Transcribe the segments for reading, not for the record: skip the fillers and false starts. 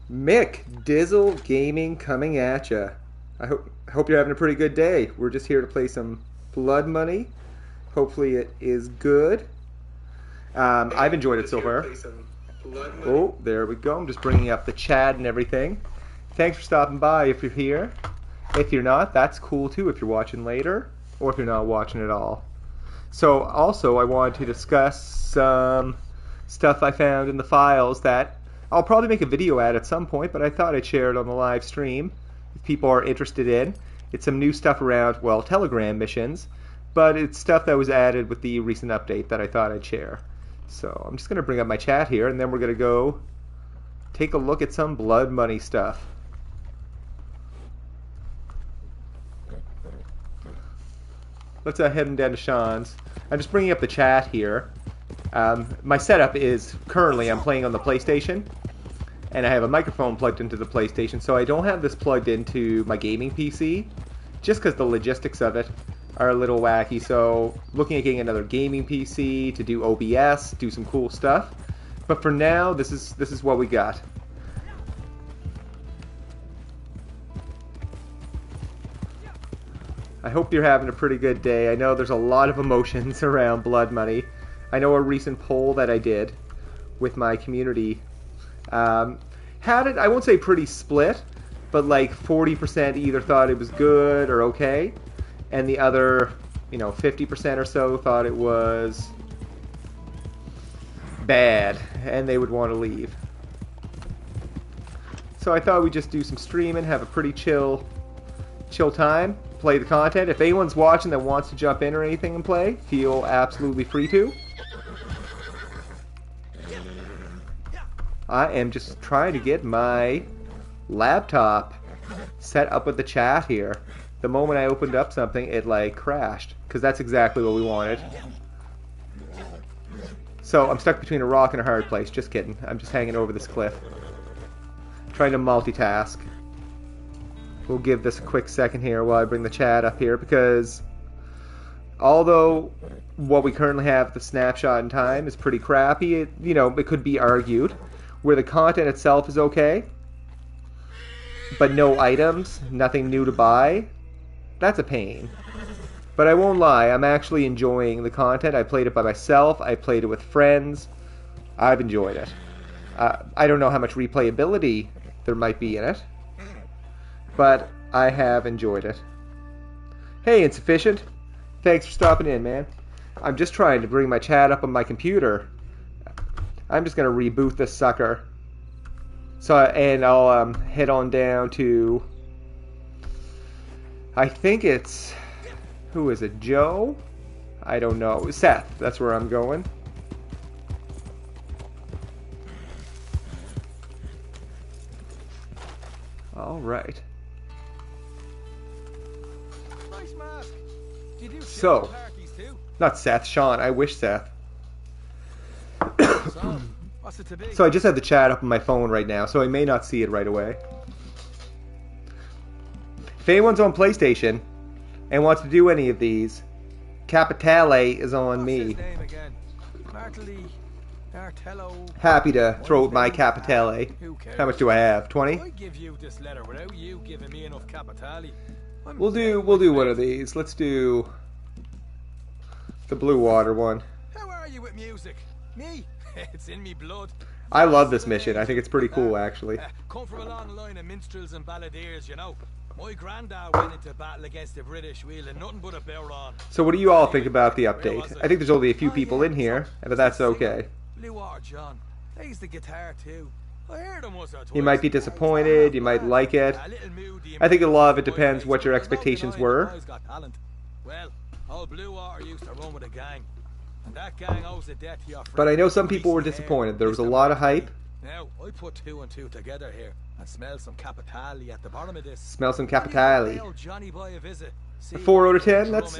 Mick Dizzle Gaming coming at ya. I hope you're having a pretty good day. We're just here to play some Blood Money. Hopefully it is good. I've enjoyed it so far. Oh, there we go. I'm just bringing up the chat and everything. Thanks for stopping by if you're here. If you're not, that's cool too if you're watching later or if you're not watching at all. So also I wanted to discuss some stuff I found in the files that I'll probably make a video at some point, but I thought I'd share it on the live stream if people are interested in. It's some new stuff around, well, Telegram missions, but it's stuff that was added with the recent update that I thought I'd share. So I'm just going to bring up my chat here, and then we're going to go take a look at some Blood Money stuff. Let's head down to Sean's. I'm just bringing up the chat here. My setup is currently I'm playing on the PlayStation, and I have a microphone plugged into the PlayStation, so I don't have this plugged into my gaming PC, just because the logistics of it are a little wacky. So looking at getting another gaming PC to do OBS, do some cool stuff. But for now, this is what we got. I hope you're having a pretty good day. I know there's a lot of emotions around Blood Money. I know a recent poll that I did with my community had it, I won't say pretty split, but like 40% either thought it was good or okay, and the other, 50% or so thought it was bad, and they would want to leave. So I thought we'd just do some streaming, have a pretty chill time, play the content. If anyone's watching that wants to jump in or anything and play, feel absolutely free to. I am just trying to get my laptop set up with the chat here. The moment I opened up something, it like crashed, because that's exactly what we wanted. So I'm stuck between a rock and a hard place. Just kidding. I'm just hanging over this cliff, trying to multitask. We'll give this a quick second here while I bring the chat up here, because although what we currently have, the snapshot in time, is pretty crappy, it could be argued where the content itself is okay, but no items, nothing new to buy. That's a pain. But I won't lie, I'm actually enjoying the content. I played it by myself, I played it with friends. I've enjoyed it. I don't know how much replayability there might be in it, but I have enjoyed it. Hey, Insufficient. Thanks for stopping in, man. I'm just trying to bring my chat up on my computer. I'm just going to reboot this sucker. And I'll head on down to, I think it's, who is it, Joe? I don't know. Seth, that's where I'm going. All right. Nice mask. Do you do So, parties too? not Seth, Sean. I wish Seth. So, what's it to be? So I just had the chat up on my phone right now, so I may not see it right away. If anyone's on PlayStation and wants to do any of these, Capitalah is on me. His name again? Martello. Happy to throw out my Capitalah. Who cares? How much do I have? 20? I give you this letter without you giving me enough Capitalah. We'll do one of these. Let's do the Blue Water one. How are you with music? Me? It's in me blood. I love this mission. I think it's pretty cool, actually. Come from a long line of minstrels and balladeers, My granddad went into battle against the British, wielding nothing but a bear on. So what do you all think about the update? I think there's only a few people in here, but that's okay. Blue Water John. Plays the guitar too. I heard him once or twice. You might be disappointed, you might like it. I think a lot of it depends what your expectations were. Well, old Blue Water used to run with a gang. And that gang owes a debt to your friend. But I know some people were disappointed. There was a lot of hype. Now, I put 2 and 2 together here and smell some Capitalah at the bottom of this. Smell some Capitalah. Johnny boy a visit. A 4 out of 10? That's...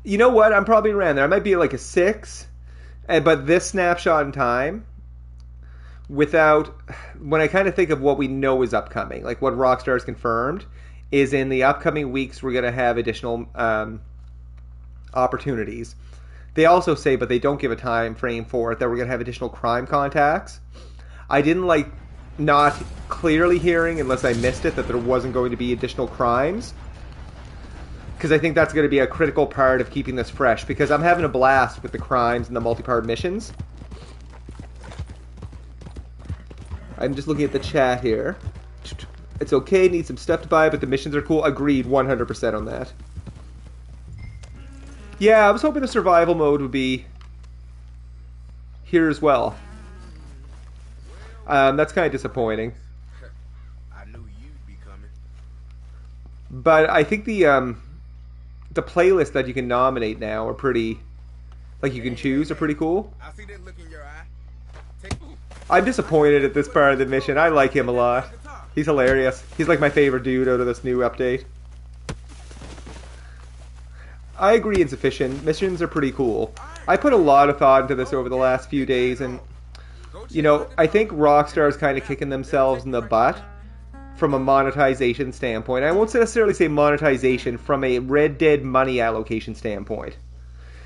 You know what? I'm probably around there. I might be like a 6. But this snapshot in time, when I kind of think of what we know is upcoming, like what Rockstar's confirmed, is in the upcoming weeks we're going to have additional opportunities. They also say, but they don't give a time frame for it, that we're going to have additional crime contacts. I didn't not clearly hearing, unless I missed it, that there wasn't going to be additional crimes. Because I think that's going to be a critical part of keeping this fresh. Because I'm having a blast with the crimes and the multi-part missions. I'm just looking at the chat here. It's okay, need some stuff to buy, but the missions are cool. Agreed, 100% on that. Yeah, I was hoping the survival mode would be here as well. That's kind of disappointing. I knew you'd be coming. But I think the playlists that you can nominate now are pretty, like you can choose, are pretty cool. I see that look in your eye. I'm disappointed at this part of the mission. I like him a lot. He's hilarious. He's like my favorite dude out of this new update. I agree, insufficient. Missions are pretty cool. I put a lot of thought into this over the last few days, and you know, I think Rockstar is kind of kicking themselves in the butt from a monetization standpoint. I won't necessarily say monetization, from a Red Dead money allocation standpoint.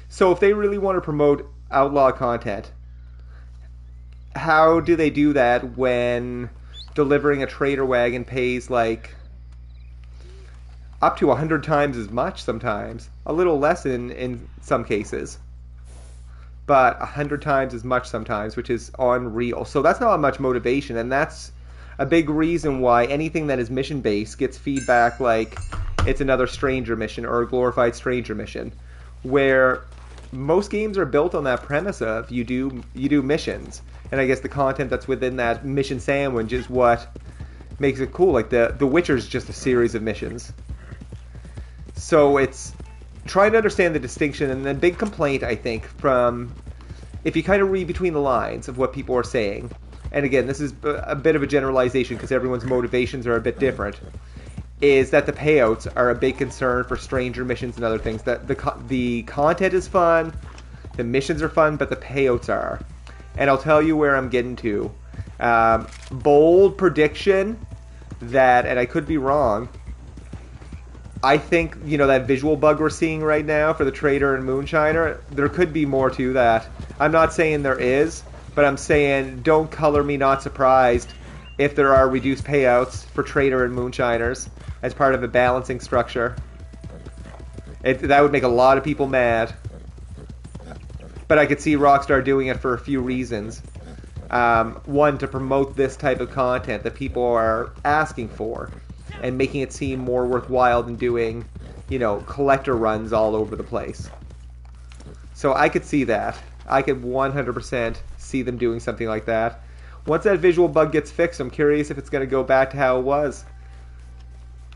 So if they really want to promote outlaw content, how do they do that when delivering a trader wagon pays like up to 100 times as much sometimes? A little less in some cases, but 100 times as much sometimes, which is unreal. So that's not much motivation, and that's a big reason why anything that is mission based gets feedback like it's another stranger mission or a glorified stranger mission, where most games are built on that premise of you do missions, and I guess the content that's within that mission sandwich is what makes it cool. Like the Witcher's just a series of missions. So it's trying to understand the distinction, and the big complaint, I think, from if you kind of read between the lines of what people are saying, and again, this is a bit of a generalization because everyone's motivations are a bit different, is that the payouts are a big concern for stranger missions and other things. That the content is fun, the missions are fun, but the payouts are. And I'll tell you where I'm getting to. Bold prediction that, and I could be wrong, I think, you know, that visual bug we're seeing right now for the Trader and Moonshiner, there could be more to that. I'm not saying there is, but I'm saying don't color me not surprised if there are reduced payouts for Trader and Moonshiners as part of a balancing structure. That would make a lot of people mad. But I could see Rockstar doing it for a few reasons. One, to promote this type of content that people are asking for, and making it seem more worthwhile than doing, you know, collector runs all over the place. So I could see that. I could 100% see them doing something like that. Once that visual bug gets fixed, I'm curious if it's going to go back to how it was.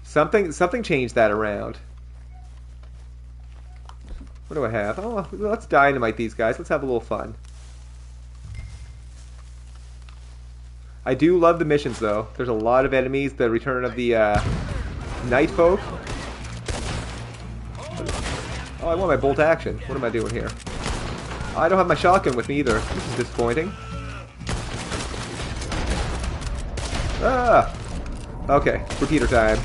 Something changed that around. What do I have? Oh, let's dynamite these guys. Let's have a little fun. I do love the missions, though. There's a lot of enemies. The return of the Night Folk. Oh, I want my bolt action. What am I doing here? I don't have my shotgun with me either. This is disappointing. Ah! Okay, repeater time.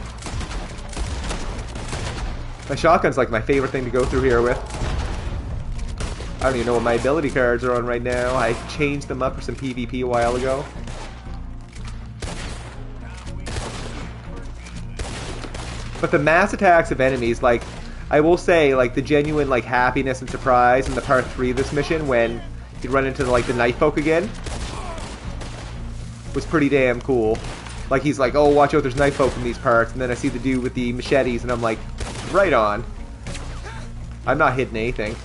My shotgun's like my favorite thing to go through here with. I don't even know what my ability cards are on right now. I changed them up for some PvP a while ago. But the mass attacks of enemies, like, I will say, like, the genuine, like, happiness and surprise in the part 3 of this mission when you run into, like, the Night Folk again was pretty damn cool. Like, he's like, oh, watch out, there's Night Folk in these parts, and then I see the dude with the machetes, and I'm like, right on. I'm not hitting anything.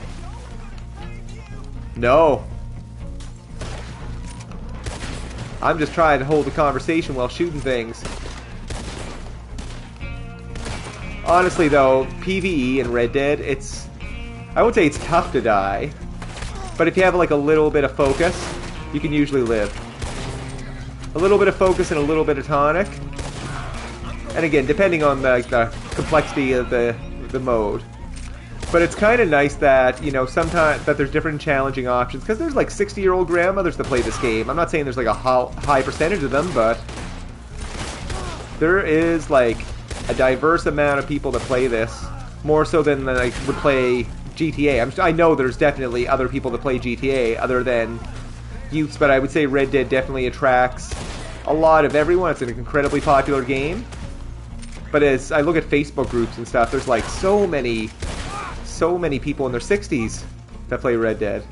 No. I'm just trying to hold the conversation while shooting things. Honestly, though, PvE in Red Dead, I would say it's tough to die, but if you have like a little bit of focus, you can usually live. A little bit of focus and a little bit of tonic, and again, depending on the complexity of the mode. But it's kind of nice that, you know, sometimes that there's different challenging options, because there's like 60-year-old grandmothers that play this game. I'm not saying there's like a high percentage of them, but there is like a diverse amount of people that play this, more so than like would play GTA. I know there's definitely other people that play GTA other than youths, but I would say Red Dead definitely attracts a lot of everyone. It's an incredibly popular game. But as I look at Facebook groups and stuff, there's like so many people in their 60s that play Red Dead.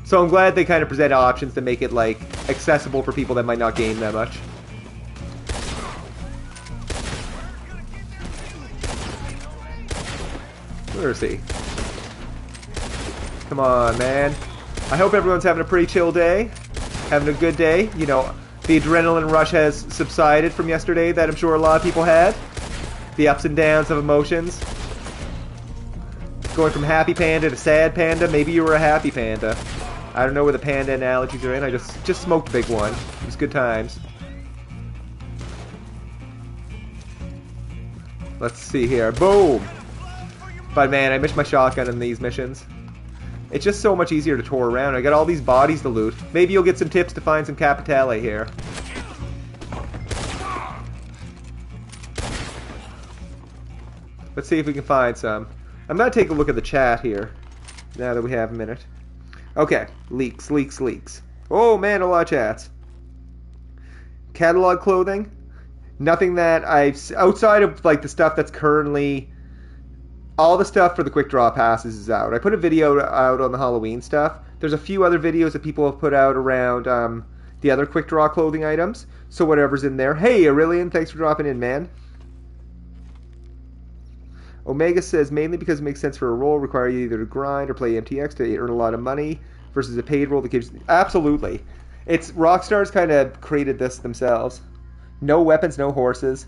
So I'm glad they kind of present options to make it like accessible for people that might not game that much. Where is he? Come on, man. I hope everyone's having a pretty chill day. Having a good day. You know, the adrenaline rush has subsided from yesterday that I'm sure a lot of people had. The ups and downs of emotions. Going from happy panda to sad panda. Maybe you were a happy panda. I don't know where the panda analogies are in. I just smoked a big one. It was good times. Let's see here. Boom! But man, I missed my shotgun in these missions. It's just so much easier to tour around. I got all these bodies to loot. Maybe you'll get some tips to find some Capitalah here. Let's see if we can find some. I'm going to take a look at the chat here, now that we have a minute. Okay, leaks. Oh man, a lot of chats. Catalog clothing? Nothing that I've... Outside of like the stuff that's currently... All the stuff for the quick draw passes is out. I put a video out on the Halloween stuff. There's a few other videos that people have put out around the other quick draw clothing items. So whatever's in there. Hey, Aurelian, thanks for dropping in, man. Omega says, mainly because it makes sense for a role, require you either to grind or play MTX to earn a lot of money versus a paid role that gives... Absolutely. It's Rockstar's kind of created this themselves. No weapons, no horses.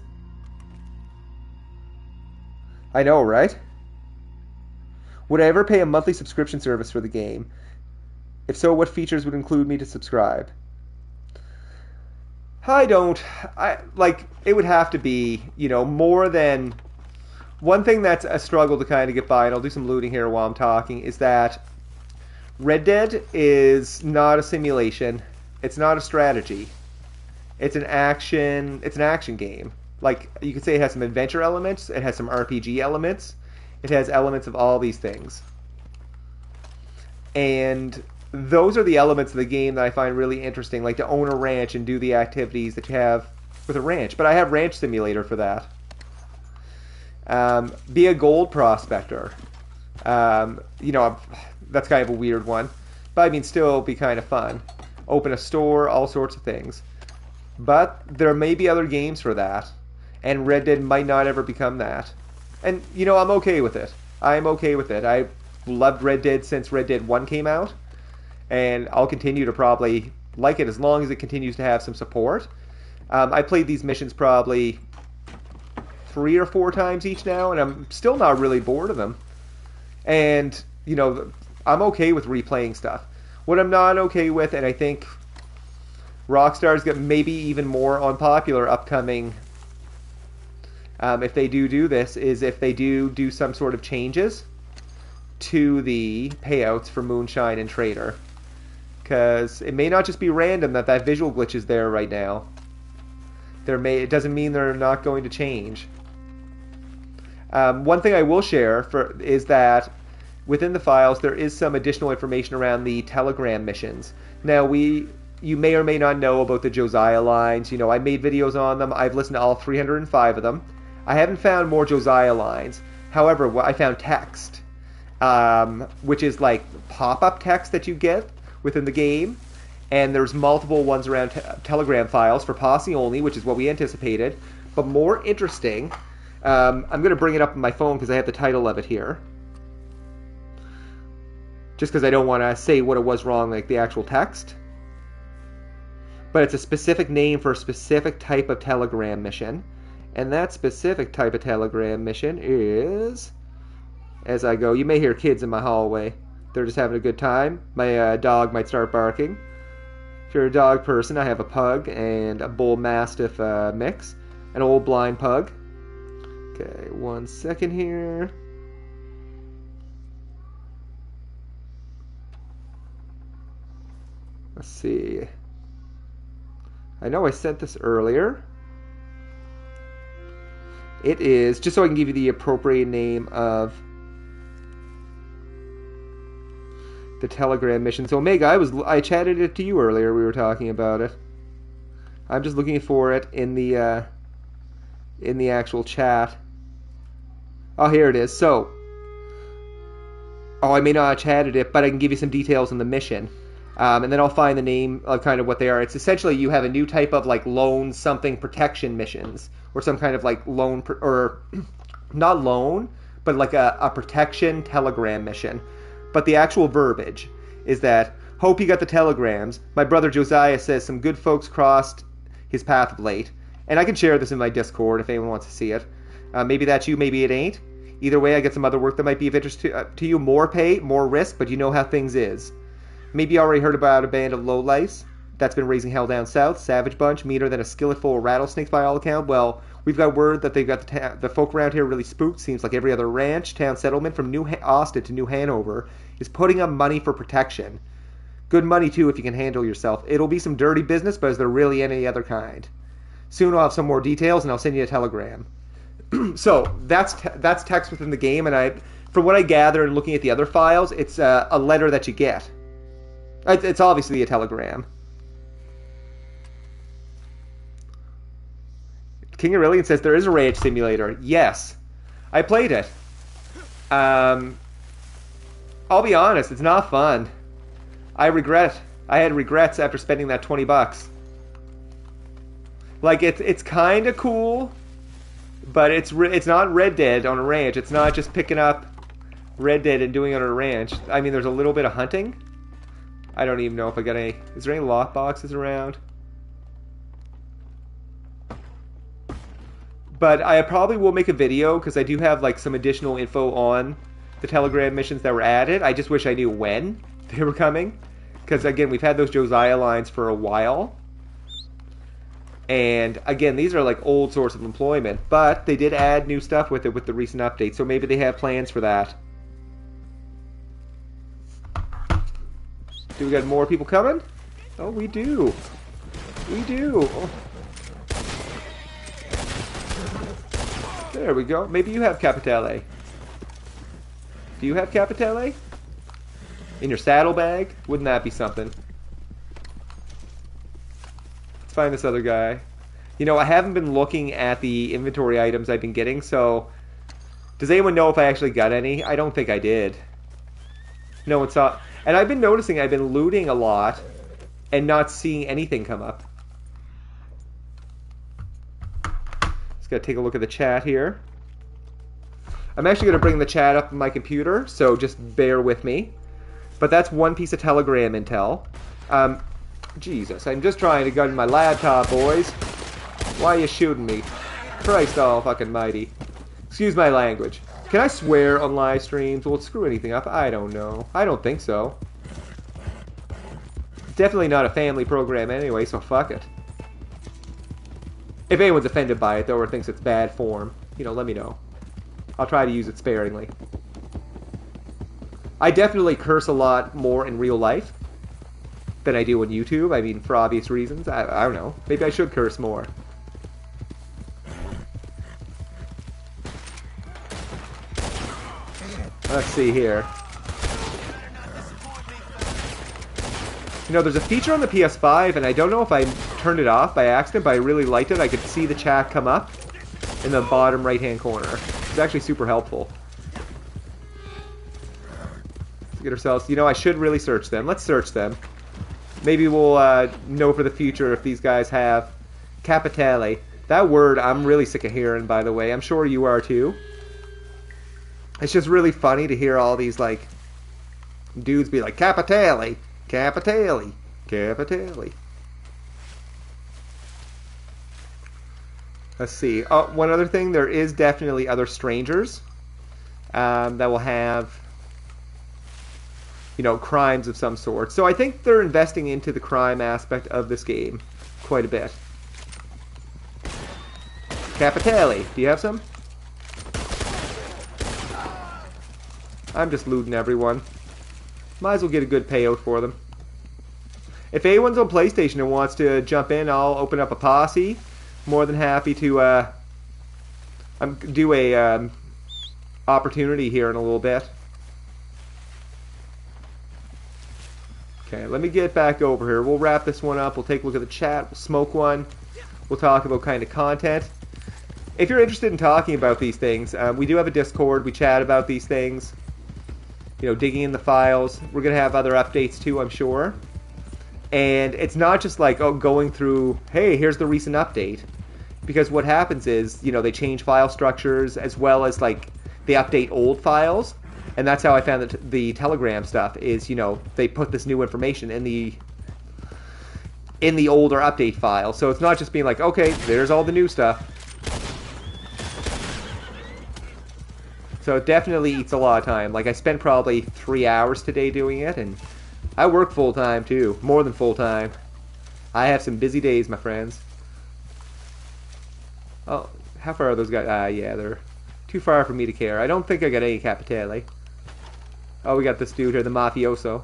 I know, right? Would I ever pay a monthly subscription service for the game? If so, what features would include me to subscribe? It would have to be, you know, more than... One thing that's a struggle to kind of get by, and I'll do some looting here while I'm talking, is that Red Dead is not a simulation. It's not a strategy. It's an action game. Like, you could say it has some adventure elements, it has some RPG elements, it has elements of all these things. And those are the elements of the game that I find really interesting, like to own a ranch and do the activities that you have with a ranch. But I have Ranch Simulator for that. Be a gold prospector. You know, that's kind of a weird one. But I mean, still be kind of fun. Open a store, all sorts of things. But there may be other games for that. And Red Dead might not ever become that. And, you know, I'm okay with it. I'm okay with it. I loved Red Dead since Red Dead 1 came out. And I'll continue to probably like it as long as it continues to have some support. I played these missions probably 3 or 4 times each now, and I'm still not really bored of them. And, you know, I'm okay with replaying stuff. What I'm not okay with, and I think Rockstar's got maybe even more unpopular upcoming, if they do this, is if they do some sort of changes to the payouts for Moonshine and Trader. Because it may not just be random that visual glitch is there right now. It doesn't mean they're not going to change. One thing I will share is that within the files there is some additional information around the Telegram missions. Now you may or may not know about the Josiah lines. You know, I made videos on them. I've listened to all 305 of them. I haven't found more Josiah lines. However, I found text, which is like pop-up text that you get within the game. And there's multiple ones around Telegram files for Posse only, which is what we anticipated. But more interesting, I'm going to bring it up on my phone because I have the title of it here. Just because I don't want to say what it was wrong, like the actual text. But it's a specific name for a specific type of Telegram mission. And that specific type of Telegram mission is... As I go, you may hear kids in my hallway. They're just having a good time. My dog might start barking. If you're a dog person, I have a pug and a bull mastiff mix. An old blind pug. Okay, 1 second here. Let's see. I know I sent this earlier. It is, just so I can give you the appropriate name of The Telegram mission. So Omega, I chatted it to you earlier. We were talking about it. I'm just looking for it in the actual chat. Oh, here it is. So, I may not have chatted it, but I can give you some details on the mission. And then I'll find the name of kind of what they are. It's essentially you have a new type of like loan something protection missions, or some kind of like loan, or not loan, but like a protection telegram mission. But the actual verbiage is that, hope you got the telegrams. My brother Josiah says some good folks crossed his path of late. And I can share this in my Discord if anyone wants to see it. Maybe that's you, maybe it ain't. Either way, I get some other work that might be of interest to you. More pay, more risk, but you know how things is. Maybe you already heard about a band of lowlifes that's been raising hell down south. Savage bunch, meaner than a skillet full of rattlesnakes by all account. Well, we've got word that they've got the folk around here really spooked. Seems like every other ranch, town settlement from New Austin to New Hanover is putting up money for protection. Good money, too, if you can handle yourself. It'll be some dirty business, but is there really any other kind? Soon I'll have some more details, and I'll send you a telegram. So, that's text within the game, and from what I gather and looking at the other files, it's a letter that you get. It's obviously a telegram. King Aurelian says there is a ranch simulator. Yes. I played it. I'll be honest, it's not fun. I had regrets after spending that $20. Like, it's kind of cool, but it's not Red Dead on a ranch. It's not just picking up Red Dead and doing it on a ranch. I mean, there's a little bit of hunting. I don't even know if I got any... Is there any lock boxes around? But I probably will make a video, because I do have like some additional info on the Telegram missions that were added. I just wish I knew when they were coming. Because again, we've had those Josiah lines for a while. And again, these are like old source of employment. But they did add new stuff with it with the recent update. So maybe they have plans for that. Do we got more people coming? Oh, we do. We do. Oh. There we go. Maybe you have Capitalah. Do you have Capitalah? In your saddlebag? Wouldn't that be something? Let's find this other guy. You know, I haven't been looking at the inventory items I've been getting, so... Does anyone know if I actually got any? I don't think I did. No one saw... And I've been noticing I've been looting a lot and not seeing anything come up. Just gotta take a look at the chat here. I'm actually gonna bring the chat up on my computer, so just bear with me. But that's one piece of Telegram intel. Jesus, I'm just trying to gun my laptop, boys. Why are you shooting me? Christ all fucking mighty. Excuse my language. Can I swear on live streams? Will it screw anything up? I don't know. I don't think so. It's definitely not a family program anyway, so fuck it. If anyone's offended by it, though, or thinks it's bad form, you know, let me know. I'll try to use it sparingly. I definitely curse a lot more in real life than I do on YouTube. I mean, for obvious reasons. I don't know. Maybe I should curse more. Let's see here. You know, there's a feature on the PS5, and I don't know if I turned it off by accident, but I really liked it. I could see the chat come up in the bottom right-hand corner. It's actually super helpful. Let's get ourselves... You know, I should really search them. Let's search them. Maybe we'll know for the future if these guys have Capitalah. That word I'm really sick of hearing, by the way. I'm sure you are, too. It's just really funny to hear all these, like, dudes be like, Capitalah, Capitalah, Capitalah. Let's see. Oh, one other thing. There is definitely other strangers that will have, you know, crimes of some sort. So I think they're investing into the crime aspect of this game quite a bit. Capitalah, do you have some? I'm just looting everyone. Might as well get a good payout for them. If anyone's on PlayStation and wants to jump in, I'll open up a posse. More than happy to do a opportunity here in a little bit. Okay, let me get back over here. We'll wrap this one up. We'll take a look at the chat. We'll smoke one. We'll talk about kind of content. If you're interested in talking about these things, we do have a Discord. We chat about these things. You know, digging in the files. We're going to have other updates too, I'm sure. And it's not just like, oh, going through, hey, here's the recent update. Because what happens is, you know, they change file structures as well as, like, they update old files. And that's how I found that the Telegram stuff is, you know, they put this new information in the older update file. So it's not just being like, okay, there's all the new stuff. So it definitely eats a lot of time. Like, I spent probably 3 hours today doing it, and I work full-time, too. More than full-time. I have some busy days, my friends. Oh, how far are those guys? Yeah, they're too far for me to care. I don't think I got any Capitalah. Oh, we got this dude here, the mafioso.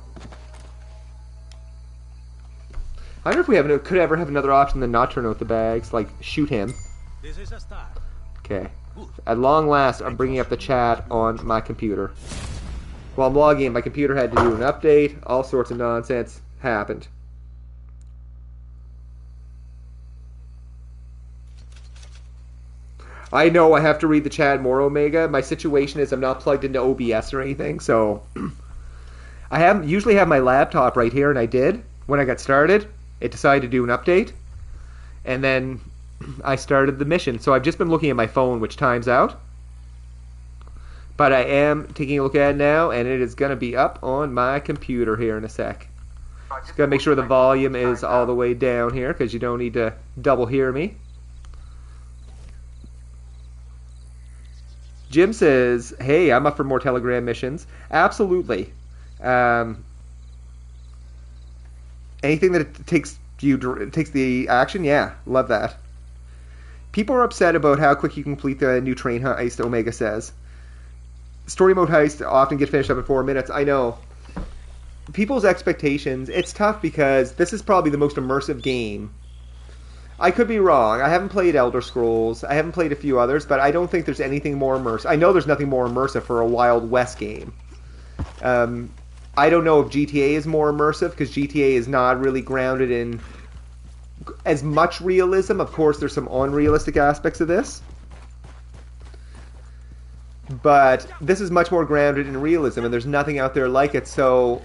I wonder if we could ever have another option than not turn out the bags, like shoot him. This is a start. Okay. At long last, I'm bringing up the chat on my computer. While I'm logging in, my computer had to do an update. All sorts of nonsense happened. I know I have to read the chat more, Omega. My situation is I'm not plugged into OBS or anything, so I usually have my laptop right here, and I did. When I got started, it decided to do an update, and then I started the mission. So I've just been looking at my phone, which times out. But I am taking a look at it now, and it is going to be up on my computer here in a sec. Just got to make sure the volume is all the way down here, because you don't need to double hear me. Jim says, hey, I'm up for more Telegram missions. Absolutely. Anything that takes the action, yeah, love that. People are upset about how quick you complete the new train heist, Omega says. Story mode heists often get finished up in 4 minutes. I know. People's expectations, it's tough because this is probably the most immersive game. I could be wrong. I haven't played Elder Scrolls. I haven't played a few others, but I don't think there's anything more immersive. I know there's nothing more immersive for a Wild West game. I don't know if GTA is more immersive, because GTA is not really grounded in as much realism. Of course, there's some unrealistic aspects of this. But this is much more grounded in realism, and there's nothing out there like it, so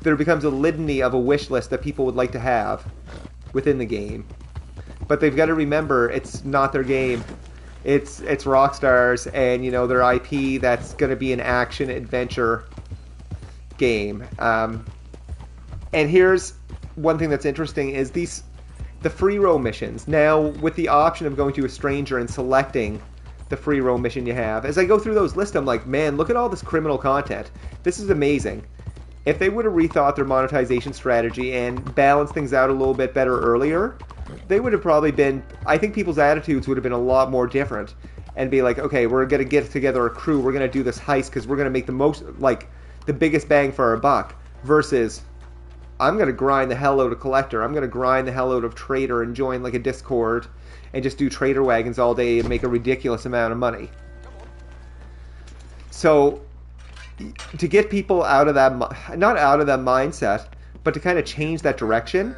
there becomes a litany of a wish list that people would like to have within the game. But they've got to remember, it's not their game. It's Rockstar's, and you know, their IP that's going to be an action adventure game. And here's one thing that's interesting is the free roam missions. Now, with the option of going to a stranger and selecting the free roam mission you have, as I go through those lists, I'm like, man, look at all this criminal content. This is amazing. If they would have rethought their monetization strategy and balanced things out a little bit better earlier, they would have probably been, I think people's attitudes would have been a lot more different, and be like, okay, we're going to get together a crew, we're going to do this heist because we're going to make the most, like, the biggest bang for our buck, versus, I'm going to grind the hell out of Collector, I'm going to grind the hell out of Trader and join, like, a Discord and just do Trader Wagons all day and make a ridiculous amount of money. So, to get people out of that, not out of that mindset, but to kind of change that direction,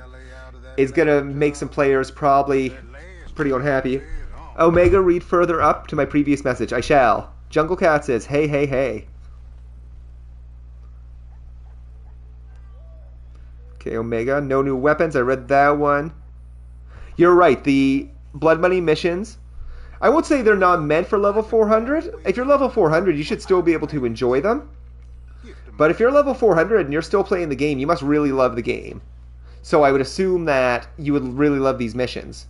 is going to make some players probably pretty unhappy. Omega, read further up to my previous message. I shall. Jungle Cat says, hey, hey, hey. Okay, Omega, no new weapons. I read that one. You're right. The Blood Money missions, I won't say they're not meant for level 400. If you're level 400, you should still be able to enjoy them. But if you're level 400 and you're still playing the game, you must really love the game. So I would assume that you would really love these missions.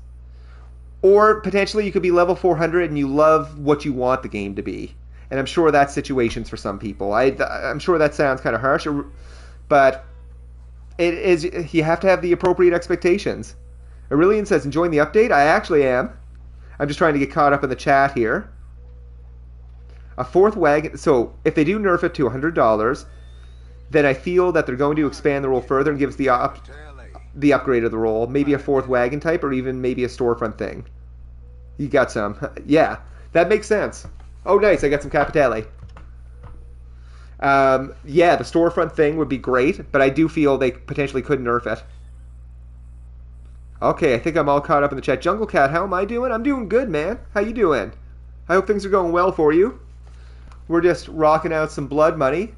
Or potentially you could be level 400 and you love what you want the game to be. And I'm sure that's situations for some people. I'm sure that sounds kind of harsh, but it is. You have to have the appropriate expectations. Aurelian says, enjoying the update? I actually am. I'm just trying to get caught up in the chat here. A fourth wagon. So if they do nerf it to $100, then I feel that they're going to expand the role further and give us the upgrade of the role. Maybe a fourth wagon type, or even maybe a storefront thing. You got some. Yeah, that makes sense. Oh, nice. I got some Capitalah. Yeah, the storefront thing would be great, but I do feel they potentially could nerf it. Okay, I think I'm all caught up in the chat. Jungle Cat, how am I doing? I'm doing good, man. How you doing? I hope things are going well for you. We're just rocking out some blood money.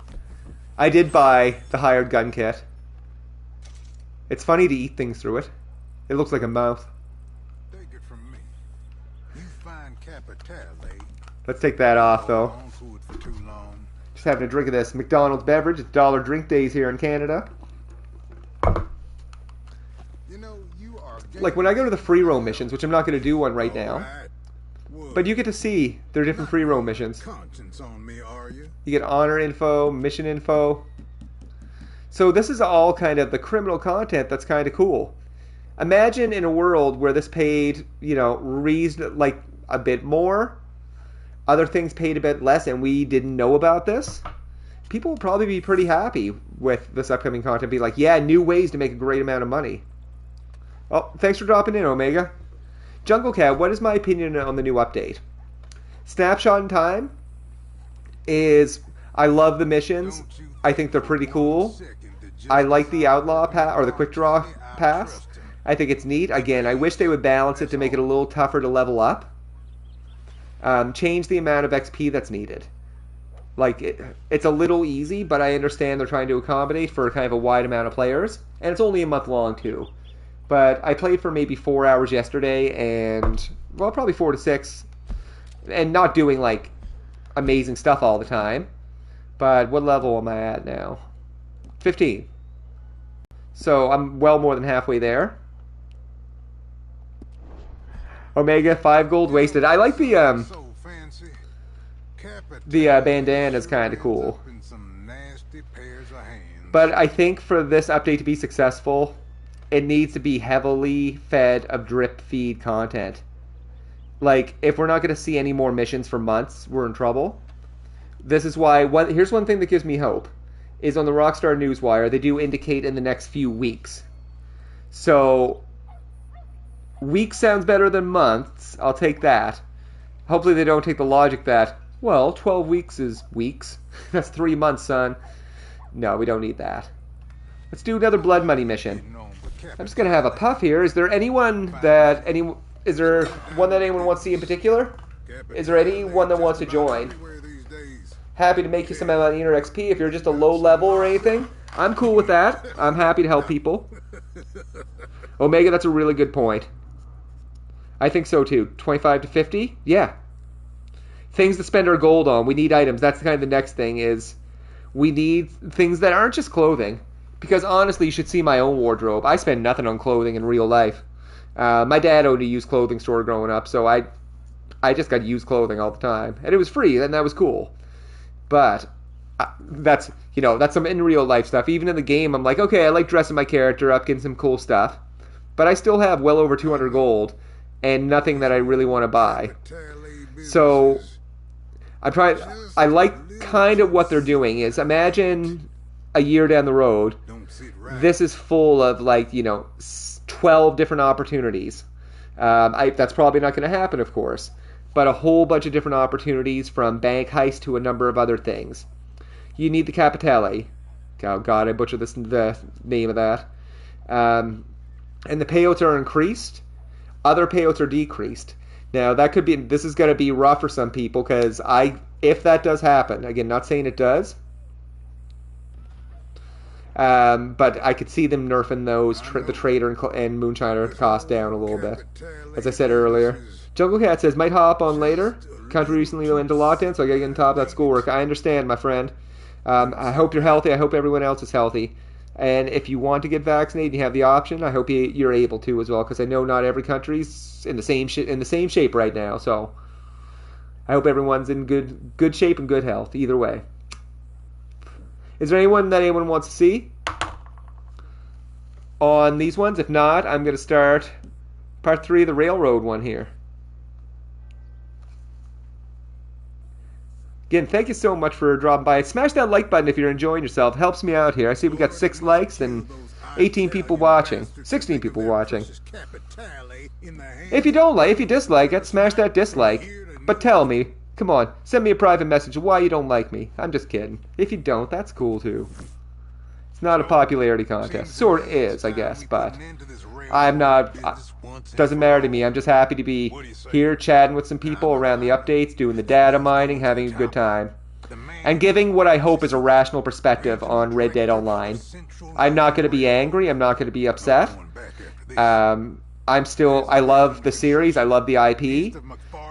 I did buy the hired gun kit. It's funny to eat things through it. It looks like a mouth. Take it from me. You find Capitalah. Let's take that off, though. On food for too long. Just having a drink of this McDonald's beverage. It's dollar drink days here in Canada. You know, you are Like when I go to the free roam missions, which I'm not going to do one right now, but you get to see their different free roam missions. Conscience on me, are you? You get honor info, mission info. So this is all kind of the criminal content that's kind of cool. Imagine in a world where this paid, you know, like a bit more, other things paid a bit less, and we didn't know about this. People will probably be pretty happy with this upcoming content. Be like, yeah, new ways to make a great amount of money. Oh, thanks for dropping in, Omega. Jungle Cat, what is my opinion on the new update? Snapshot in Time is, I love the missions. I think they're pretty cool. I like the Outlaw Pass, or the Quick Draw Pass. I think it's neat. Again, I wish they would balance it to make it a little tougher to level up. Change the amount of XP that's needed. Like, it's a little easy, but I understand they're trying to accommodate for kind of a wide amount of players. And it's only a month long, too. But I played for maybe 4 hours yesterday, and, well, probably 4 to 6. And not doing, like, amazing stuff all the time. But what level am I at now? 15. So I'm well more than halfway there. Omega, 5 gold wasted. I like the bandana is kind of cool. But I think for this update to be successful, it needs to be heavily fed of drip feed content. Like, if we're not going to see any more missions for months, we're in trouble. This is why, here's one thing that gives me hope, is on the Rockstar Newswire, they do indicate in the next few weeks. So, weeks sounds better than months. I'll take that. Hopefully they don't take the logic that, well, 12 weeks is weeks. That's 3 months, son. No, we don't need that. Let's do another blood money mission. I'm just going to have a puff here. Is there anyone that... Is there one that anyone wants to see in particular? Is there anyone that wants to join? Happy to make you some money or XP if you're just a low level or anything. I'm cool with that. I'm happy to help people. Omega, that's a really good point. I think so too. 25 to 50? Yeah. Things to spend our gold on. We need items. That's kind of the next thing is we need things that aren't just clothing. Because honestly, you should see my own wardrobe. I spend nothing on clothing in real life. My dad owned a used clothing store growing up, so I just got used clothing all the time. And it was free, and that was cool. But that's some in real life stuff. Even in the game, I'm like, okay, I like dressing my character up, getting some cool stuff. But I still have well over 200 gold and nothing that I really want to buy. So I like kind of what they're doing is imagine a year down the road, this is full of 12 different opportunities. That's probably not going to happen, of course. But a whole bunch of different opportunities from bank heist to a number of other things. You need the Capitalah. Oh God, I butchered the name of that. And the payouts are increased. Other payouts are decreased. Now this is going to be rough for some people because if that does happen, again, not saying it does. But I could see them nerfing those the trader and moonshiner cost down a little bit, as I said earlier. Jungle Cat says, might hop on later. Country recently went into lockdown, so I gotta get on top of that schoolwork. I understand, my friend. I hope you're healthy. I hope everyone else is healthy. And if you want to get vaccinated and you have the option, I hope you're able to as well, because I know not every country's in the same shape right now. So I hope everyone's in good shape and good health. Either way. Is there anyone wants to see on these ones? If not, I'm going to start part 3 of the railroad one here. Again, thank you so much for dropping by. Smash that like button if you're enjoying yourself. It helps me out here. I see we got 6 likes and 18 people watching. 16 people watching. If you dislike it, smash that dislike. But tell me, Come on, send me a private message of why you don't like me. I'm just kidding. If you don't, that's cool too. It's not a popularity contest. Sort of is, I guess, but I'm not... doesn't matter to me. I'm just happy to be here chatting with some people around the updates, doing the data mining, having a good time. And giving what I hope is a rational perspective on Red Dead Online. I'm not going to be angry. I'm not going to be upset. I love the series. I love the IP.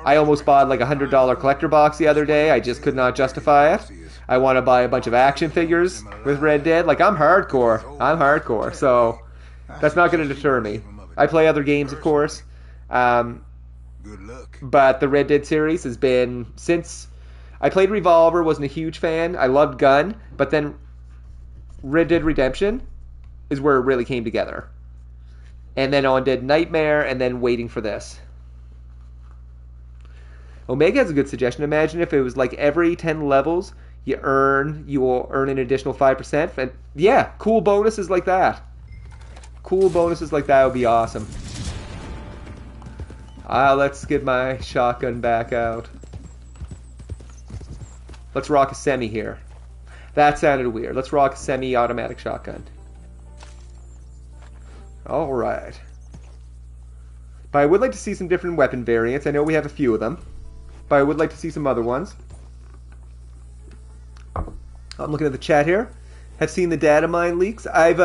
I almost bought like a $100 collector box the other day. I just could not justify it. I want to buy a bunch of action figures with Red Dead. Like, I'm hardcore. So that's not going to deter me. I play other games, of course. But the Red Dead series has been, since I played Revolver, wasn't a huge fan. I loved Gun, but then Red Dead Redemption is where it really came together. And then on Dead Nightmare, and then waiting for this. Omega has a good suggestion. Imagine if it was like every 10 levels you will earn an additional 5%. And yeah, cool bonuses like that. Cool bonuses like that would be awesome. Let's get my shotgun back out. Let's rock a semi here. That sounded weird. Let's rock a semi-automatic shotgun. Alright. But I would like to see some different weapon variants. I know we have a few of them. But I would like to see some other ones. I'm looking at the chat here. Have seen the data mine leaks. I've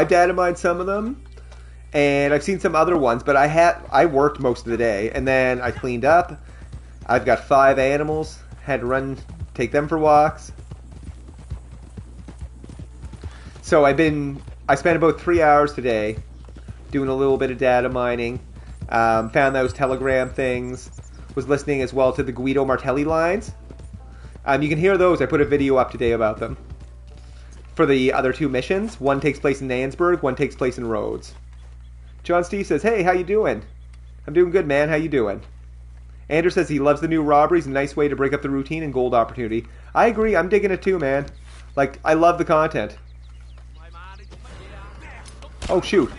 data mined some of them. And I've seen some other ones. But I worked most of the day. And then I cleaned up. I've got 5 animals. Had to run... take them for walks. So I spent about 3 hours today doing a little bit of data mining. Found those Telegram things. Was listening as well to the Guido Martelli lines. You can hear those. I put a video up today about them. For the other 2 missions. One takes place in Nandsburg. One takes place in Rhodes. John Steve says, hey, how you doing? I'm doing good, man. How you doing? Andrew says he loves the new robberies. A nice way to break up the routine and gold opportunity. I agree. I'm digging it too, man. Like, I love the content. Oh, shoot.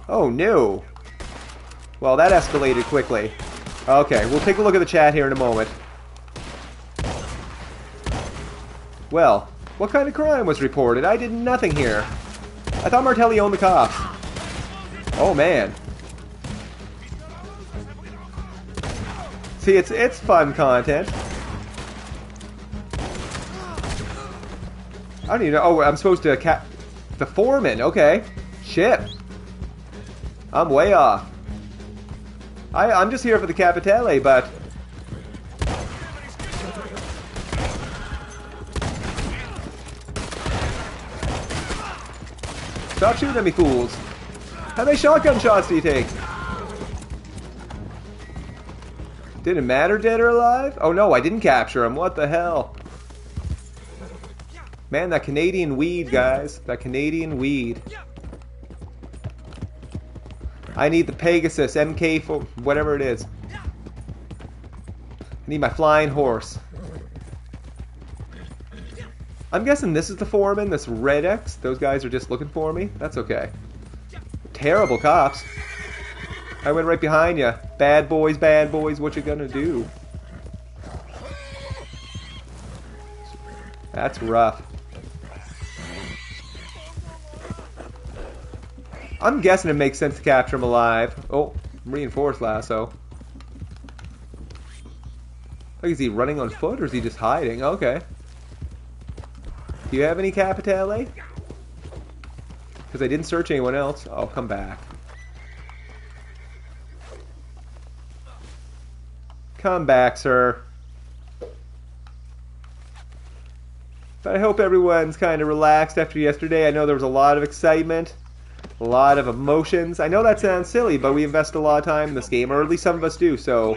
Oh, no. Well, that escalated quickly. Okay, we'll take a look at the chat here in a moment. Well, what kind of crime was reported? I did nothing here. I thought Martelli owned the cops. Oh, man. See, it's fun content. I don't even know. Oh, I'm supposed to the foreman. Okay. Shit. I'm way off. I'm just here for the Capitalah, but... Stop shooting at me, fools. How many shotgun shots do you take? Didn't matter, dead or alive? Oh no, I didn't capture him. What the hell? Man, that Canadian weed, guys. That Canadian weed. I need the Pegasus, MK4, whatever it is. I need my flying horse. I'm guessing this is the foreman, this Red X. Those guys are just looking for me. That's okay. Terrible cops. I went right behind you. Bad boys, what you gonna do? That's rough. I'm guessing it makes sense to capture him alive. Oh, reinforced lasso. Like, is he running on foot or is he just hiding? Okay. Do you have any Capitalah? Because I didn't search anyone else. Oh, come back. Come back, sir. But I hope everyone's kind of relaxed after yesterday. I know there was a lot of excitement. A lot of emotions. I know that sounds silly, but we invest a lot of time in this game, or at least some of us do, so...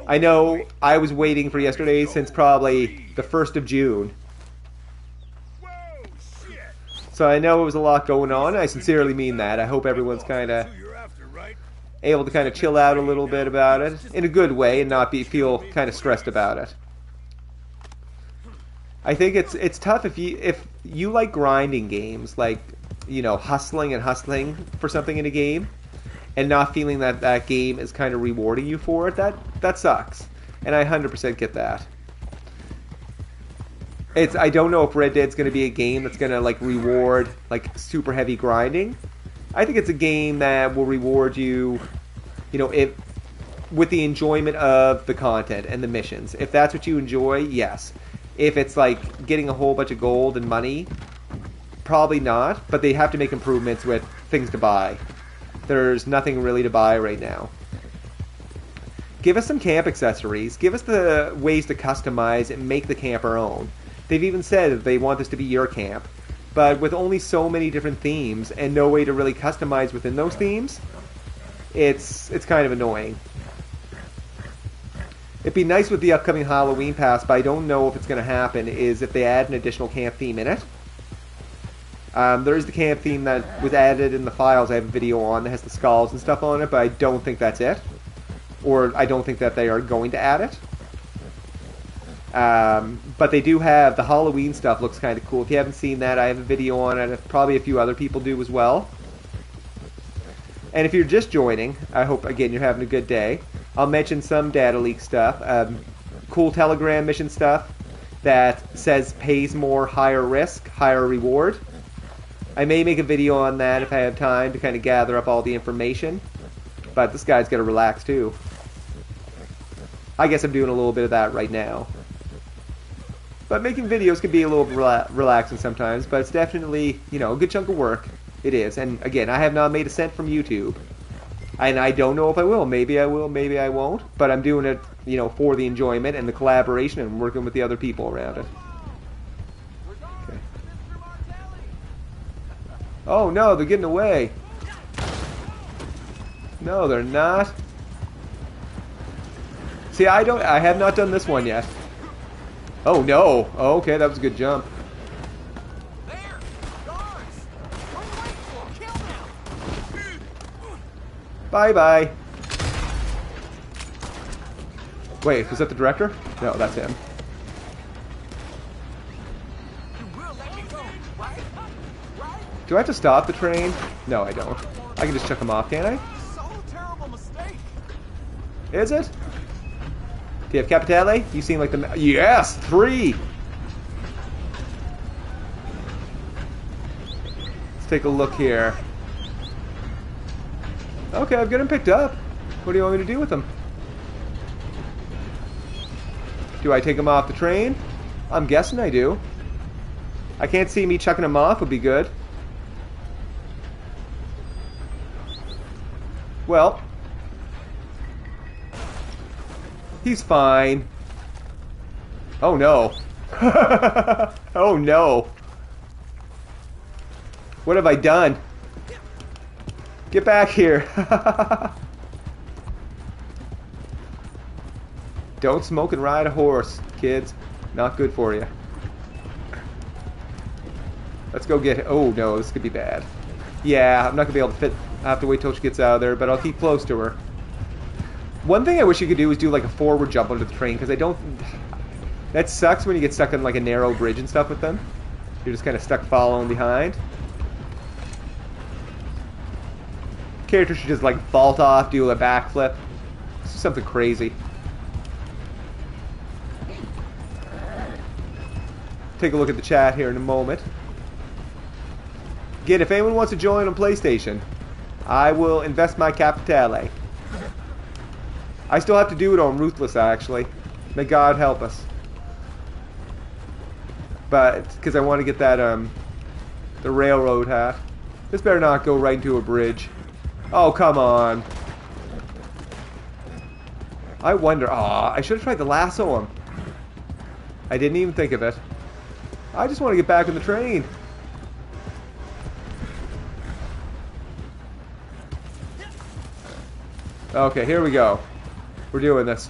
I know I was waiting for yesterday since probably the 1st of June. So I know it was a lot going on. I sincerely mean that. I hope everyone's kind of able to kind of chill out a little bit about it in a good way and not feel kind of stressed about it. I think it's tough if you like grinding games, like, you know, hustling for something in a game and not feeling that that game is kind of rewarding you for it. That sucks. And I 100% get that. I don't know if Red Dead's going to be a game that's going to like reward like super heavy grinding. I think it's a game that will reward you, you know, if with the enjoyment of the content and the missions. If that's what you enjoy, yes. If it's like getting a whole bunch of gold and money, probably not. But they have to make improvements with things to buy. There's nothing really to buy right now. Give us some camp accessories. Give us the ways to customize and make the camp our own. They've even said that they want this to be your camp. But with only so many different themes and no way to really customize within those themes, it's kind of annoying. It'd be nice with the upcoming Halloween pass, but I don't know if it's going to happen, is if they add an additional camp theme in it. There is the camp theme that was added in the files I have a video on that has the skulls and stuff on it, but I don't think that's it. Or I don't think that they are going to add it. But they do have the Halloween stuff. Looks kind of cool. If you haven't seen that, I have a video on it. Probably a few other people do as well. And if you're just joining, I hope again you're having a good day. I'll mention some data leak stuff, cool Telegram mission stuff that says pays more, higher risk, higher reward. I may make a video on that if I have time to kind of gather up all the information. But this guy's got to relax too. I guess I'm doing a little bit of that right now. But making videos can be a little relaxing sometimes, but it's definitely, you know, a good chunk of work. It is. And again, I have not made a cent from YouTube. And I don't know if I will. Maybe I will, maybe I won't. But I'm doing it, you know, for the enjoyment and the collaboration and working with the other people around it. Okay. Oh no, they're getting away. No, they're not. See, I have not done this one yet. Oh no. Oh, okay, that was a good jump. Bye-bye. Wait, was that the director? No, that's him. Do I have to stop the train? No, I don't. I can just chuck him off, can't I? Is it? Do you have Capitalah? You seem like the... Yes! 3! Let's take a look here. Okay, I've got him picked up. What do you want me to do with him? Do I take him off the train? I'm guessing I do. I can't see me chucking him off would be good. Well... He's fine. Oh no. Oh no. What have I done? Get back here. Don't smoke and ride a horse, kids. Not good for you. Let's go get... Oh no, this could be bad. Yeah, I'm not going to be able to fit... I have to wait till she gets out of there, but I'll keep close to her. One thing I wish you could do is do like a forward jump onto the train, because I don't... That sucks when you get stuck on like a narrow bridge and stuff with them. You're just kind of stuck following behind. Character should just like vault off, do a backflip. Something crazy. Take a look at the chat here in a moment. Again, if anyone wants to join on PlayStation, I will invest my Capitalah. I still have to do it on Ruthless, actually. May God help us. But, because I want to get that, the railroad hat. This better not go right into a bridge. Oh, come on. I wonder, I should have tried to lasso him. I didn't even think of it. I just want to get back on the train. Okay, here we go. We're doing this.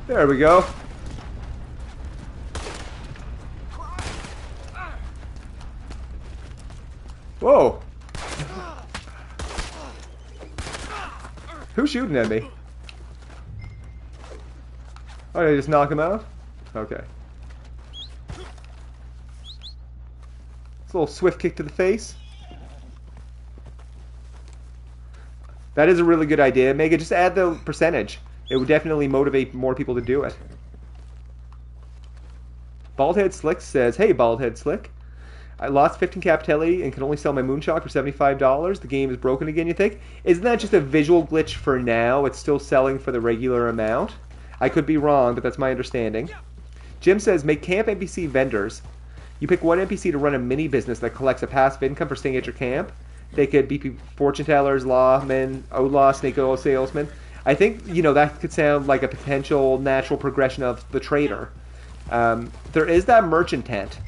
There we go. Whoa. Who's shooting at me? Oh, did I just knock him out? Okay. It's a little swift kick to the face. That is a really good idea. Mega, just add the percentage. It would definitely motivate more people to do it. Baldhead Slick says, hey, Baldhead Slick. I lost 15 Capitalah and can only sell my Moonshock for $75. The game is broken again, you think? Isn't that just a visual glitch for now? It's still selling for the regular amount? I could be wrong, but that's my understanding. Jim says, make camp NPC vendors. You pick one NPC to run a mini business that collects a passive income for staying at your camp. They could be fortune tellers, lawmen, outlaw, snake oil salesmen. I think, you know, that could sound like a potential natural progression of the trader. There is that merchant tent.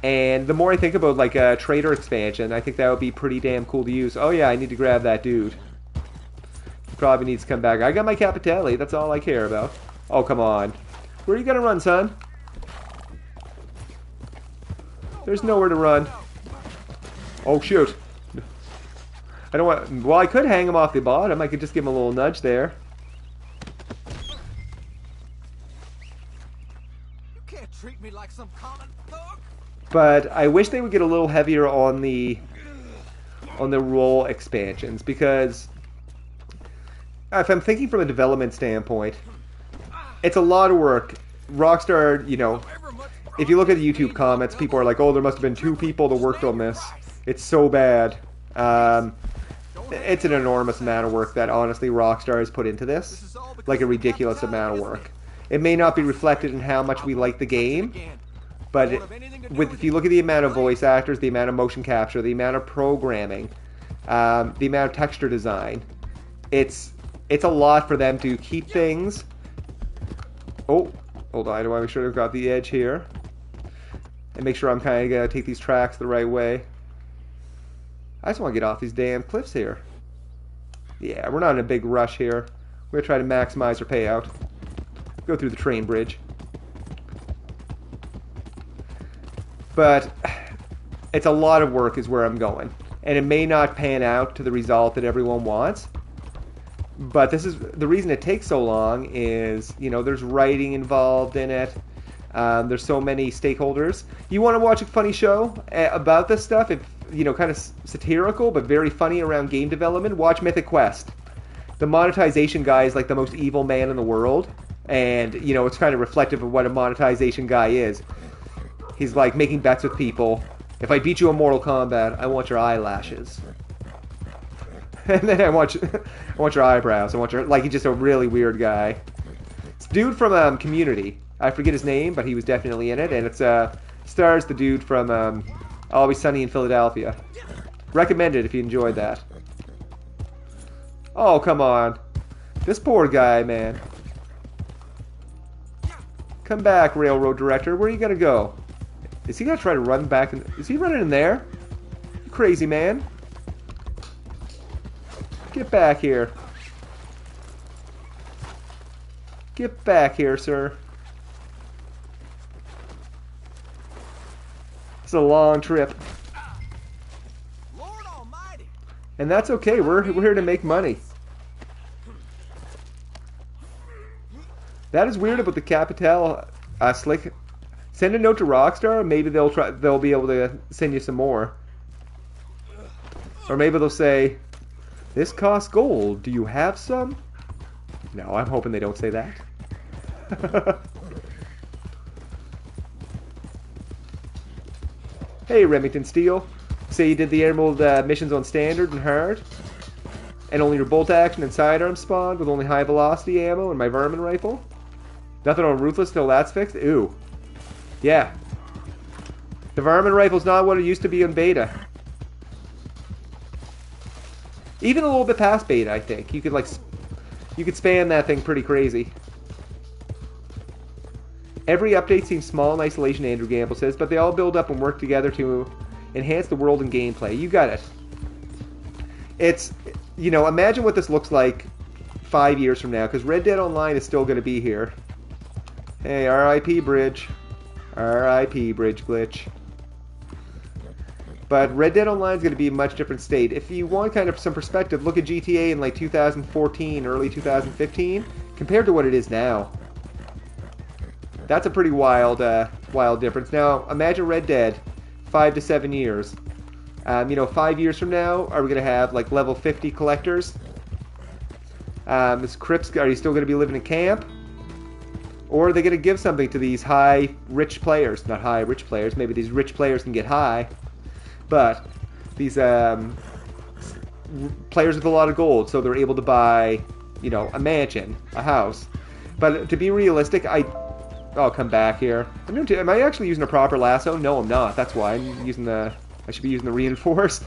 And the more I think about like a trader expansion, I think that would be pretty damn cool to use. Oh yeah, I need to grab that dude. He probably needs to come back. I got my Capitalah, that's all I care about. Oh, come on. Where are you gonna run, son? There's nowhere to run. Oh, shoot. I don't want... Well, I could hang him off the bottom. I could just give him a little nudge there. You can't treat me like some common thug. But I wish they would get a little heavier on the role expansions, because if I'm thinking from a development standpoint, it's a lot of work. Rockstar, you know, if you look at the YouTube comments, people are like, oh, there must have been 2 people that worked on this. It's so bad. It's an enormous amount of work that, honestly, Rockstar has put into this. Like a ridiculous amount of work. It may not be reflected in how much we like the game, but if you look at the amount of voice actors, the amount of motion capture, the amount of programming, the amount of texture design, it's a lot for them to keep things... Oh, hold on, I want to make sure I've got the edge here. And make sure I'm kind of going to take these tracks the right way. I just want to get off these damn cliffs here. Yeah, we're not in a big rush here. We're going to try to maximize our payout. Go through the train bridge. But it's a lot of work is where I'm going. And it may not pan out to the result that everyone wants. But this is the reason it takes so long is, you know, there's writing involved in it. There's so many stakeholders. You want to watch a funny show about this stuff? If, you know, kind of satirical but very funny around game development, watch Mythic Quest. The monetization guy is like the most evil man in the world. And, you know, it's kind of reflective of what a monetization guy is. He's like making bets with people. If I beat you in Mortal Kombat, I want your eyelashes. And then I want your eyebrows. I want your... Like, he's just a really weird guy. It's a dude from Community. I forget his name, but he was definitely in it. And it's stars the dude from Always Sunny in Philadelphia. Recommend it if you enjoyed that. Oh, come on. This poor guy, man. Come back, Railroad Director. Where are you going to go? Is he going to try to run back? Is he running in there? You crazy man. Get back here. Get back here, sir. It's a long trip. Lord Almighty. And that's okay. We're here to make money. That is weird about the Capitalah Slick. Send a note to Rockstar. Maybe they'll be able to send you some more. Or maybe they'll say, this costs gold. Do you have some? No, I'm hoping they don't say that. Hey, Remington Steele. Say you did the Emerald missions on Standard and Hard, and only your bolt action and sidearm spawned with only high velocity ammo and my Vermin rifle? Nothing on Ruthless till that's fixed? Ooh. Yeah. The Vermin rifle's not what it used to be in beta. Even a little bit past beta, I think. You could spam that thing pretty crazy. Every update seems small in isolation, Andrew Gamble says, but they all build up and work together to enhance the world and gameplay. You got it. It's, you know, imagine what this looks like 5 years from now, because Red Dead Online is still going to be here. Hey, R.I.P. Bridge. R.I.P. Bridge Glitch. But Red Dead Online is going to be a much different state. If you want kind of some perspective, look at GTA in like 2014, early 2015, compared to what it is now. That's a pretty wild difference. Now, imagine Red Dead, 5 to 7 years. You know, 5 years from now, are we going to have like level 50 collectors? Is Crips, are you still going to be living in camp? Or are they going to give something to these high rich players? Not high rich players, maybe these rich players can get high. But these players with a lot of gold, so they're able to buy, you know, a mansion, a house. But to be realistic, I'll come back here. Am I actually using a proper lasso? No, I'm not. That's why I'm using the. I should be using the reinforced.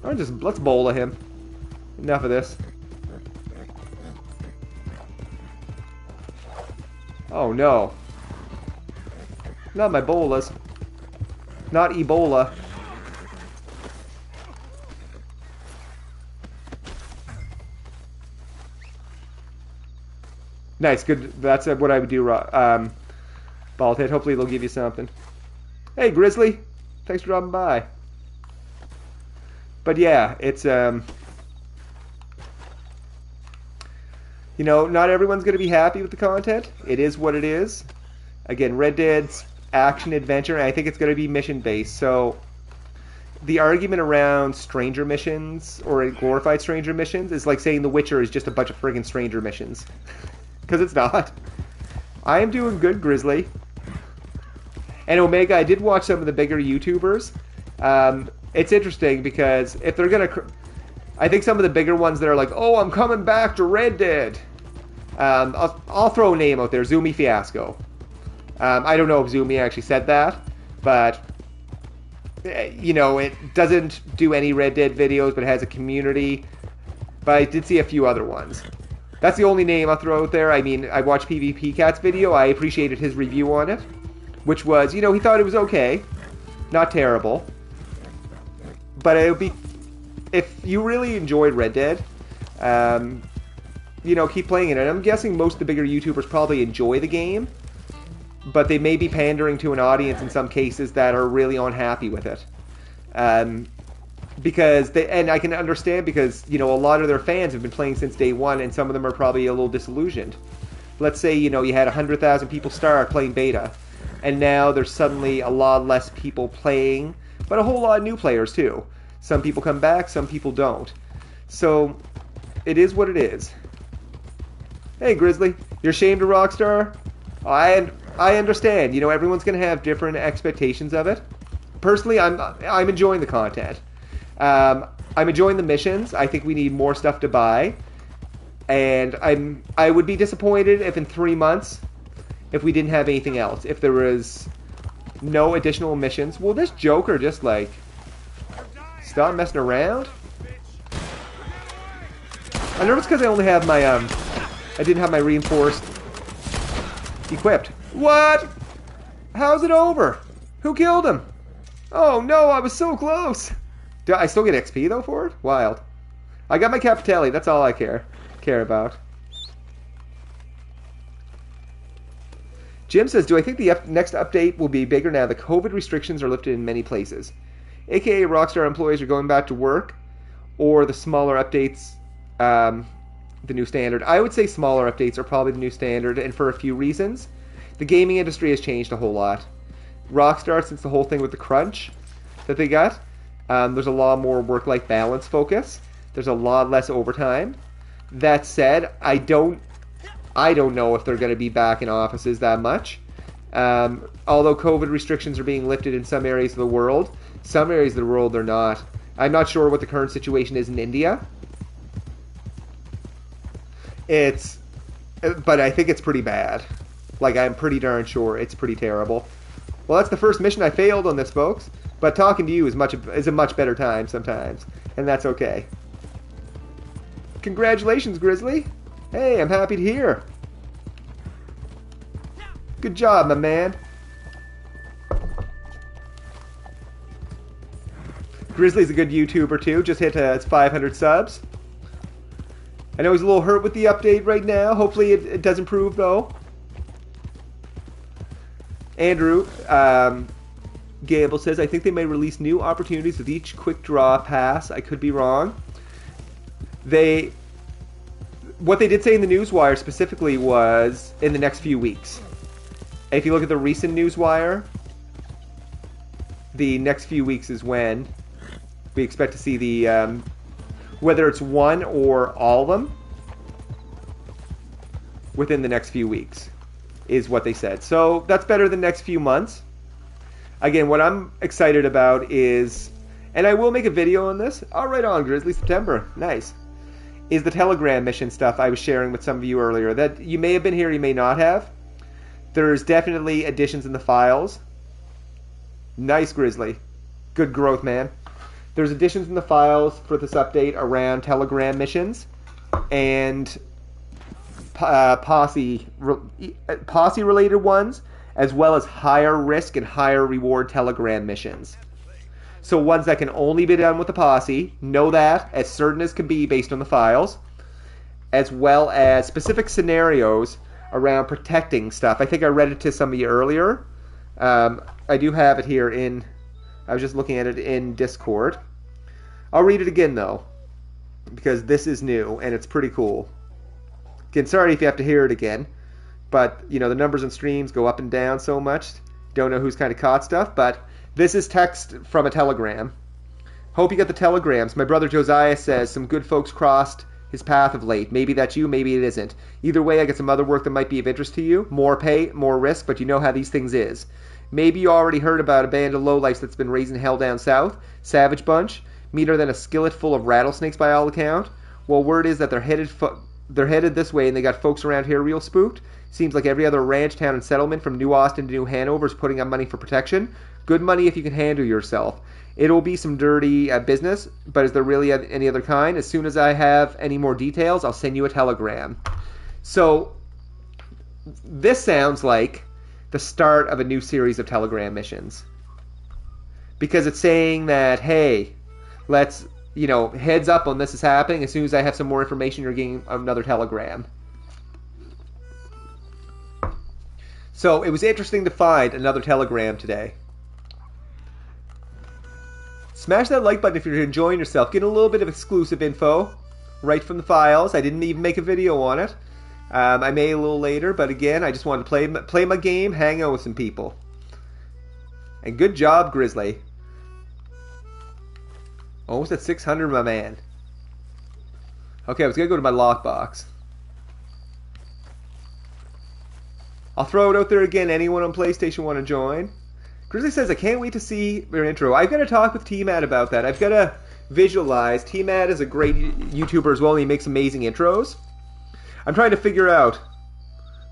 Or let's bola him. Enough of this. Oh no. Not my bolas. Not Ebola. Nice, good. That's what I would do, Baldhead. Hopefully they'll give you something. Hey, Grizzly. Thanks for dropping by. But yeah, it's, you know, not everyone's going to be happy with the content. It is what it is. Again, Red Dead's action-adventure, and I think it's going to be mission-based. So the argument around stranger missions, or glorified stranger missions, is like saying The Witcher is just a bunch of friggin' stranger missions. Because it's not. I am doing good, Grizzly. And Omega, I did watch some of the bigger YouTubers. It's interesting because if they're going to... I think some of the bigger ones that are like, oh, I'm coming back to Red Dead. I'll throw a name out there, Zumi Fiasco. I don't know if Zumi actually said that, but, you know, it doesn't do any Red Dead videos, but it has a community. But I did see a few other ones. That's the only name I'll throw out there. I mean, I watched PvP Cat's video. I appreciated his review on it, which was, you know, he thought it was okay. Not terrible. But it would be... If you really enjoyed Red Dead, you know, keep playing it. And I'm guessing most of the bigger YouTubers probably enjoy the game, but they may be pandering to an audience in some cases that are really unhappy with it. Because and I can understand because, you know, a lot of their fans have been playing since day one, and some of them are probably a little disillusioned. Let's say, you know, you had 100,000 people start playing beta, and now there's suddenly a lot less people playing, but a whole lot of new players too. Some people come back, some people don't. So, it is what it is. Hey, Grizzly, you're ashamed of Rockstar? I understand. You know, everyone's going to have different expectations of it. Personally, I'm enjoying the content. I'm enjoying the missions. I think we need more stuff to buy. And I would be disappointed if in 3 months, if we didn't have anything else. If there was no additional missions. Will this Joker just, like, stop messing around? I know it's because I only have my, I didn't have my reinforced equipped. What? How's it over? Who killed him? Oh no, I was so close. Do I still get XP though for it? Wild. I got my Capitalah, that's all I care about. Jim says, do I think the next update will be bigger now that COVID restrictions are lifted in many places? AKA Rockstar employees are going back to work, or the smaller updates, the new standard? I would say smaller updates are probably the new standard, and for a few reasons. The gaming industry has changed a whole lot. Rockstar, since the whole thing with the crunch that they got, there's a lot more work-life balance focus. There's a lot less overtime. That said, I don't know if they're going to be back in offices that much. Although COVID restrictions are being lifted in some areas of the world, some areas of the world they're not. I'm not sure what the current situation is in India. But I think it's pretty bad. Like, I'm pretty darn sure it's pretty terrible. Well, that's the first mission I failed on this, folks. But talking to you is a much better time sometimes. And that's okay. Congratulations, Grizzly. Hey, I'm happy to hear. Good job, my man. Grizzly's a good YouTuber, too. Just hit his 500 subs. I know he's a little hurt with the update right now. Hopefully it does improve, though. Andrew Gable says, I think they may release new opportunities with each quick draw pass. I could be wrong. What they did say in the Newswire specifically was in the next few weeks. If you look at the recent Newswire, the next few weeks is when we expect to see the, whether it's one or all of them, within the next few weeks, is what they said. So that's better than next few months. Again, what I'm excited about is, and I will make a video on this, right on, Grizzly, September, nice, is the Telegram mission stuff I was sharing with some of you earlier. That you may have been here, you may not have. There's definitely additions in the files. Nice, Grizzly. Good growth, man. There's additions in the files for this update around Telegram missions and posse-related ones, as well as higher risk and higher reward Telegram missions. So ones that can only be done with the posse, know that, as certain as can be based on the files, as well as specific scenarios around protecting stuff. I think I read it to some of you earlier. I do have it here in, I was just looking at it in Discord. I'll read it again though, because this is new and it's pretty cool. Again, sorry if you have to hear it again, but you know the numbers and streams go up and down so much. Don't know who's kind of caught stuff, but this is text from a telegram. Hope you got the telegrams. My brother Josiah says some good folks crossed his path of late. Maybe that's you, maybe it isn't. Either way, I get some other work that might be of interest to you. More pay, more risk, but you know how these things is. Maybe you already heard about a band of lowlifes that's been raising hell down south. Savage bunch. Meaner than a skillet full of rattlesnakes by all account. Well, word is that they're headed this way and they got folks around here real spooked. Seems like every other ranch, town, and settlement from New Austin to New Hanover is putting up money for protection. Good money if you can handle yourself. It'll be some dirty business, but is there really any other kind? As soon as I have any more details, I'll send you a telegram. So, this sounds like the start of a new series of telegram missions. Because it's saying that, hey, let's, you know, heads up on this is happening. As soon as I have some more information, you're getting another telegram. So, it was interesting to find another telegram today. Smash that like button if you're enjoying yourself. Get a little bit of exclusive info right from the files. I didn't even make a video on it. I may a little later, but again, I just wanted to play my game, hang out with some people. And good job, Grizzly. Almost at 600, my man. Okay, I was going to go to my lockbox. I'll throw it out there again. Anyone on PlayStation want to join? Grizzly says, I can't wait to see your intro. I've got to talk with T-Mad about that. I've got to visualize. T-Mad is a great YouTuber as well, and he makes amazing intros. I'm trying to figure out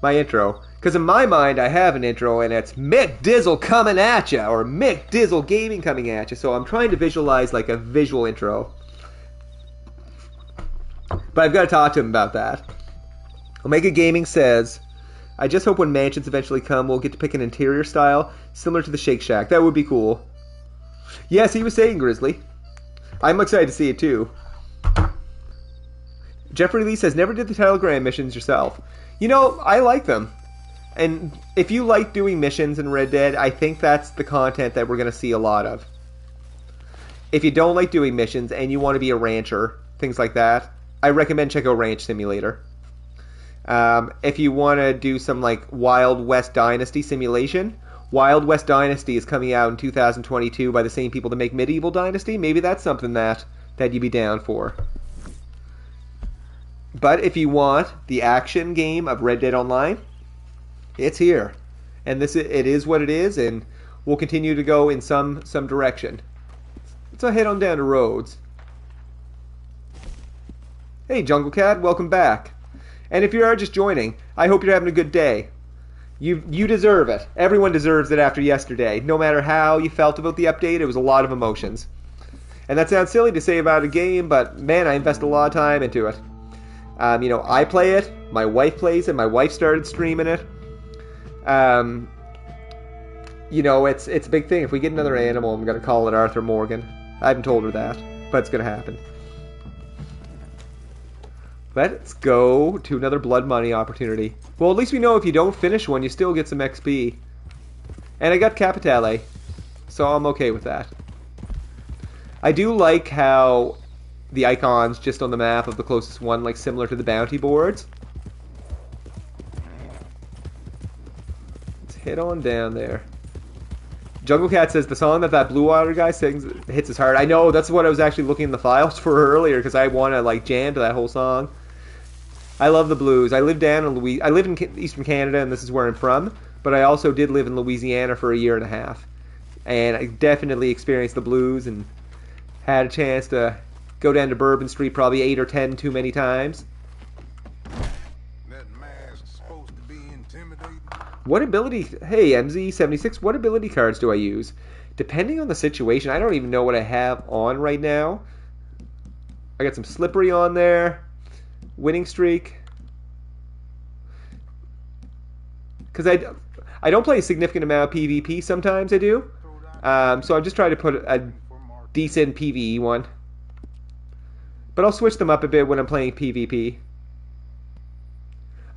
my intro. Because in my mind, I have an intro, and it's Mick Dizzle coming at ya, or Mick Dizzle Gaming coming at ya. So I'm trying to visualize like a visual intro. But I've got to talk to him about that. Omega Gaming says, I just hope when mansions eventually come, we'll get to pick an interior style similar to the Shake Shack. That would be cool. Yes, he was saying, Grizzly. I'm excited to see it too. Jeffrey Lee says, never did the Telegram missions yourself. You know, I like them. And if you like doing missions in Red Dead, I think that's the content that we're going to see a lot of. If you don't like doing missions and you want to be a rancher, things like that, I recommend check out Ranch Simulator. If you want to do some like Wild West Dynasty simulation, Wild West Dynasty is coming out in 2022 by the same people that make Medieval Dynasty. Maybe that's something that you'd be down for. But if you want the action game of Red Dead Online, it's here. And it is what it is, and we'll continue to go in some direction. Let's head on down to Rhodes. Hey, Jungle Cat, welcome back. And if you are just joining, I hope you're having a good day. You deserve it. Everyone deserves it after yesterday. No matter how you felt about the update, it was a lot of emotions. And that sounds silly to say about a game, but man, I invest a lot of time into it. You know, I play it, my wife plays it, my wife started streaming it. You know, it's a big thing. If we get another animal, I'm going to call it Arthur Morgan. I haven't told her that, but it's going to happen. Let's go to another blood money opportunity. Well, at least we know if you don't finish one, you still get some XP. And I got Capitalah, so I'm okay with that. I do like how the icons just on the map of the closest one, like similar to the bounty boards. Let's head on down there. Jungle Cat says the song that Blue Water guy sings hits his heart. I know, that's what I was actually looking in the files for earlier because I want to like jam to that whole song. I love the blues. I live down in I live in Eastern Canada, and this is where I'm from. But I also did live in Louisiana for a year and a half, and I definitely experienced the blues and had a chance to go down to Bourbon Street probably 8 or 10 too many times. That mask's supposed to be intimidating. What ability? Hey, MZ76. What ability cards do I use? Depending on the situation, I don't even know what I have on right now. I got some Slippery on there. Winning streak. Because I don't play a significant amount of PvP. Sometimes I do. So I'm just trying to put a decent PvE one. But I'll switch them up a bit when I'm playing PvP.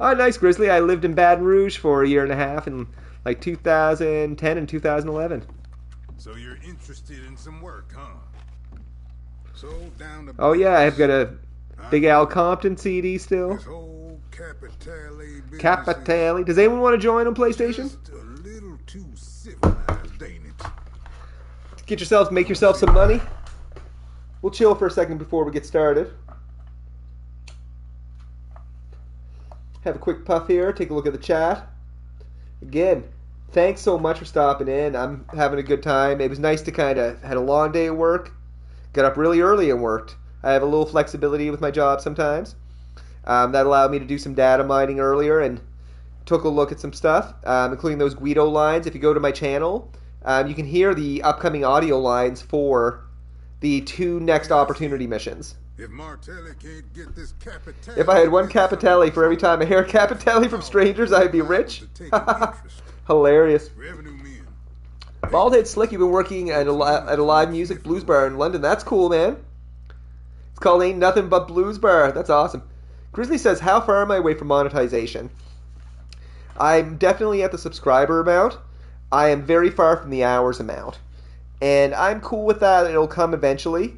Oh, nice, Grizzly. I lived in Baton Rouge for a year and a half in like 2010 and 2011. So you're interested in some work, huh? So down to Oh yeah, I've got a Big Al Compton CD still. this whole Capitalah business Capitalah. Does anyone want to join on is PlayStation? just a little too civilized, ain't it? Make yourself some money. We'll chill for a second before we get started. Have a quick puff here. Take a look at the chat. Again, thanks so much for stopping in. I'm having a good time. It was nice to had a long day at work. Got up really early and worked. I have a little flexibility with my job sometimes. That allowed me to do some data mining earlier and took a look at some stuff, including those Guido lines. If you go to my channel, you can hear the upcoming audio lines for the 2 next opportunity missions. If Martelli can't get this Capitalah If I had one Capitalah for every time I hear Capitalah from strangers, I'd be rich. Hilarious. Revenue men. Baldhead Slick, you've been working at a live music blues bar in London. That's cool, man. It's called Ain't Nothing But Blues Bar. That's awesome. Grizzly says, how far am I away from monetization? I'm definitely at the subscriber amount. I am very far from the hours amount. And I'm cool with that. It'll come eventually.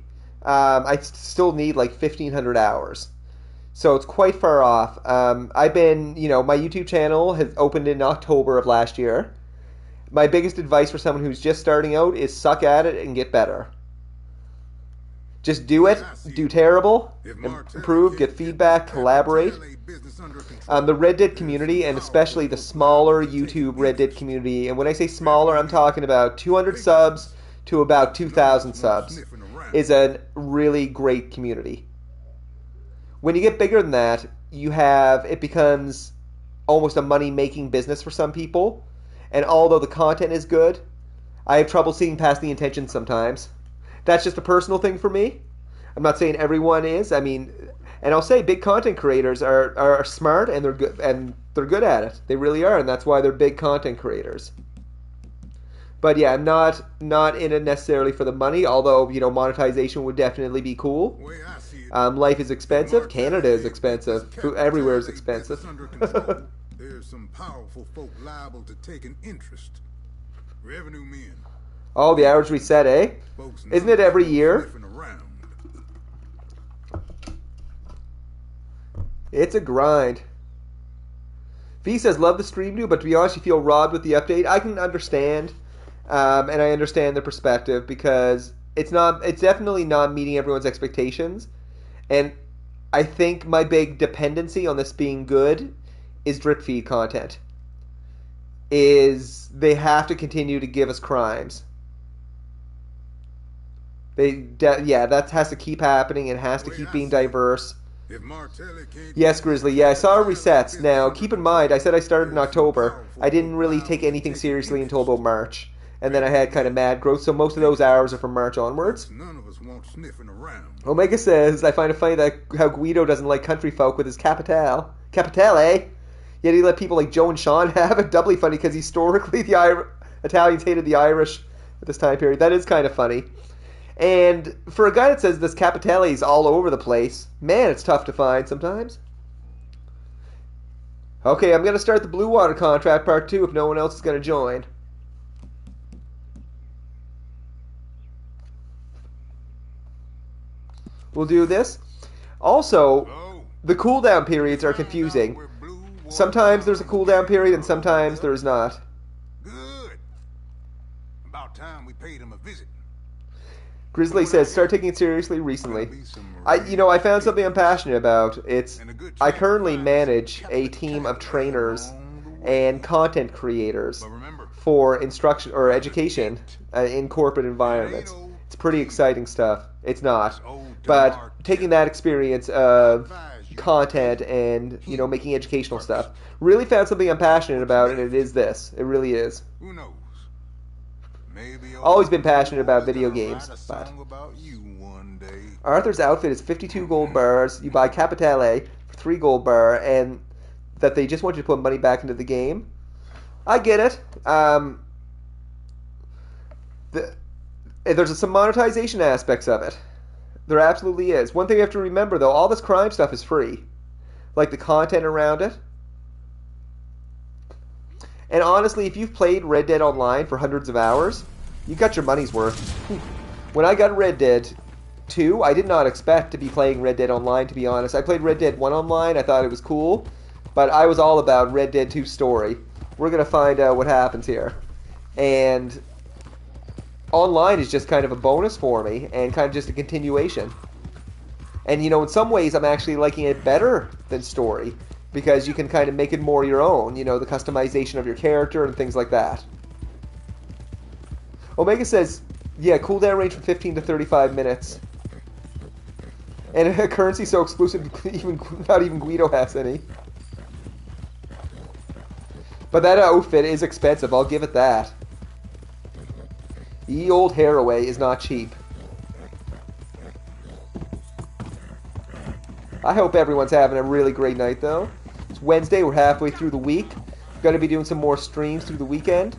I still need like 1,500 hours. So it's quite far off. I've been, my YouTube channel has opened in October of last year. My biggest advice for someone who's just starting out is suck at it and get better. Just do it, do terrible, improve, get feedback, collaborate. The Reddit community, and especially the smaller YouTube Reddit community, and when I say smaller, I'm talking about 200 subs to about 2,000 subs, is a really great community. When you get bigger than that, it becomes almost a money-making business for some people, and although the content is good, I have trouble seeing past the intention sometimes. That's just a personal thing for me. I'm not saying everyone is. And I'll say big content creators are smart and they're good at it. They really are, and that's why they're big content creators. But yeah, I'm not in it necessarily for the money, although, monetization would definitely be cool. Life is expensive. Canada is expensive. Everywhere is expensive. There's some powerful folk liable to take an interest. Revenue men. Oh, the average reset, eh? Isn't it every year? It's a grind. V says, love the stream, dude, but to be honest, you feel robbed with the update. I can understand, and I understand the perspective because it's definitely not meeting everyone's expectations. And I think my big dependency on this being good is drip feed content. They have to continue to give us crimes. That has to keep happening. It has to keep being diverse. Yes, Grizzly. Yeah, I saw resets. Now, keep in mind, I said I started in October. I didn't really take anything seriously until about March. And then I had kind of mad growth, so most of those hours are from March onwards. None of us want sniffing around. Omega says, I find it funny that how Guido doesn't like country folk with his Capitalah. Capitalah? Yet he let people like Joe and Sean have it. Doubly funny because historically the Italians hated the Irish at this time period. That is kind of funny. And for a guy that says this Capitalah is all over the place, man, it's tough to find sometimes. Okay, I'm going to start the Blue Water contract part 2 if no one else is going to join. We'll do this. Also, the cooldown periods are confusing. Sometimes there's a cooldown period and sometimes there's not. Good. About paid him a visit. Grizzly says, start taking it seriously recently. I found something I'm passionate about. I currently manage a team of trainers and content creators for instruction or education in corporate environments. It's pretty exciting stuff. It's not. But taking that experience of content and, making educational stuff, really found something I'm passionate about, and it is this. It really is. Who knows? Maybe Always been passionate about video games, but about you one day. Arthur's outfit is 52 gold bars. You buy Capitalah for 3 gold bar, and that they just want you to put money back into the game. I get it. There's some monetization aspects of it. There absolutely is. One thing you have to remember, though, all this crime stuff is free. Like the content around it. And honestly, if you've played Red Dead Online for hundreds of hours, you got your money's worth. When I got Red Dead 2, I did not expect to be playing Red Dead Online, to be honest. I played Red Dead 1 online, I thought it was cool, but I was all about Red Dead 2's story. We're going to find out what happens here. And online is just kind of a bonus for me, and kind of just a continuation. And, in some ways, I'm actually liking it better than story, because you can kind of make it more your own, the customization of your character and things like that. Omega says, yeah, cooldown range from 15 to 35 minutes. And a currency so exclusive, not even Guido has any. But that outfit is expensive, I'll give it that. Ye old Haraway is not cheap. I hope everyone's having a really great night, though. It's Wednesday, we're halfway through the week. Going to be doing some more streams through the weekend.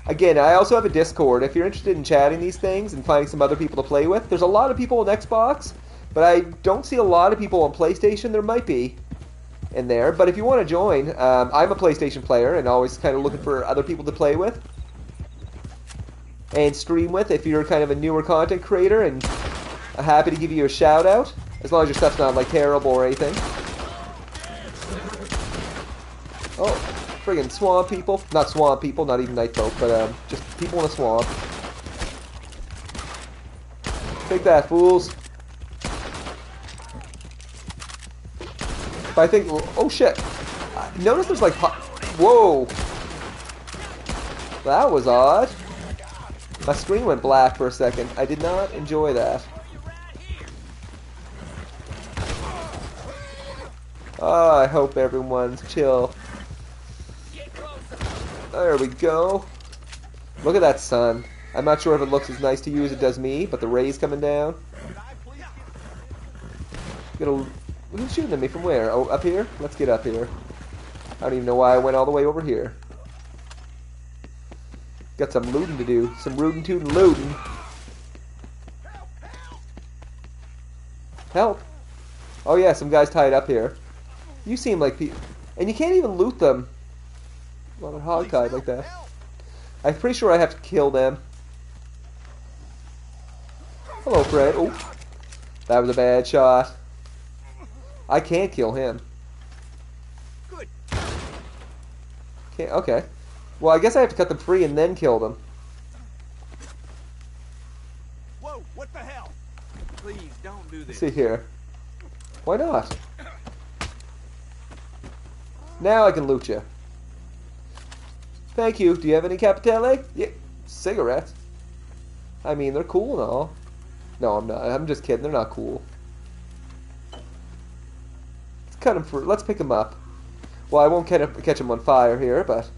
Again, I also have a Discord. If you're interested in chatting these things and finding some other people to play with, there's a lot of people on Xbox, but I don't see a lot of people on PlayStation. There might be in there, but if you want to join, I'm a PlayStation player and always kind of looking for other people to play with and stream with. If you're kind of a newer content creator, and I'm happy to give you a shout out, as long as your stuff's not like terrible or anything. Oh, friggin' swamp people. Not swamp people, not even night folk, but just people in a swamp. Take that, fools. But I think, oh shit. Notice there's like, whoa. That was odd. My screen went black for a second. I did not enjoy that. Oh, I hope everyone's chill. There we go. Look at that sun. I'm not sure if it looks as nice to you as it does me, but the rays coming down. Who's shooting at me from where? Oh, up here? Let's get up here. I don't even know why I went all the way over here. Got some looting to do. Some rootin' tootin' looting. Help! Oh yeah, some guys tied up here. You seem like people... And you can't even loot them while they're hogtied like that. I'm pretty sure I have to kill them. Hello, Fred. Oh, that was a bad shot. I can't kill him. Can't, okay. Well, I guess I have to cut them free and then kill them. Whoa, what the hell? Please don't do this. Let's see here. Why not? Now I can loot you. Thank you. Do you have any Capitalah? Yeah, cigarettes. I mean, they're cool and all. No, I'm not. I'm just kidding. They're not cool. Let's cut them for. Let's pick them up. Well, I won't catch them on fire here, but.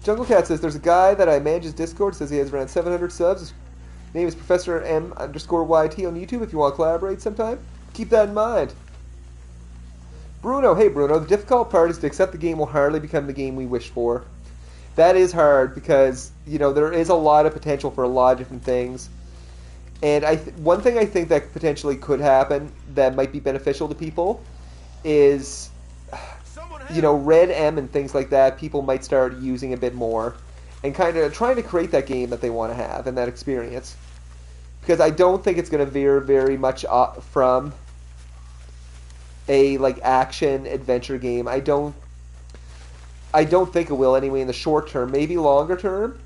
Jungle Cat says there's a guy that I manage his Discord. Says he has around 700 subs. His name is Professor M_YT on YouTube. If you want to collaborate sometime, keep that in mind. Bruno, hey Bruno, the difficult part is to accept the game will hardly become the game we wish for. That is hard because, there is a lot of potential for a lot of different things. And one thing I think that potentially could happen that might be beneficial to people is, Red M and things like that, people might start using a bit more and kind of trying to create that game that they want to have and that experience. Because I don't think it's going to veer very much from a action adventure game. I don't I don't think it will anyway in the short term, maybe longer term.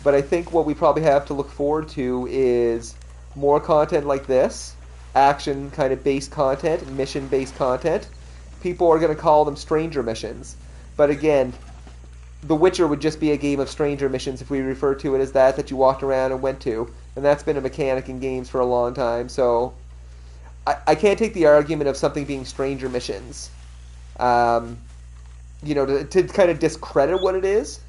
But I think what we probably have to look forward to is more content like this, action kind of based content, mission based content. People are going to call them stranger missions. But again, The Witcher would just be a game of stranger missions if we refer to it as that you walked around and went to. And that's been a mechanic in games for a long time. So I can't take the argument of something being stranger missions, to kind of discredit what it is.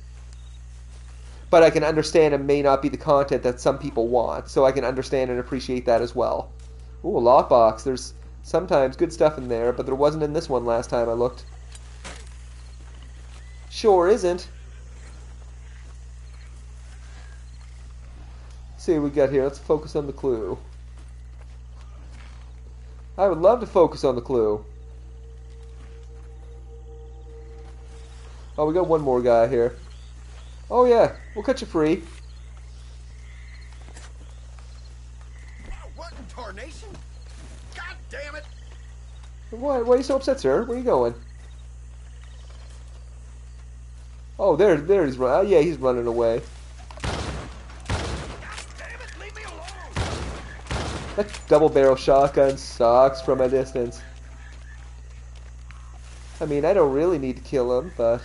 But I can understand it may not be the content that some people want. So I can understand and appreciate that as well. Ooh, a lockbox. There's sometimes good stuff in there, but there wasn't in this one last time I looked. Sure isn't. Let's see what we got here. Let's focus on the clue. I would love to focus on the clue. Oh, we got one more guy here. Oh yeah, we'll cut you free. What in tarnation? God damn it! Why are you so upset, sir? Where are you going? Oh, there he's running. Yeah, he's running away. God damn it, leave me alone! That double barrel shotgun sucks from a distance. I mean, I don't really need to kill him, but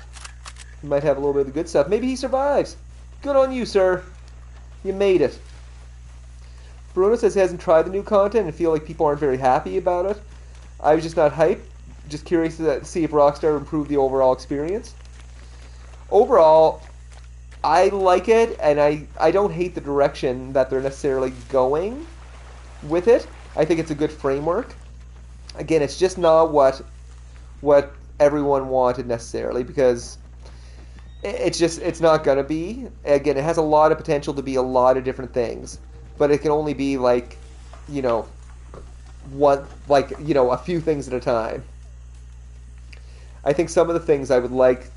he might have a little bit of the good stuff. Maybe he survives. Good on you, sir. You made it. Bruno says he hasn't tried the new content and feel like people aren't very happy about it. I was just not hyped. Just curious to see if Rockstar improved the overall experience. Overall, I like it, and I don't hate the direction that they're necessarily going with it. I think it's a good framework. Again, it's just not what everyone wanted necessarily, because it's not gonna be. Again, it has a lot of potential to be a lot of different things, but it can only be a few things at a time. I think some of the things I would like,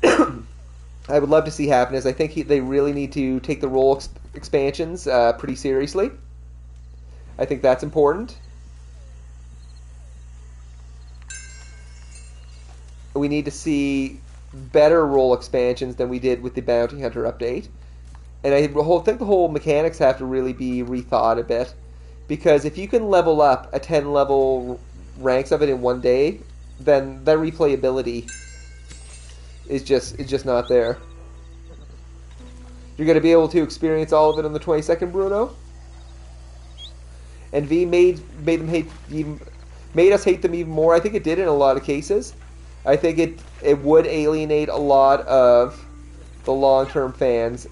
I would love to see happen is I think they really need to take the role expansions pretty seriously. I think that's important. We need to see better role expansions than we did with the Bounty Hunter update. And I think the whole mechanics have to really be rethought a bit. Because if you can level up a 10 level ranks of it in one day, then that replayability is just not there. You're going to be able to experience all of it on the 22nd, Bruno? And V made us hate them even more. I think it did in a lot of cases. I think it would alienate a lot of the long-term fans.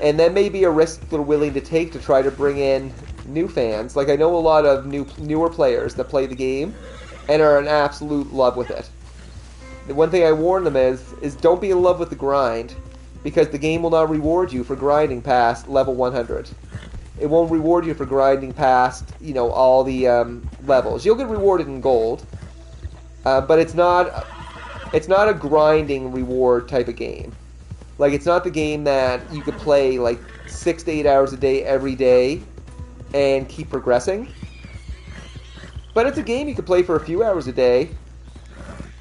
And that may be a risk they're willing to take to try to bring in new fans. Like, I know a lot of newer players that play the game and are in absolute love with it. The one thing I warn them is don't be in love with the grind, because the game will not reward you for grinding past level 100. It won't reward you for grinding past, all the levels. You'll get rewarded in gold, but it's not a grinding reward type of game. Like, it's not the game that you could play like 6 to 8 hours a day every day and keep progressing. But it's a game you could play for a few hours a day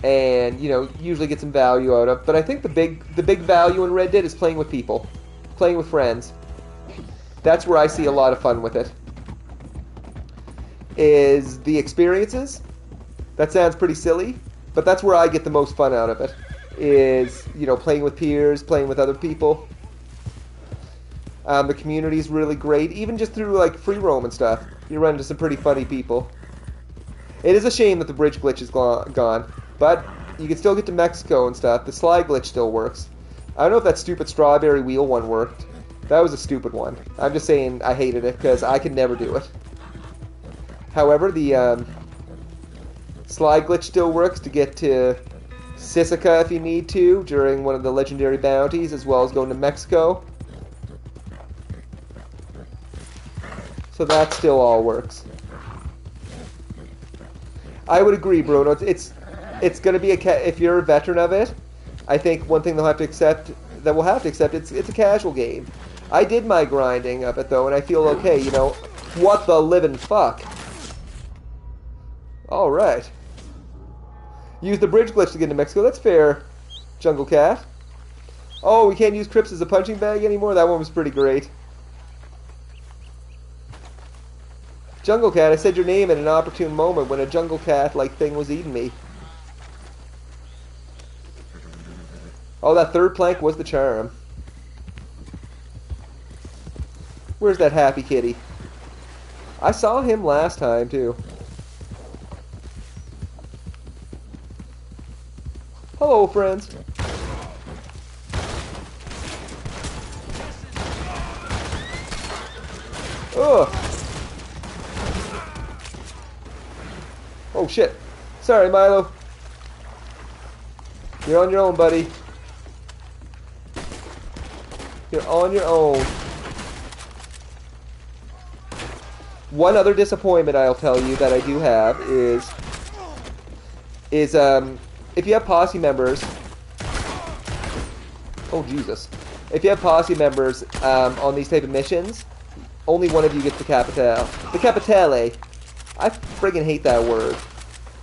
and, usually get some value out of. But I think the big value in Red Dead is playing with people, playing with friends. That's where I see a lot of fun with it. Is the experiences. That sounds pretty silly, but that's where I get the most fun out of it. Is, playing with peers, playing with other people. The community is really great, even just through like free roam and stuff. You run into some pretty funny people. It is a shame that the bridge glitch is gone, but you can still get to Mexico and stuff. The slide glitch still works. I don't know if that stupid strawberry wheel one worked. That was a stupid one. I'm just saying I hated it because I could never do it. However, the slide glitch still works to get to Sisika if you need to during one of the legendary bounties, as well as going to Mexico. So that still all works. I would agree, Bruno. It's going to be if you're a veteran of it, I think one thing we'll have to accept, it's a casual game. I did my grinding of it though, and I feel okay. What the living fuck? All right. Use the bridge glitch to get into Mexico. That's fair. Jungle Cat. Oh, we can't use Crips as a punching bag anymore? That one was pretty great. Jungle Cat, I said your name at an opportune moment when a Jungle Cat-like thing was eating me. Oh, that third plank was the charm. Where's that happy kitty? I saw him last time, too. Hello, friends. Ugh. Oh, shit. Sorry, Milo. You're on your own, buddy. You're on your own. One other disappointment I'll tell you that I do have is if you have posse members. Oh Jesus! If you have posse members on these type of missions, only one of you gets the Capitalah. The Capitalah. I friggin' hate that word.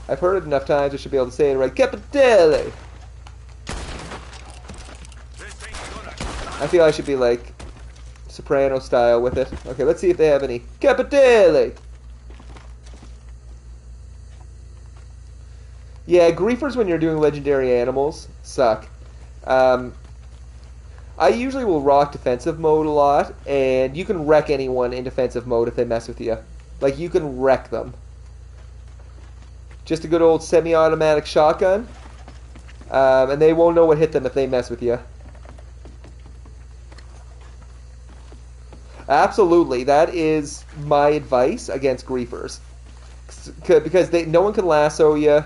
I've heard it enough times I should be able to say it right. Capitalah. I feel I should be like Soprano style with it. Okay, let's see if they have any. Capitalah! Yeah, griefers when you're doing legendary animals suck. I usually will rock defensive mode a lot, and you can wreck anyone in defensive mode if they mess with you. Like, you can wreck them. Just a good old semi-automatic shotgun, and they won't know what hit them if they mess with you. Absolutely, that is my advice against griefers, because no one can lasso you.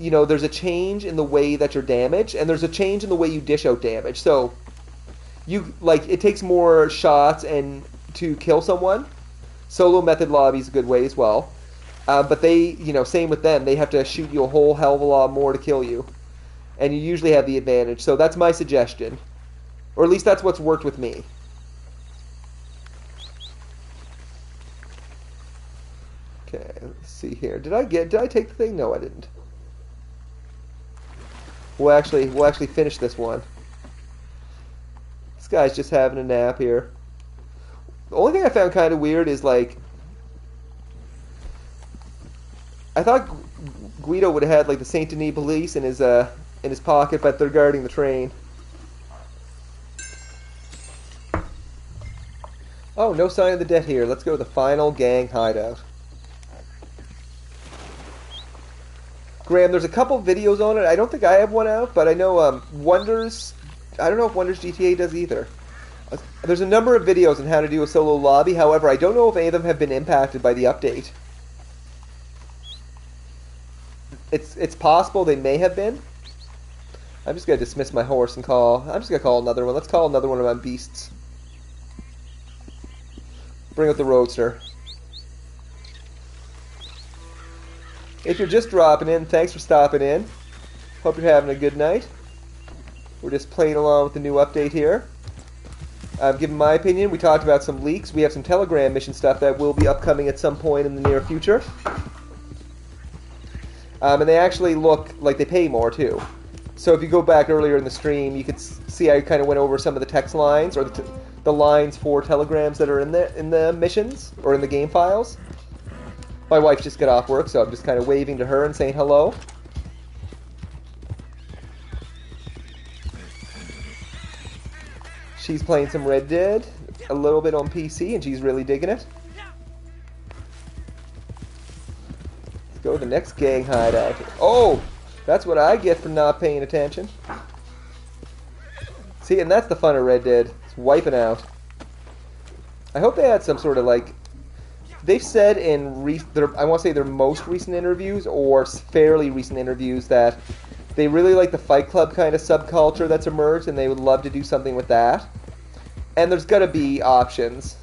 You know, there's a change in the way that you're damaged, and there's a change in the way you dish out damage. So, it takes more shots and to kill someone. Solo method lobby is a good way as well, but same with them. They have to shoot you a whole hell of a lot more to kill you, and you usually have the advantage. So that's my suggestion, or at least that's what's worked with me. Okay, let's see here. Did I take the thing? No, I didn't. We'll actually finish this one. This guy's just having a nap here. The only thing I found kind of weird is, like, I thought Guido would have had, like, the Saint Denis police in his pocket, but they're guarding the train. Oh, no sign of the debt here. Let's go to the final gang hideout. Graham, there's a couple videos on it. I don't think I have one out, but I know Wonders... I don't know if Wonders GTA does either. There's a number of videos on how to do a solo lobby. However, I don't know if any of them have been impacted by the update. It's possible they may have been. I'm just going to dismiss my horse and call... I'm just going to call another one. Let's call another one of my beasts. Bring out the Roadster. If you're just dropping in, thanks for stopping in. Hope you're having a good night. We're just playing along with the new update here. Given my opinion, we talked about some leaks. We have some Telegram mission stuff that will be upcoming at some point in the near future. And they actually look like they pay more, too. So if you go back earlier in the stream, you could see I kind of went over some of the text lines, or the lines for telegrams that are in the missions, or in the game files. My wife just got off work, so I'm just kind of waving to her and saying hello. She's playing some Red Dead, a little bit on PC, and she's really digging it. Let's go to the next gang hideout. Oh! That's what I get for not paying attention. See, and that's the fun of Red Dead. It's wiping out. I hope they had some sort of, like... They've said in, I want to say their most recent interviews, or fairly recent interviews, that they really like the Fight Club kind of subculture that's emerged, and they would love to do something with that. And there's got to be options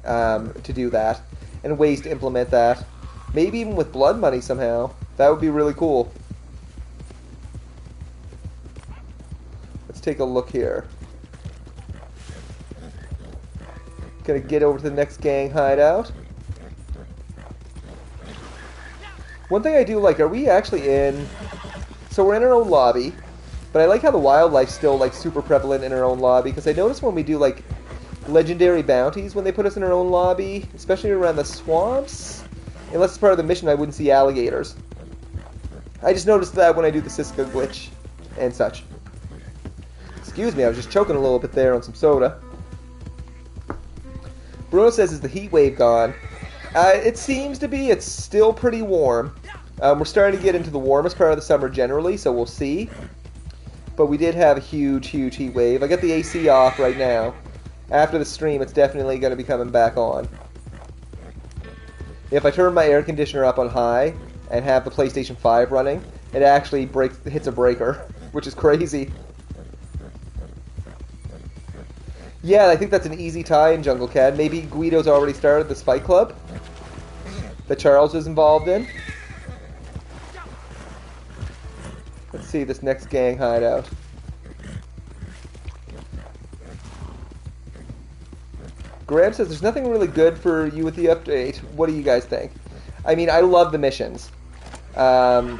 to do that, and ways to implement that. Maybe even with blood money somehow. That would be really cool. Let's take a look here. Gonna get over to the next gang hideout. One thing I do like, are we actually in... So we're in our own lobby, but I like how the wildlife's still like super prevalent in our own lobby, because I notice when we do like legendary bounties, when they put us in our own lobby, especially around the swamps, unless it's part of the mission, I wouldn't see alligators. I just noticed that when I do the Cisco glitch and such. Excuse me, I was just choking a little bit there on some soda. Bruno says, is the heat wave gone? It seems to be. It's still pretty warm. We're starting to get into the warmest part of the summer generally, so we'll see. But we did have a huge, huge heat wave. I got the AC off right now. After the stream, it's definitely going to be coming back on. If I turn my air conditioner up on high and have the PlayStation 5 running, it actually hits a breaker, which is crazy. Yeah, I think that's an easy tie in Jungle Cat. Maybe Guido's already started this fight club that Charles is involved in. Let's see this next gang hideout. Graham says there's nothing really good for you with the update. What do you guys think? I mean, I love the missions. I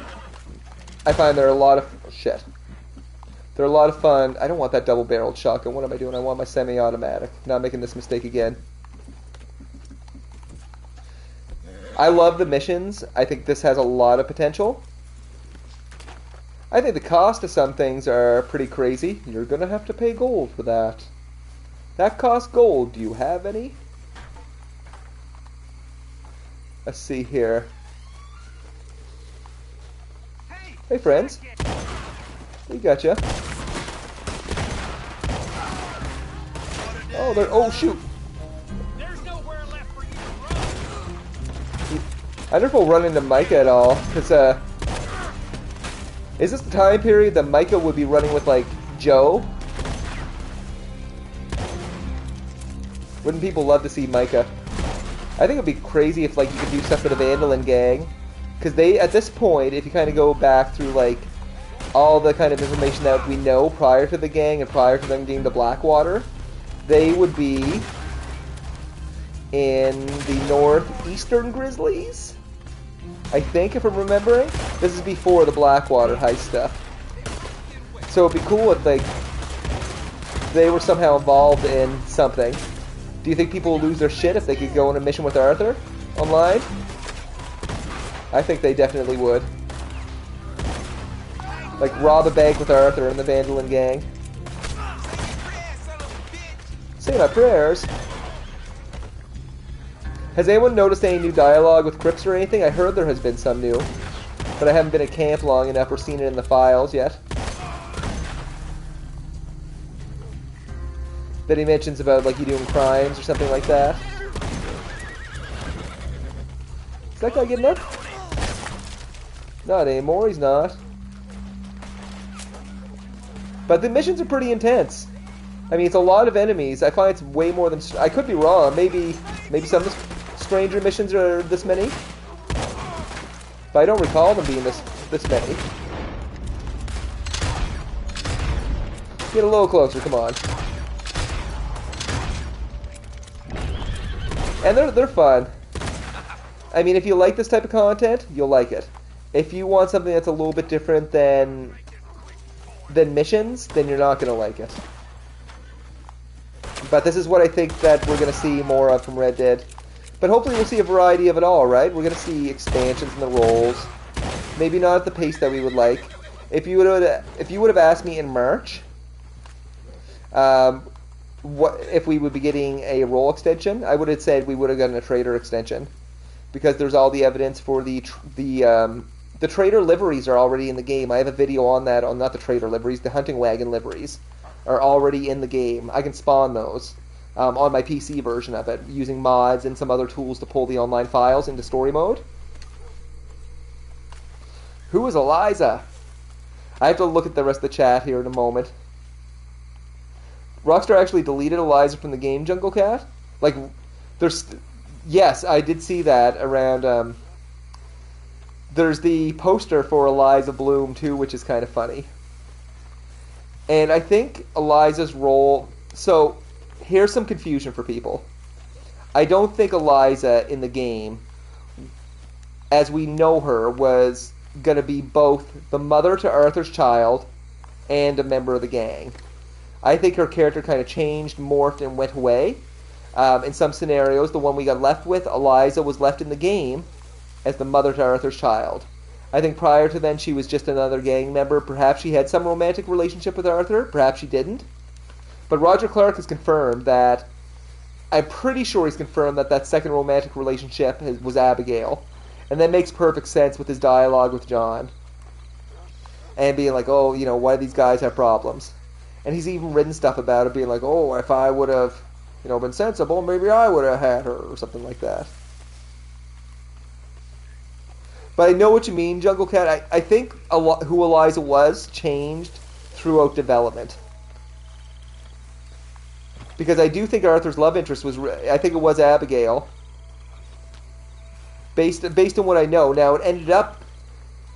find there are a lot of... shit. They're a lot of fun. I don't want that double-barreled shotgun. What am I doing? I want my semi-automatic. Not making this mistake again. I love the missions. I think this has a lot of potential. I think the cost of some things are pretty crazy. You're going to have to pay gold for that. That costs gold. Do you have any? Let's see here. Hey, friends. We gotcha. Oh, they're... oh, shoot. There's nowhere left for you to run. I wonder if we'll run into Micah at all, because, is this the time period that Micah would be running with, like, Joe? Wouldn't people love to see Micah? I think it'd be crazy if, like, you could do stuff with the Vandalin gang. Because they, at this point, if you kind of go back through, like, all the kind of information that we know prior to the gang and prior to them getting the Blackwater, they would be in the northeastern Grizzlies, I think, if I'm remembering. This is before the Blackwater heist stuff. So it'd be cool if, like, they were somehow involved in something. Do you think people would lose their shit if they could go on a mission with Arthur online? I think they definitely would. Like, rob a bank with Arthur and the Vandalin gang. Say my prayers. Has anyone noticed any new dialogue with Crips or anything? I heard there has been some new, but I haven't been at camp long enough or seen it in the files yet. That he mentions about, like, you doing crimes or something like that. Is that guy getting up? Not anymore, he's not. But the missions are pretty intense. I mean, it's a lot of enemies. I find it's way more than... I could be wrong. Maybe some of the stranger missions are this many. But I don't recall them being this many. Get a little closer, come on. And they're fun. I mean, if you like this type of content, you'll like it. If you want something that's a little bit different than missions, then you're not going to like it. But this is what I think that we're going to see more of from Red Dead. But hopefully we'll see a variety of it all, right? We're going to see expansions in the roles. Maybe not at the pace that we would like. If you would have asked me in March, what if we would be getting a role extension, I would have said we would have gotten a trader extension, because there's all the evidence for the trader liveries are already in the game. I have a video on that, on not the trader liveries, the hunting wagon liveries are already in the game. I can spawn those on my PC version of it, using mods and some other tools to pull the online files into story mode. Who is Eliza? I have to look at the rest of the chat here in a moment. Rockstar actually deleted Eliza from the game, Jungle Cat? Like, there's... Yes, I did see that around... There's the poster for Eliza Bloom, too, which is kind of funny. And I think Eliza's role... So, here's some confusion for people. I don't think Eliza in the game, as we know her, was going to be both the mother to Arthur's child and a member of the gang. I think her character kind of changed, morphed, and went away. In some scenarios, the one we got left with, Eliza, was left in the game as the mother to Arthur's child. I think prior to then she was just another gang member. Perhaps she had some romantic relationship with Arthur. Perhaps she didn't. But Roger Clark has confirmed that, I'm pretty sure he's confirmed that that second romantic relationship was Abigail. And that makes perfect sense with his dialogue with John. And being like, oh, you know, why do these guys have problems? And he's even written stuff about it, being like, oh, if I would have, you know, been sensible, maybe I would have had her, or something like that. But I know what you mean, Jungle Cat. I think who Eliza was changed throughout development. Because I do think Arthur's love interest was, I think it was Abigail. Based on what I know. Now, it ended up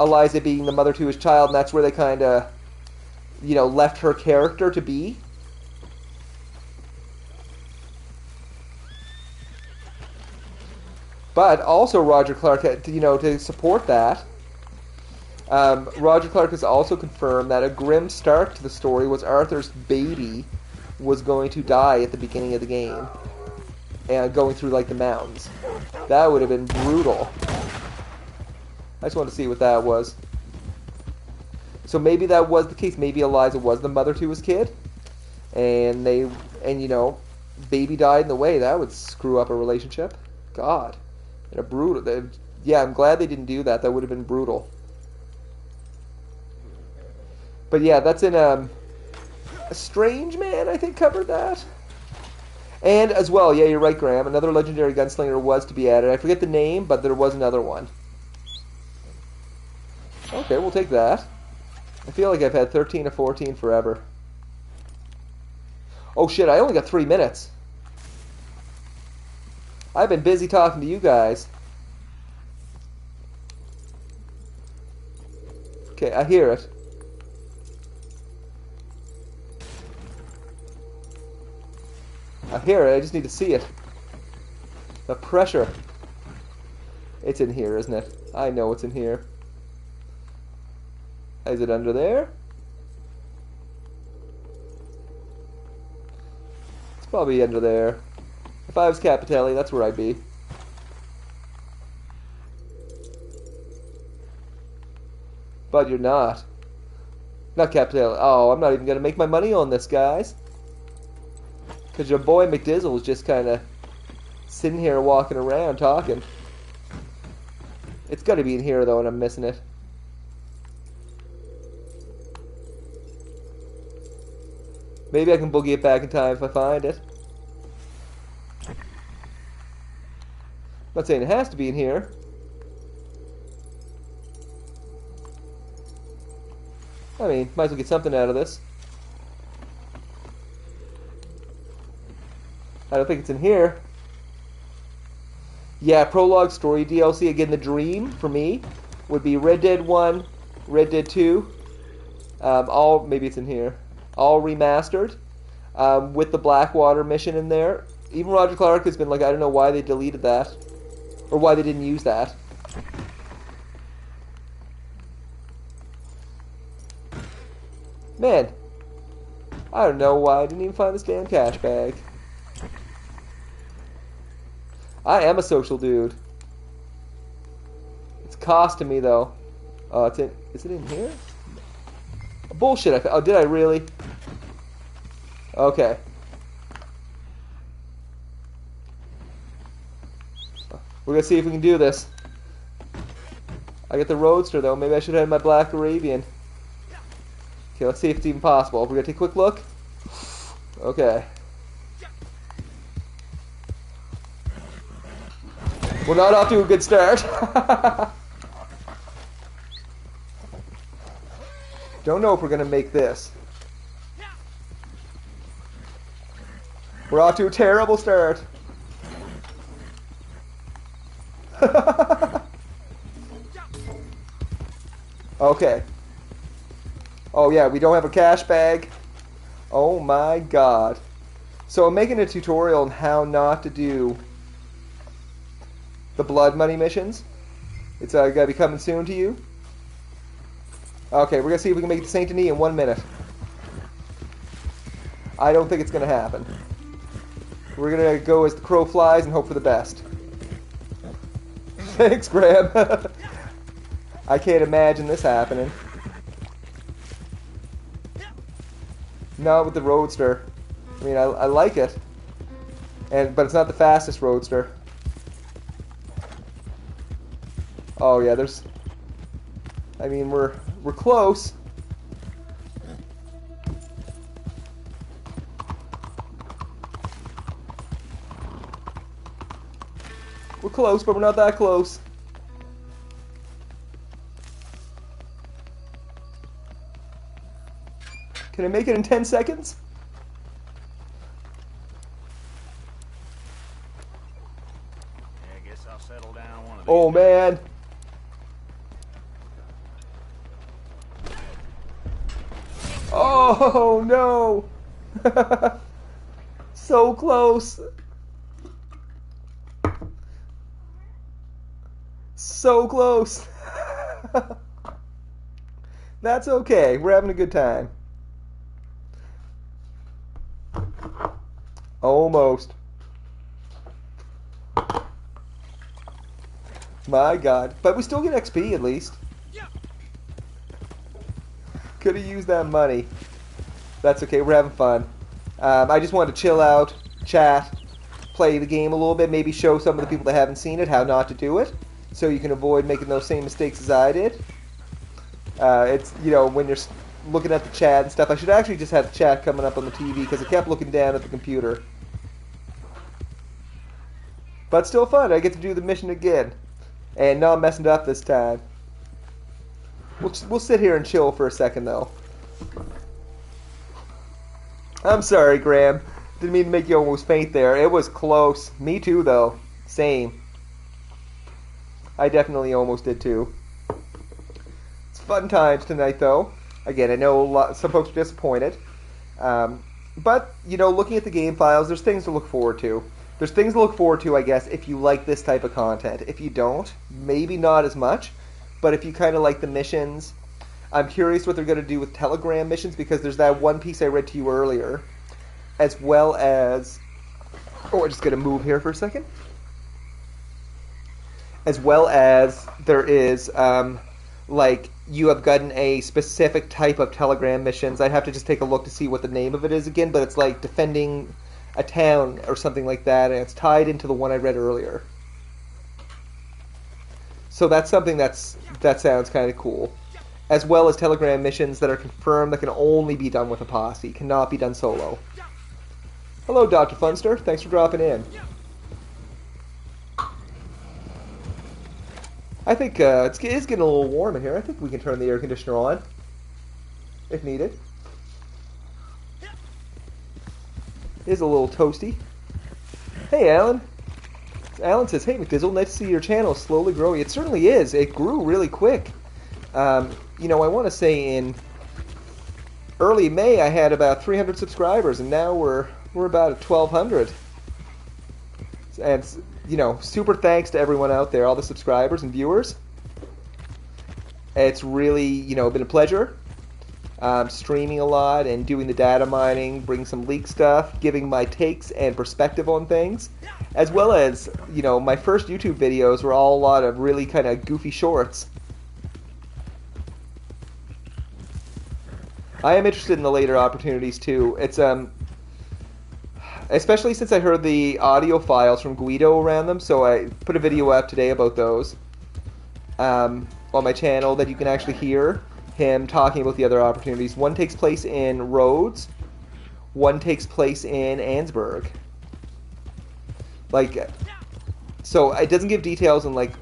Eliza being the mother to his child, and that's where they kind of, you know, left her character to be. But also Roger Clark, you know, to support that, Roger Clark has also confirmed that a grim start to the story was Arthur's baby was going to die at the beginning of the game, and going through like the mountains. That would have been brutal. I just want to see what that was. So maybe that was the case. Maybe Eliza was the mother to his kid, and you know, baby died in the way. That would screw up a relationship. God. And a brutal. Yeah, I'm glad they didn't do that. That would have been brutal. But yeah, that's in A Strange Man, I think, covered that. And as well, yeah, you're right, Graham. Another legendary gunslinger was to be added. I forget the name, but there was another one. Okay, we'll take that. I feel like I've had 13 or 14 forever. Oh shit, I only got 3 minutes. I've been busy talking to you guys. Okay, I hear it. I hear it, I just need to see it. The pressure. It's in here, isn't it? I know it's in here. Is it under there? It's probably under there. If I was Capitalah, that's where I'd be. But you're not. Not Capitalah. Oh, I'm not even going to make my money on this, guys. Because your boy McDizzle was just kind of sitting here walking around talking. It's got to be in here, though, and I'm missing it. Maybe I can boogie it back in time if I find it. I'm not saying it has to be in here. I mean, might as well get something out of this. I don't think it's in here. Yeah, prologue story DLC. Again, the dream for me would be Red Dead 1, Red Dead 2. Maybe it's in here. All remastered. With the Blackwater mission in there. Even Roger Clark has been like, I don't know why they deleted that. Or why they didn't use that. Man. I don't know why I didn't even find this damn cash bag. I am a social dude. It's costing me though. Oh, it's in. Is it in here? Bullshit! Oh, did I really? Okay. We're gonna see if we can do this. I get the Roadster though. Maybe I should have my Black Arabian. Okay, let's see if it's even possible. We're gonna take a quick look. Okay. We're not off to a good start. Don't know if we're going to make this. We're off to a terrible start. Okay. Oh yeah, we don't have a cash bag. Oh my god. So I'm making a tutorial on how not to do the blood money missions. It's going to be coming soon to you. Okay, we're gonna see if we can make it to Saint Denis in 1 minute. I don't think it's gonna happen. We're gonna go as the crow flies and hope for the best. Thanks, Graham. I can't imagine this happening. Not with the Roadster. I mean, I like it, but it's not the fastest Roadster. Oh yeah, there's. I mean, we're close. We're close, but we're not that close. Can I make it in 10 seconds? Yeah, I guess I'll settle down one of these. Oh man. Oh no. So close. So close. That's okay. We're having a good time. Almost. My God. But we still get XP at least. Could have used that money. That's okay. We're having fun. I just wanted to chill out, chat, play the game a little bit, maybe show some of the people that haven't seen it how not to do it, so you can avoid making those same mistakes as I did. It's, you know, when you're looking at the chat and stuff. I should actually just have the chat coming up on the TV because I kept looking down at the computer. But still fun. I get to do the mission again. And not messing it up this time. We'll sit here and chill for a second, though. I'm sorry, Graham. Didn't mean to make you almost faint there. It was close. Me too, though. Same. I definitely almost did, too. It's fun times tonight, though. Again, I know some folks are disappointed. But, you know, looking at the game files, there's things to look forward to. There's things to look forward to, I guess, if you like this type of content. If you don't, maybe not as much. But if you kind of like the missions, I'm curious what they're going to do with Telegram missions, because there's that one piece I read to you earlier, as well as... Oh, I'm just going to move here for a second. As well as there is, like, you have gotten a specific type of Telegram missions. I'd have to just take a look to see what the name of it is again, but it's like defending a town or something like that, and it's tied into the one I read earlier. So that's something that sounds kind of cool. As well as Telegram missions that are confirmed that can only be done with a posse, cannot be done solo. Hello, Dr. Funster. Thanks for dropping in. I think it is getting a little warm in here. I think we can turn the air conditioner on, if needed. It is a little toasty. Hey, Alan. Alan says, hey, McDizzle, nice to see your channel slowly growing. It certainly is. It grew really quick. You know, I want to say in early May I had about 300 subscribers, and now we're about at 1,200. And, you know, super thanks to everyone out there, all the subscribers and viewers. It's really, you know, been a pleasure. Streaming a lot and doing the data mining, bringing some leak stuff, giving my takes and perspective on things, as well as, you know, my first YouTube videos were all a lot of really kind of goofy shorts. I am interested in the later opportunities too. It's especially since I heard the audio files from Guido around them, so I put a video up today about those on my channel that you can actually hear him talking about the other opportunities. One takes place in Rhodes, one takes place in Ansburg. Like, so it doesn't give details on like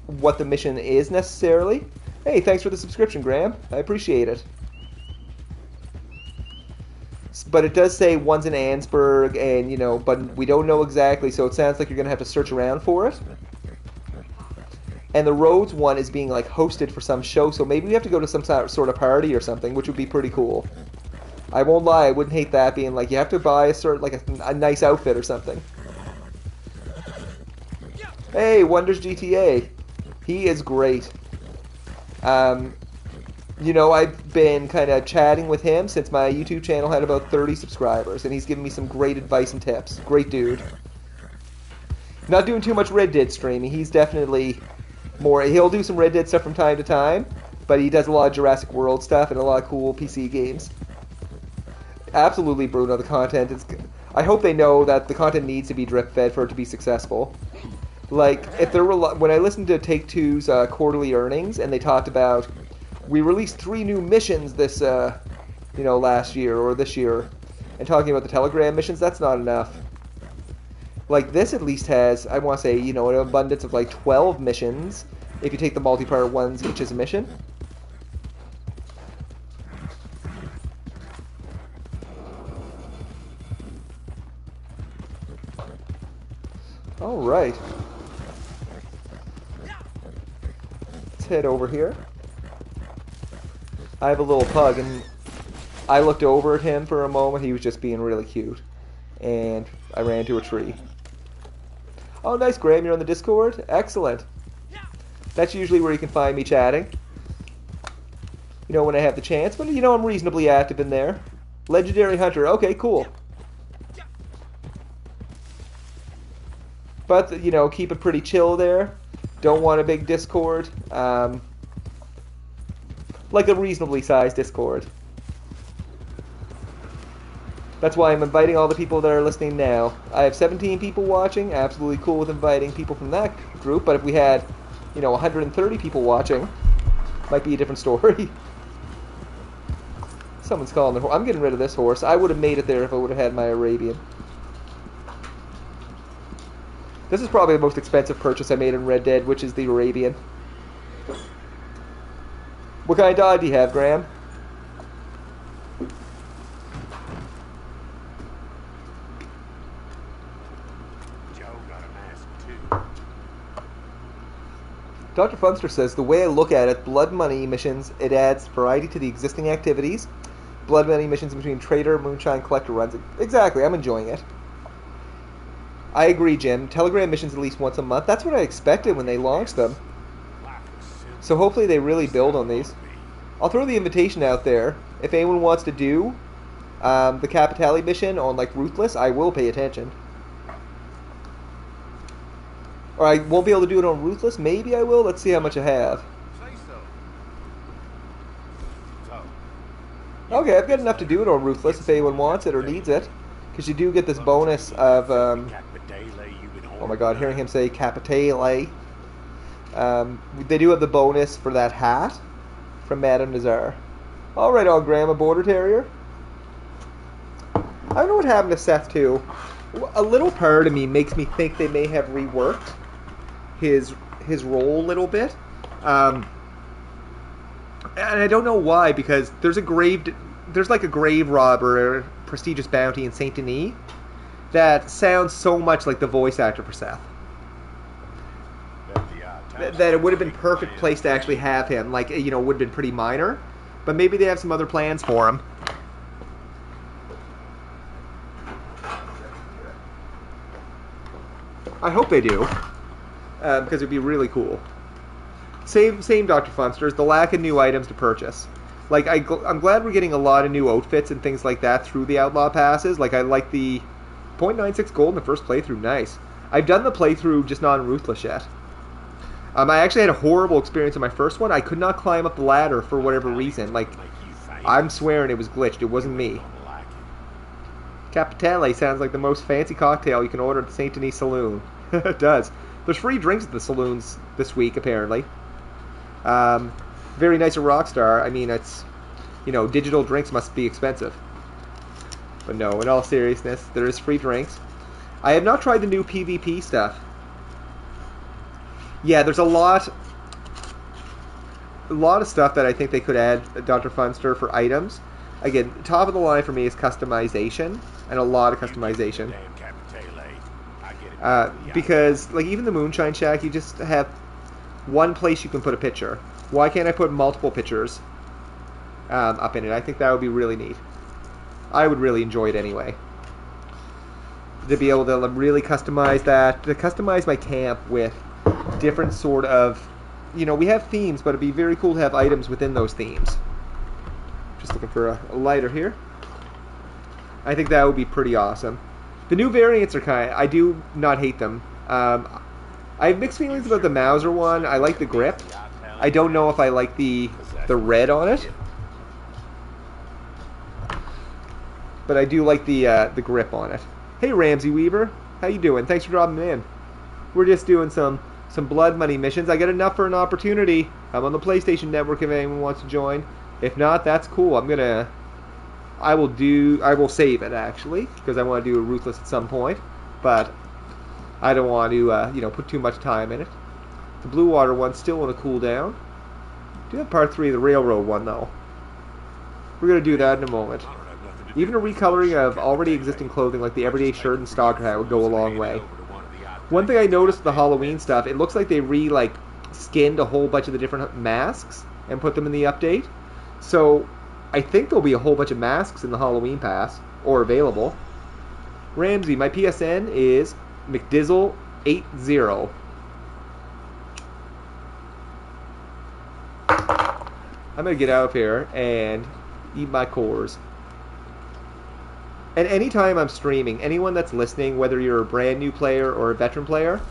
what the mission is necessarily. Hey, thanks for the subscription, Graham. I appreciate it. But it does say one's in Ansburg, and you know, but we don't know exactly, so it sounds like you're gonna have to search around for it. And the Rhodes one is being like hosted for some show, so maybe we have to go to some sort of party or something, which would be pretty cool. I won't lie, I wouldn't hate that, being like you have to buy a nice outfit or something. Hey, Wonders GTA, he is great. You know, I've been kind of chatting with him since my YouTube channel had about 30 subscribers, and he's given me some great advice and tips. Great dude. Not doing too much Red Dead streaming. He's definitely more... He'll do some Red Dead stuff from time to time, but he does a lot of Jurassic World stuff and a lot of cool PC games. Absolutely, Bruno, the content is... I hope they know that the content needs to be drip-fed for it to be successful. Like, if there were... When I listened to Take-Two's quarterly earnings, and they talked about... We released 3 new missions this, last year or this year. And talking about the Telegram missions, that's not enough. Like, this at least has, I want to say, an abundance of like 12 missions. If you take the multiplayer ones, each is a mission. Alright. Let's head over here. I have a little pug, and I looked over at him for a moment. He was just being really cute. And I ran into a tree. Oh, nice, Graham. You're on the Discord? Excellent. That's usually where you can find me chatting. When I have the chance. But, I'm reasonably active in there. Legendary Hunter. Okay, cool. But, keep it pretty chill there. Don't want a big Discord. Like a reasonably sized Discord. That's why I'm inviting all the people that are listening now. I have 17 people watching. Absolutely cool with inviting people from that group. But if we had, 130 people watching, might be a different story. Someone's calling the horse. I'm getting rid of this horse. I would have made it there if I would have had my Arabian. This is probably the most expensive purchase I made in Red Dead, which is the Arabian. What kind of dog do you have, Graham? Dr. Funster says, the way I look at it, blood money missions, it adds variety to the existing activities. Blood money missions between trader, moonshine, collector runs. Exactly, I'm enjoying it. I agree, Jim. Telegram missions at least once a month. That's what I expected when they launched them. So hopefully they really build on these. I'll throw the invitation out there. If anyone wants to do the Capitalah mission on like Ruthless, I will pay attention. Or I won't be able to do it on Ruthless. Maybe I will. Let's see how much I have. Okay, I've got enough to do it on Ruthless if anyone wants it or needs it. Because you do get this bonus of... oh my god, hearing him say Capitalah. They do have the bonus for that hat from Madame Nazar. Alright, old Graham, a Border Terrier. I don't know what happened to Seth, too. A little part of me makes me think they may have reworked his role a little bit. And I don't know why, because there's like a grave robber, prestigious bounty in Saint Denis that sounds so much like the voice actor for Seth. That it would have been perfect place to actually have him. Like, it would have been pretty minor. But maybe they have some other plans for him. I hope they do. Because it would be really cool. Same Dr. Funsters, the lack of new items to purchase. Like, I'm glad we're getting a lot of new outfits and things like that through the Outlaw Passes. Like, I like the 0.96 gold in the first playthrough. Nice. I've done the playthrough, just not in Ruthless yet. I actually had a horrible experience in my first one. I could not climb up the ladder for whatever reason. Like, I'm swearing it was glitched. It wasn't me. Capitalah sounds like the most fancy cocktail you can order at the Saint Denis Saloon. It does. There's free drinks at the saloons this week, apparently. Very nice of Rockstar. I mean, it's, digital drinks must be expensive. But no, in all seriousness, there is free drinks. I have not tried the new PvP stuff. Yeah, there's a lot of stuff that I think they could add, Dr. Funster, for items. Again, top of the line for me is customization, and a lot of customization. Because, like, even the Moonshine Shack, you just have one place you can put a picture. Why can't I put multiple pictures up in it? I think that would be really neat. I would really enjoy it anyway. To be able to really customize that, to customize my camp with different sort of, we have themes, but it'd be very cool to have items within those themes. Just looking for a lighter here. I think that would be pretty awesome. The new variants are I do not hate them. I have mixed feelings about the Mauser one. I like the grip. I don't know if I like the red on it. But I do like the grip on it. Hey Ramsey Weaver, how you doing? Thanks for dropping in. We're just doing some blood money missions. I get enough for an opportunity. I'm on the PlayStation Network if anyone wants to join. If not, that's cool. I will save it actually because I want to do a Ruthless at some point, but I don't want to put too much time in it. The Blue Water one's still on a cooldown. Do have part 3 of the Railroad one though. We're gonna do that in a moment. Even a recoloring of already existing clothing like the everyday shirt and stalker hat would go a long way. One thing I noticed with the Halloween stuff, it looks like they skinned a whole bunch of the different masks and put them in the update. So I think there'll be a whole bunch of masks in the Halloween pass, or available. Ramsey, my PSN is McDizzle80. I'm going to get out of here and eat my cores. And anytime I'm streaming, anyone that's listening, whether you're a brand new player or a veteran player,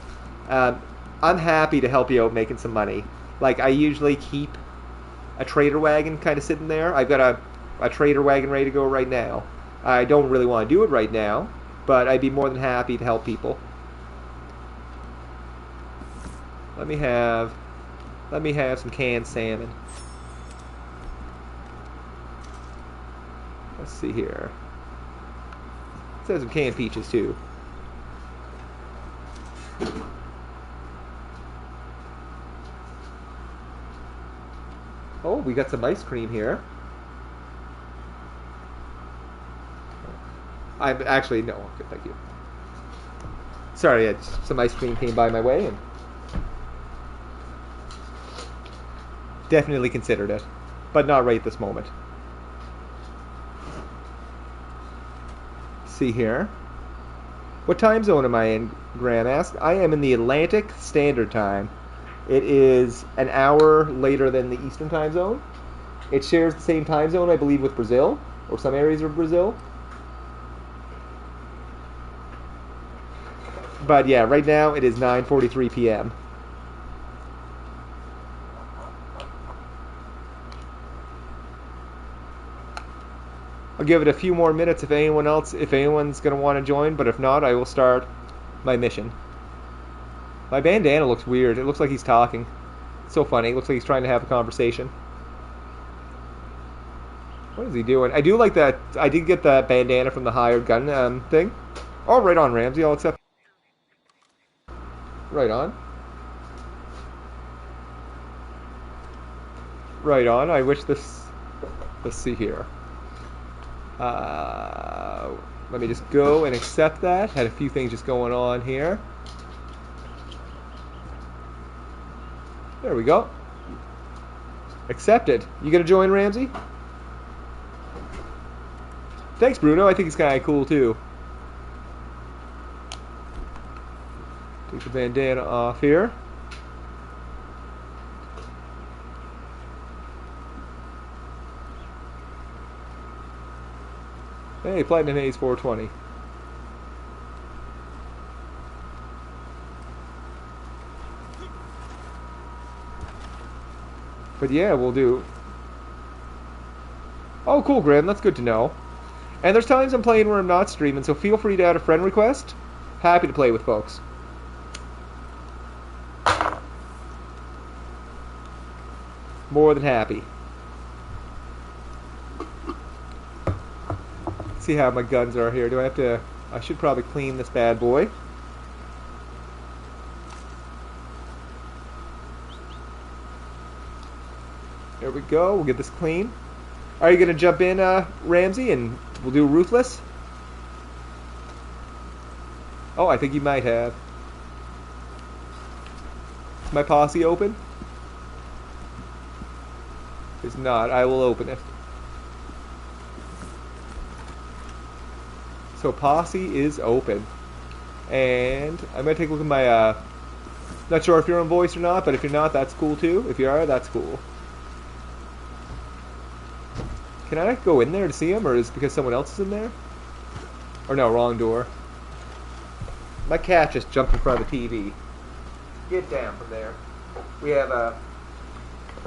I'm happy to help you out making some money. Like, I usually keep a trader wagon kind of sitting there. I've got a trader wagon ready to go right now. I don't really want to do it right now, but I'd be more than happy to help people. Let me have some canned salmon. Let's see here. Let's have some canned peaches too. Oh, we got some ice cream here. I'm actually no. Okay, thank you. Sorry, some ice cream came by my way and definitely considered it, but not right this moment. See here. What time zone am I in? Graham asked. I am in the Atlantic Standard Time. It is an hour later than the Eastern Time Zone. It shares the same time zone, I believe, with Brazil, or some areas of Brazil. But yeah, right now it is 9:43 p.m. I'll give it a few more minutes if anyone's going to want to join, but if not, I will start my mission. My bandana looks weird. It looks like he's talking. It's so funny. It looks like he's trying to have a conversation. What is he doing? I do like that. I did get that bandana from the hired gun thing. Oh, right on, Ramsey. I'll accept. Right on. Right on. I wish this... Let's see here. Let me just go and accept that. Had a few things just going on here. There we go. Accepted. You gonna join, Ramsey? Thanks, Bruno. I think he's kind of cool too. Take the bandana off here. Hey, Platinum Haze 420. But yeah, we'll do... Oh, cool, Graham. That's good to know. And there's times I'm playing where I'm not streaming, so feel free to add a friend request. Happy to play with folks. More than happy. See how my guns are here. Do I have to... I should probably clean this bad boy. There we go. We'll get this clean. Are you going to jump in, Ramsey, and we'll do Ruthless? Oh, I think you might have. Is my posse open? If it's not, I will open it. So posse is open. And I'm going to take a look at my... not sure if you're on voice or not, but if you're not, that's cool too. If you are, that's cool. Can I go in there to see him, or is it because someone else is in there? Or no, wrong door. My cat just jumped in front of the TV. Get down from there. We have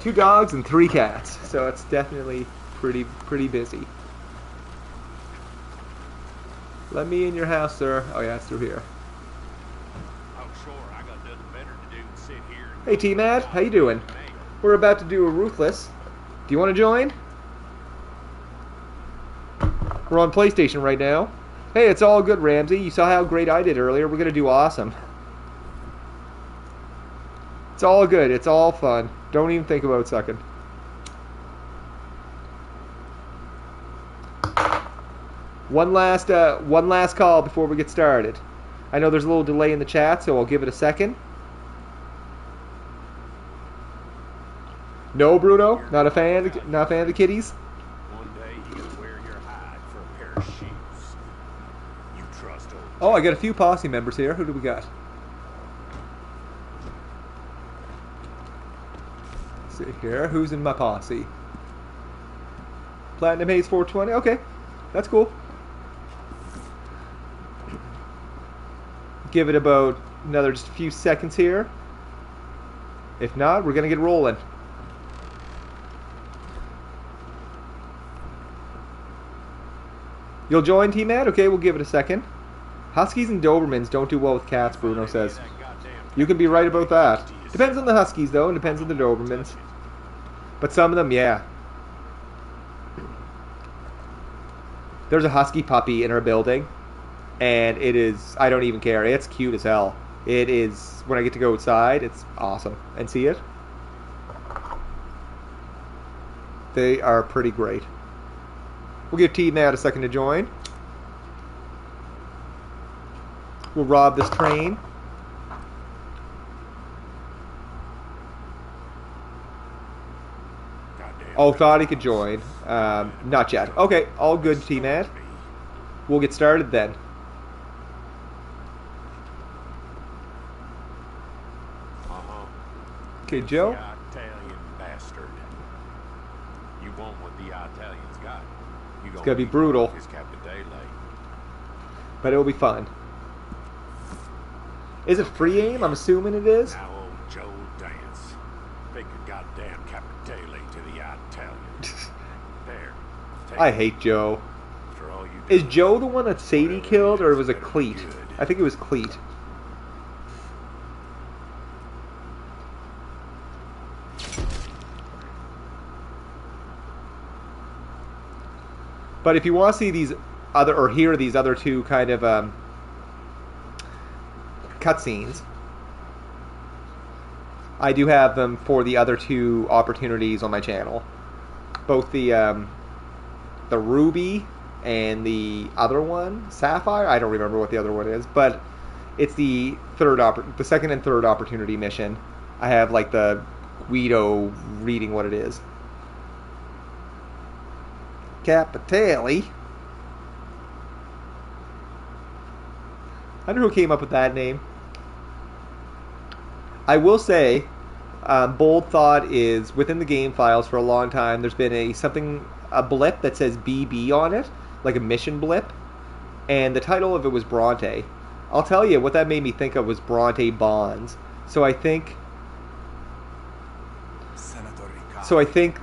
2 dogs and 3 cats, so it's definitely pretty busy. Let me in your house, sir. Oh yeah, it's through here. Oh, sure, I got nothing better to do than sit here. Hey T-Mad, how you doing? We're about to do a Ruthless. Do you want to join? We're on PlayStation right now. Hey, it's all good, Ramsey. You saw how great I did earlier. We're gonna do awesome. It's all good. It's all fun. Don't even think about sucking. One last call before we get started. I know there's a little delay in the chat, so I'll give it a second. No, Bruno, not a fan of the kitties. One day you'll wear your hide for a pair of shoes. You trust old. Oh, I got a few posse members here. Who do we got? Let's see here. Who's in my posse? Platinum Haze 420. Okay, that's cool. Give it about another just a few seconds here. If not, we're gonna get rolling. You'll join, T-Mad? Okay, we'll give it a second. Huskies and Dobermans don't do well with cats, Bruno says. You can be right about that. Depends on the Huskies, though, and depends on the Dobermans. But some of them, yeah. There's a Husky puppy in our building, and it is, I don't even care. It's cute as hell. It is, when I get to go outside, it's awesome. And see it? They are pretty great. We'll give T-Mad a second to join. We'll rob this train. Oh, thought he could join. Not yet. Okay, all good, T-Mad. We'll get started then. Okay, Joe. Italian bastard. You want what the Italians got. It's gonna be brutal, His Capitalah. but it'll be fun. Is it free aim? I'm assuming it is. Now old Joe dance. Take a goddamn Capitalah to the Italians. There. Take I it. hate Joe. For all you Is do. Joe the one that Sadie killed, or was it Better be Cleet? good. I think it was Cleet. But if you want to see these other, or hear these other 2 kind of cutscenes, I do have them for the other 2 opportunities on my channel. Both the Ruby and the other one, Sapphire. I don't remember what the other one is, but it's the second and third opportunity mission. I have like the Guido reading what it is. Capitalah. I wonder who came up with that name. I will say, Bold Thought is within the game files for a long time. There's been a blip that says BB on it, like a mission blip, and the title of it was Bronte. I'll tell you what that made me think of was Bronte Bonds. So I think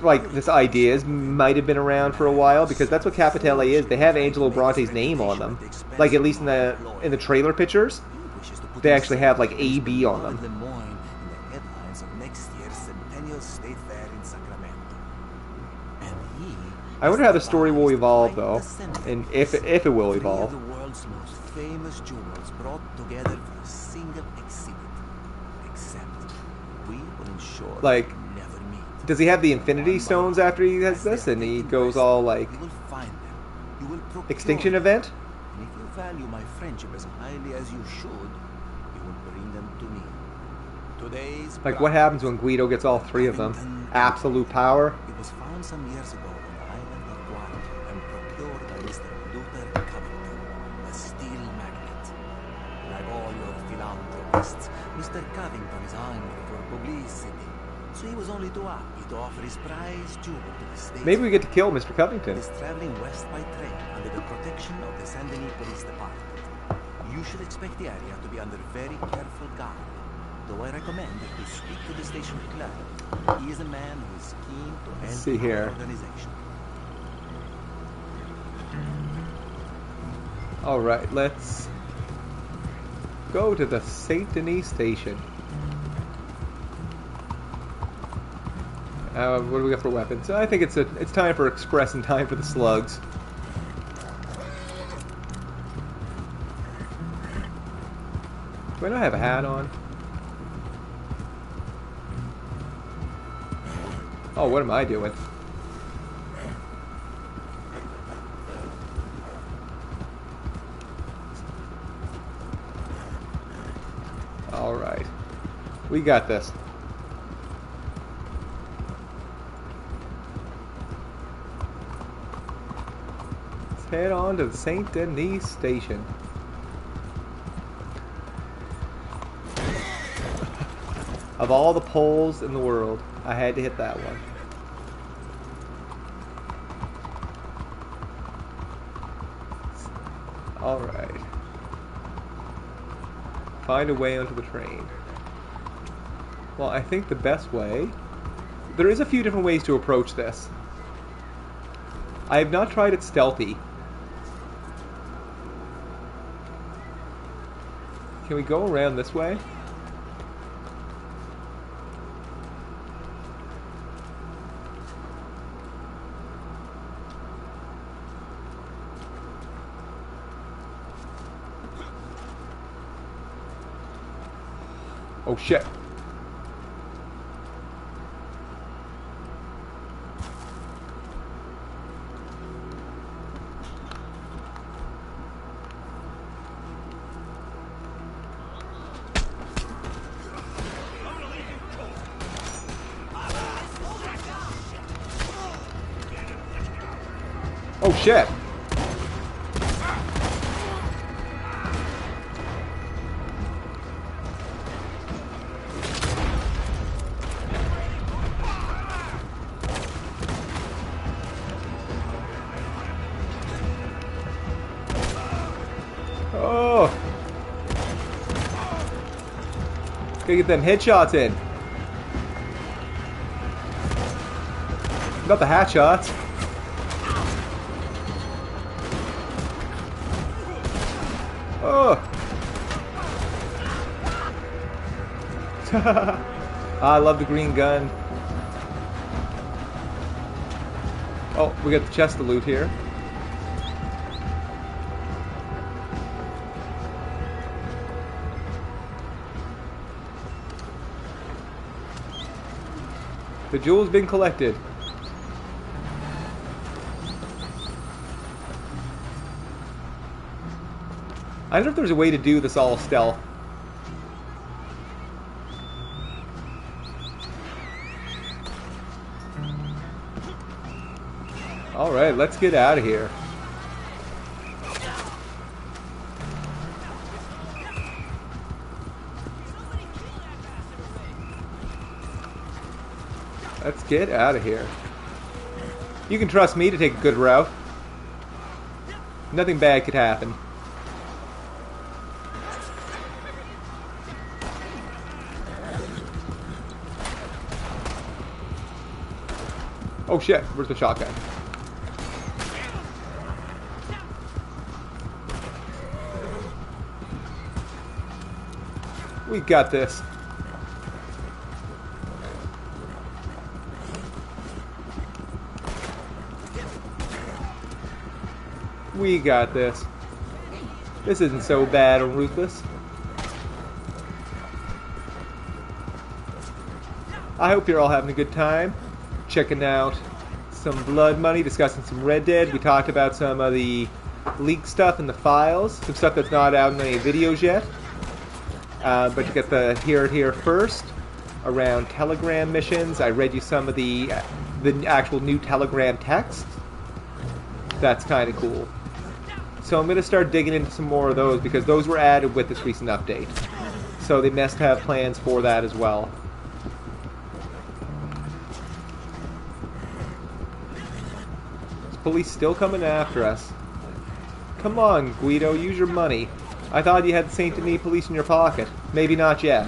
like this ideas might have been around for a while, because that's what Capitalah is. They have Angelo Bronte's name on them, like at least in the trailer pictures. They actually have like AB on them. I wonder how the story will evolve, though, and if it will evolve. The world's most famous jewels brought together for a single exhibit. Except we will ensure Like, they never meet. does he have the Infinity Stones after he has this, and he goes all like You will find them. You will procure Extinction them. Event? And if you value my friendship as highly as you should, you will bring them to me. Today's Like, what happens when Guido gets all 3 of them? Absolute power. It was found some years ago on the island of Guam and procured by Mr. Luther Covington, a steel magnate. Like all your philanthropists, Mr. Covington is hungry for publicity. so he was only too happy to offer his prize jewel to the state. Maybe we get to kill Mr. Covington. Is traveling west by train under the protection of the Saint Denis Police Department. You should expect the area to be under very careful guard, though I recommend that you speak to the station clerk. He is a man who is keen to Let's see help here. our organization. Alright, let's go to the Saint Denis station. What do we got for weapons? I think it's time for Express and time for the slugs. Do I not have a hat on? Oh, what am I doing? Alright. We got this. Let's head on to the Saint Denis station. Of all the poles in the world, I had to hit that one. Alright. Find a way onto the train. Well, I think the best way... There is a few different ways to approach this. I have not tried it stealthy. Can we go around this way? Oh shit. Oh shit. Oh. Gotta get them headshots in. Got the hat shots. Oh. I love the green gun. Oh, we got the chest of loot here. The jewel's been collected. I don't know if there's a way to do this all stealth. Alright, let's get out of here. Let's get out of here. You can trust me to take a good route. Nothing bad could happen. Oh shit, where's the shotgun? We got this. We got this. This isn't so bad or ruthless. I hope you're all having a good time. Checking out some Blood Money, discussing some Red Dead. We talked about some of the leaked stuff in the files, some stuff that's not out in any videos yet. But you get the hear it here first around Telegram missions. I read you some of the actual new Telegram text. That's kind of cool. So I'm going to start digging into some more of those because those were added with this recent update. So they must have plans for that as well. Police still coming after us. Come on, Guido, use your money. I thought you had the Saint Denis police in your pocket. Maybe not yet.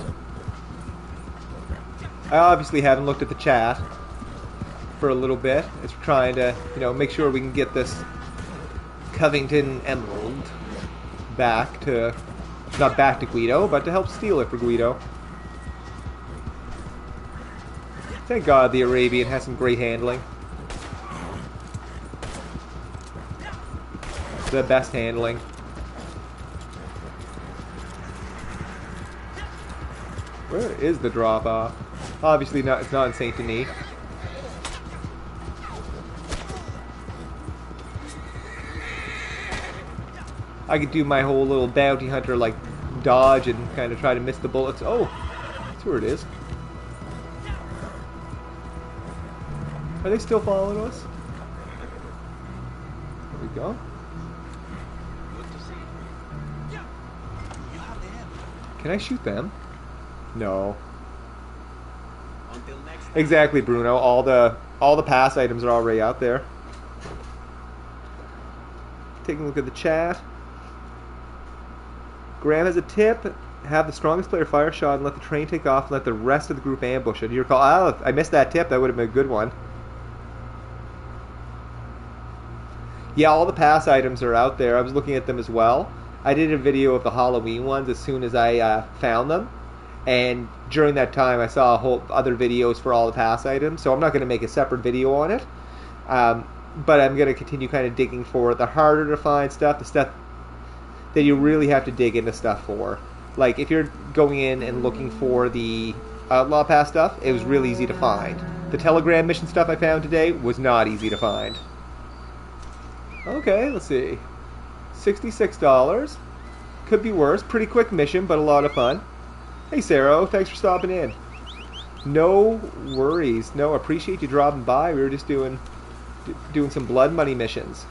I obviously haven't looked at the chat for a little bit. It's trying to, you know, make sure we can get this Covington Emerald back to, not back to Guido, but to help steal it for Guido. Thank God the Arabian has some great handling. The best handling. Where is the drop-off? Obviously not. It's not in Saint Denis. I could do my whole little bounty hunter like dodge and kind of try to miss the bullets. Oh, that's where it is. Are they still following us? There we go. Can I shoot them? No. Exactly, Bruno. All the pass items are already out there. Taking a look at the chat. Graham has a tip. Have the strongest player fire a shot and let the train take off and let the rest of the group ambush it. Do you recall? Oh, I missed that tip. That would have been a good one. Yeah, all the pass items are out there. I was looking at them as well. I did a video of the Halloween ones as soon as I found them. And during that time, I saw a whole other videos for all the pass items. So I'm not going to make a separate video on it. But I'm going to continue kind of digging for the harder to find stuff, the stuff that you really have to dig into stuff for. Like, if you're going in and looking for the Outlaw Pass stuff, it was really easy to find. The Telegram mission stuff I found today was not easy to find. Okay, let's see. $66. Could be worse. Pretty quick mission, but a lot of fun. Hey, Sarah, thanks for stopping in. No worries. No, appreciate you dropping by. We were just doing some blood money missions.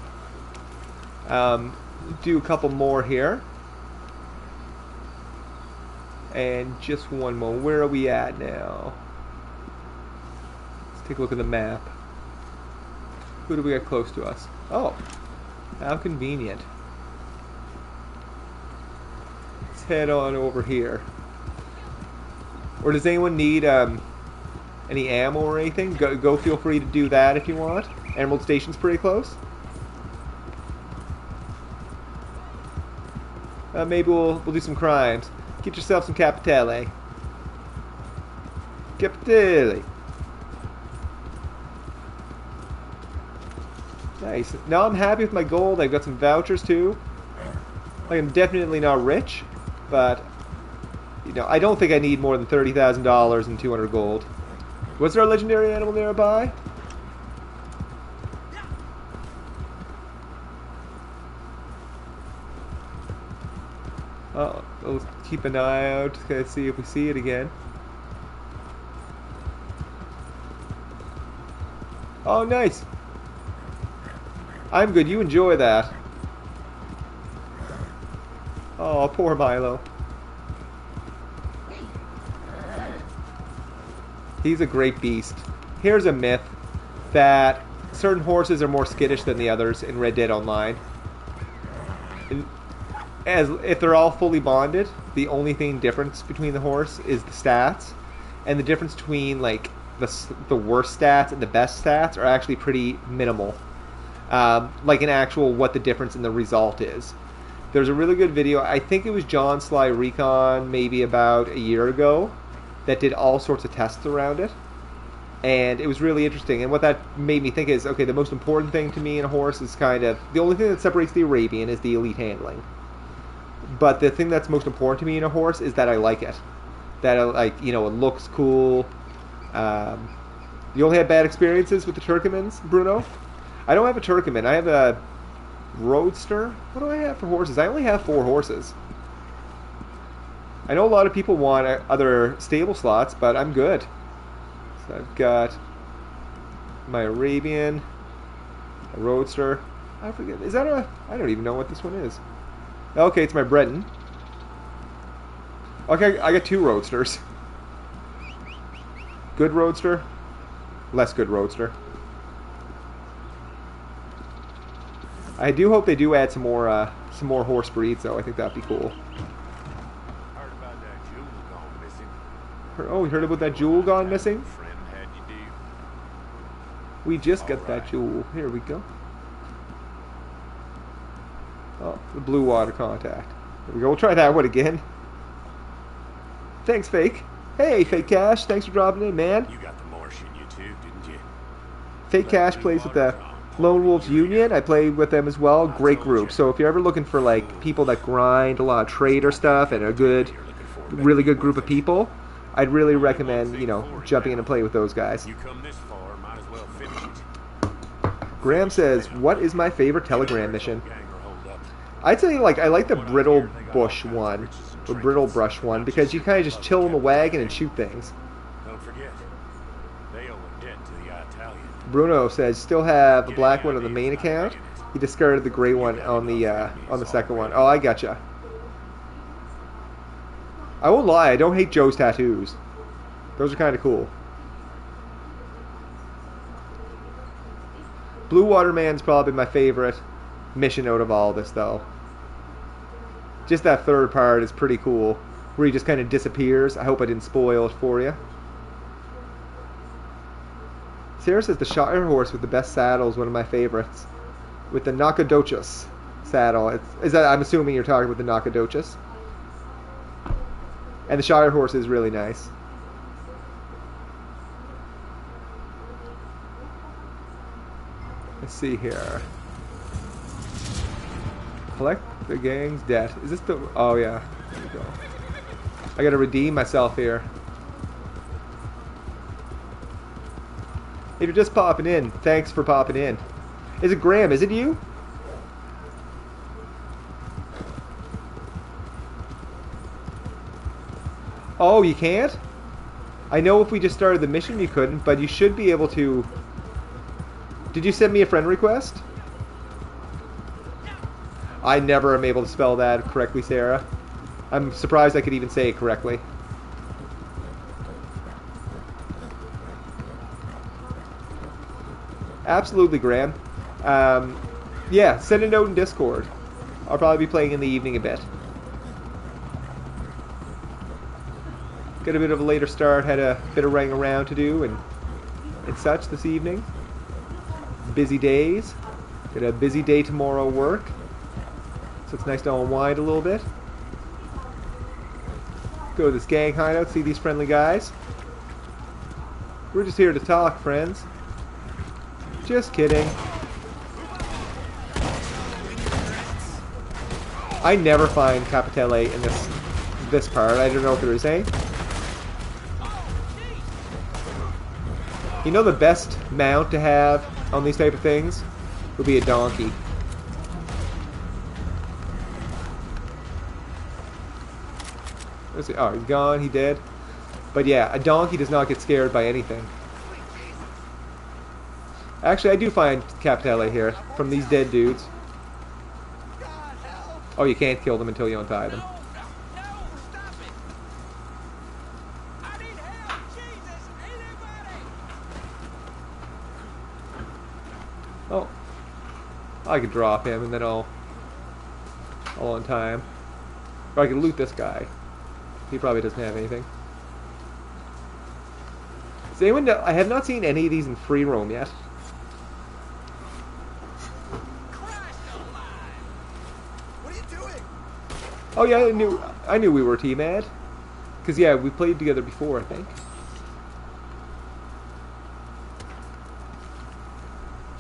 Do a couple more here. And just one more. Where are we at now? Let's take a look at the map. Who do we got close to us? Oh, how convenient. Let's head on over here. Or does anyone need any ammo or anything? Go feel free to do that if you want. Emerald Station's pretty close. Maybe we'll do some crimes. Get yourself some Capitalah. Capitalah. Nice. Now I'm happy with my gold. I've got some vouchers too. I am definitely not rich, but you know, I don't think I need more than $30,000 and 200 gold. Was there a legendary animal nearby? Oh, let's keep an eye out to see if we see it again. Oh, nice. I'm good. You enjoy that. Oh, poor Milo. He's a great beast. Here's a myth that certain horses are more skittish than the others in Red Dead Online. As if they're all fully bonded, the only thing difference between the horse is the stats, and the difference between like the worst stats and the best stats are actually pretty minimal. Like an actual what the difference in the result is. There's a really good video. I think it was John Sly Recon maybe about a year ago that did all sorts of tests around it, and it was really interesting. And what that made me think is, okay, the most important thing to me in a horse is kind of the only thing that separates the Arabian is the elite handling. But the thing that's most important to me in a horse is that I like it. That I like, you know, it looks cool. You only have bad experiences with the Turkomans, Bruno? I don't have a Turkoman. I have a Roadster. What do I have for horses? I only have 4 horses. I know a lot of people want other stable slots, but I'm good. So I've got my Arabian, a Roadster. I forget. Is that a... I don't even know what this one is. Okay, it's my Breton. Okay, I got 2 Roadsters. Good Roadster, less good Roadster. I do hope they do add some more horse breeds, though. I think that'd be cool. Heard about that jewel gone missing. Oh, you heard about that jewel gone missing? Friend had you do. We just got that jewel. Here we go. Oh, the blue water contact. Here we go. We'll try that one again. Thanks, Fake. Hey, Fake Cash. Thanks for dropping in, man. You got the Marsh in you too, didn't you? Fake Cash plays with the Lone Wolves Union. I play with them as well. Great group. So if you're ever looking for like people that grind a lot of trader stuff and a good, really good group of people, I'd really recommend, you know, jumping in and play with those guys. You come this far, might as well finish it. Graham says, what is my favorite Telegram mission? Gang or hold up. I'd say like I like the Brittle Bush one, or Brittle Brush one, because you kind of just chill in the wagon and shoot things. Don't forget, they owe a debt to the Italian. Bruno says, still have the black one on the main account. He discarded the gray one on the second one. Oh, I gotcha. I won't lie, I don't hate Joe's tattoos. Those are kind of cool. Blue Water Man's probably my favorite mission out of all this, though. Just that third part is pretty cool, where he just kind of disappears. I hope I didn't spoil it for you. Sarah says the Shire horse with the best saddle is one of my favorites. With the Nacogdoches saddle. I'm assuming you're talking about the Nacogdoches. And the Shire horse is really nice. Let's see here. Collect the gang's debt. Is this the... Oh, yeah. There we go. I gotta redeem myself here. If you're just popping in, thanks for popping in. Is it Graham? Is it you? Oh, you can't? I know if we just started the mission you couldn't, but you should be able to... Did you send me a friend request? I never am able to spell that correctly, Sarah. I'm surprised I could even say it correctly. Absolutely, Graham. Yeah, send a note in Discord. I'll probably be playing in the evening a bit. Got a bit of a later start, had a bit of running around to do and such this evening. Busy days. Got a busy day tomorrow at work. So it's nice to unwind a little bit. Go to this gang hideout, see these friendly guys. We're just here to talk, friends. Just kidding. I never find Capitalah in this part. I don't know if there is any. You know the best mount to have on these type of things would be a donkey. Let's see. Oh, he's gone. He dead. But yeah, a donkey does not get scared by anything. Actually, I do find Capitalah here from these dead dudes. Oh, you can't kill them until you untie them. Oh, I could drop him and then I'll untie him. Or I could loot this guy. He probably doesn't have anything. Does anyone know? I have not seen any of these in free roam yet. What are you doing? Oh yeah, I knew we were team ad. Cause yeah, we played together before, I think.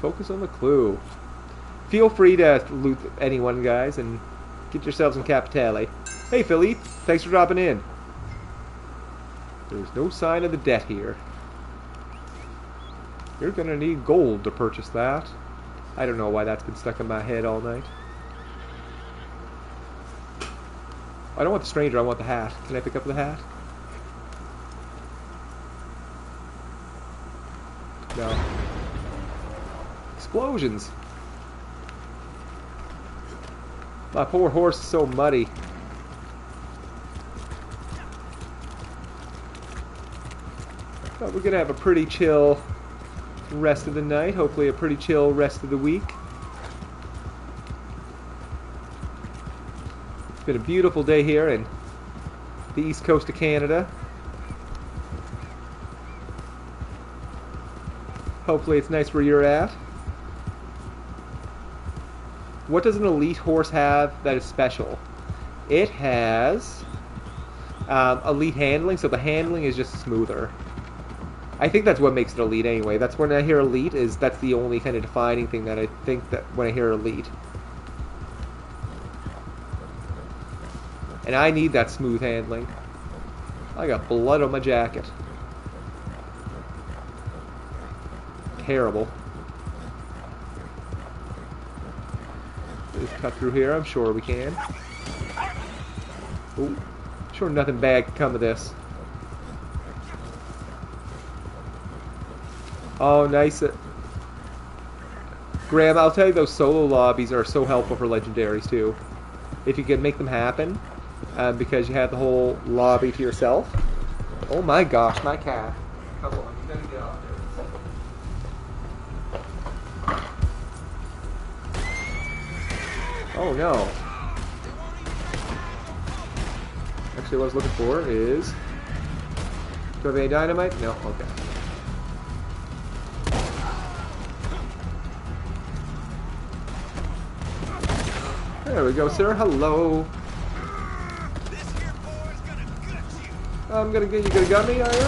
Focus on the clue. Feel free to loot anyone, guys, and get yourselves some Capitalah. Hey, Philippe. Thanks for dropping in. There's no sign of the debt here. You're gonna need gold to purchase that. I don't know why that's been stuck in my head all night. I don't want the stranger, I want the hat. Can I pick up the hat? No. Explosions! My poor horse is so muddy. But we're gonna have a pretty chill rest of the night. Hopefully a pretty chill rest of the week. been a beautiful day here in the east coast of Canada. Hopefully it's nice where you're at. What does an elite horse have that is special? It has elite handling, so the handling is just smoother. I think that's what makes it elite anyway. That's when I hear elite, that's the only kind of defining thing that I think that when I hear elite. And I need that smooth handling. I got blood on my jacket. Terrible. Just cut through here, I'm sure we can. Ooh, sure nothing bad can come of this. Oh, nice. Graham, I'll tell you, those solo lobbies are so helpful for legendaries too. If you can make them happen, because you have the whole lobby to yourself. Oh my gosh, my cat. Come on, you gotta get off there. Oh no. Actually, what I was looking for is... Do I have any dynamite? No? Okay. There we go, sir. Hello. This here boy's gonna gut you. I'm gonna get you. Gonna gut me, are you?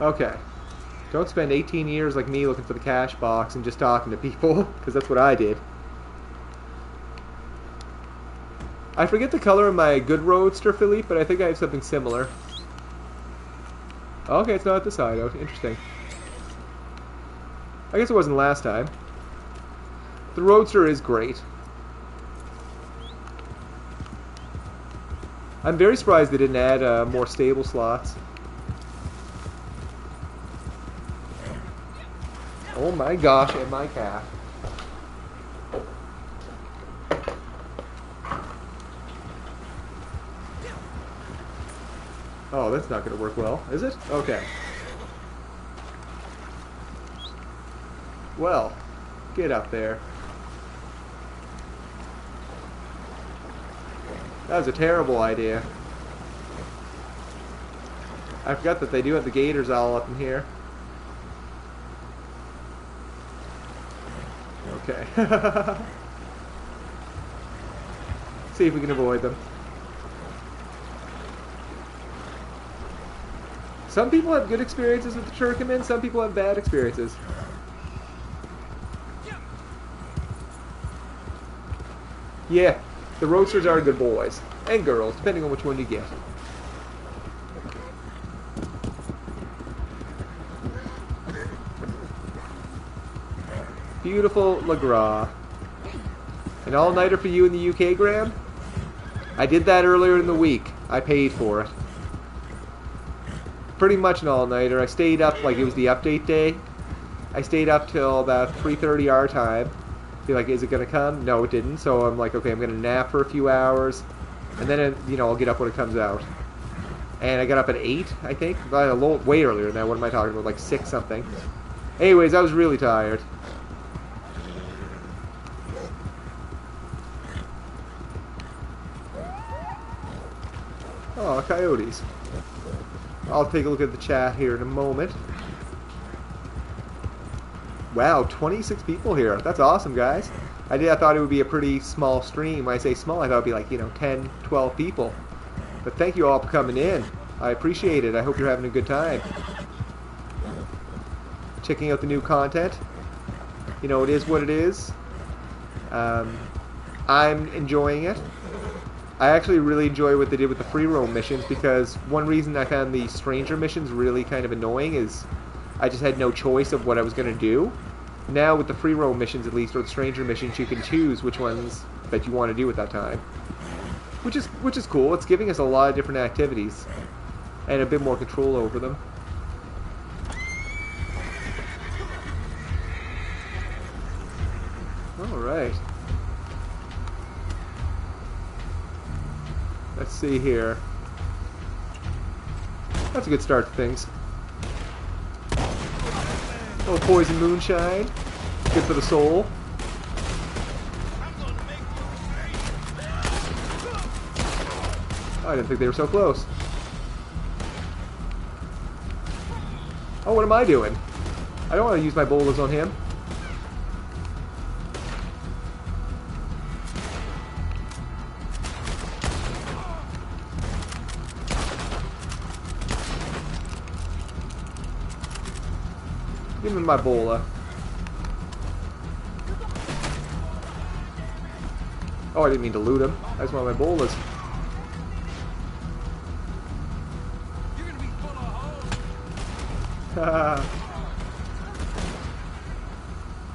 Okay. Don't spend 18 years like me looking for the cash box and just talking to people, because that's what I did. I forget the color of my good roadster, Philippe, but I think I have something similar. Okay, it's not at the side. Oh, interesting. I guess it wasn't last time. The roadster is great. I'm very surprised they didn't add more stable slots. Oh my gosh, and my cat. Oh, that's not going to work well, is it? Okay. Well, get up there. That was a terrible idea. I forgot that they do have the gators all up in here. Okay. See if we can avoid them. Some people have good experiences with the Turkmen, some people have bad experiences. Yeah, the roadsters are good boys. And girls, depending on which one you get. Beautiful LeGras. An all-nighter for you in the UK, Graham? I did that earlier in the week. I paid for it. Pretty much an all-nighter. I stayed up, like it was the update day. I stayed up till about 3:30 our time. Be like, is it going to come? No, it didn't. So I'm like, okay, I'm going to nap for a few hours. And then, you know, I'll get up when it comes out. And I got up at 8, I think. A little, way earlier than that. What am I talking about? Like 6 something. Anyways, I was really tired. Oh, coyotes. I'll take a look at the chat here in a moment. Wow, 26 people here. That's awesome, guys. I thought it would be a pretty small stream. When I say small, I thought it would be like, you know, 10, 12 people. But thank you all for coming in. I appreciate it. I hope you're having a good time. Checking out the new content. You know, it is what it is. I'm enjoying it. I actually really enjoy what they did with the free roam missions, because one reason I found the stranger missions really kind of annoying is I just had no choice of what I was going to do. Now with the free roam missions, at least, or the stranger missions, you can choose which ones that you want to do at that time. Which is cool. It's giving us a lot of different activities and a bit more control over them. Alright. Let's see here. That's a good start to things. Oh, poison moonshine. good for the soul. Oh, I didn't think they were so close. Oh, what am I doing? I don't want to use my bolas on him. Give me my bola. Oh, I didn't mean to loot him. I just want my bolas.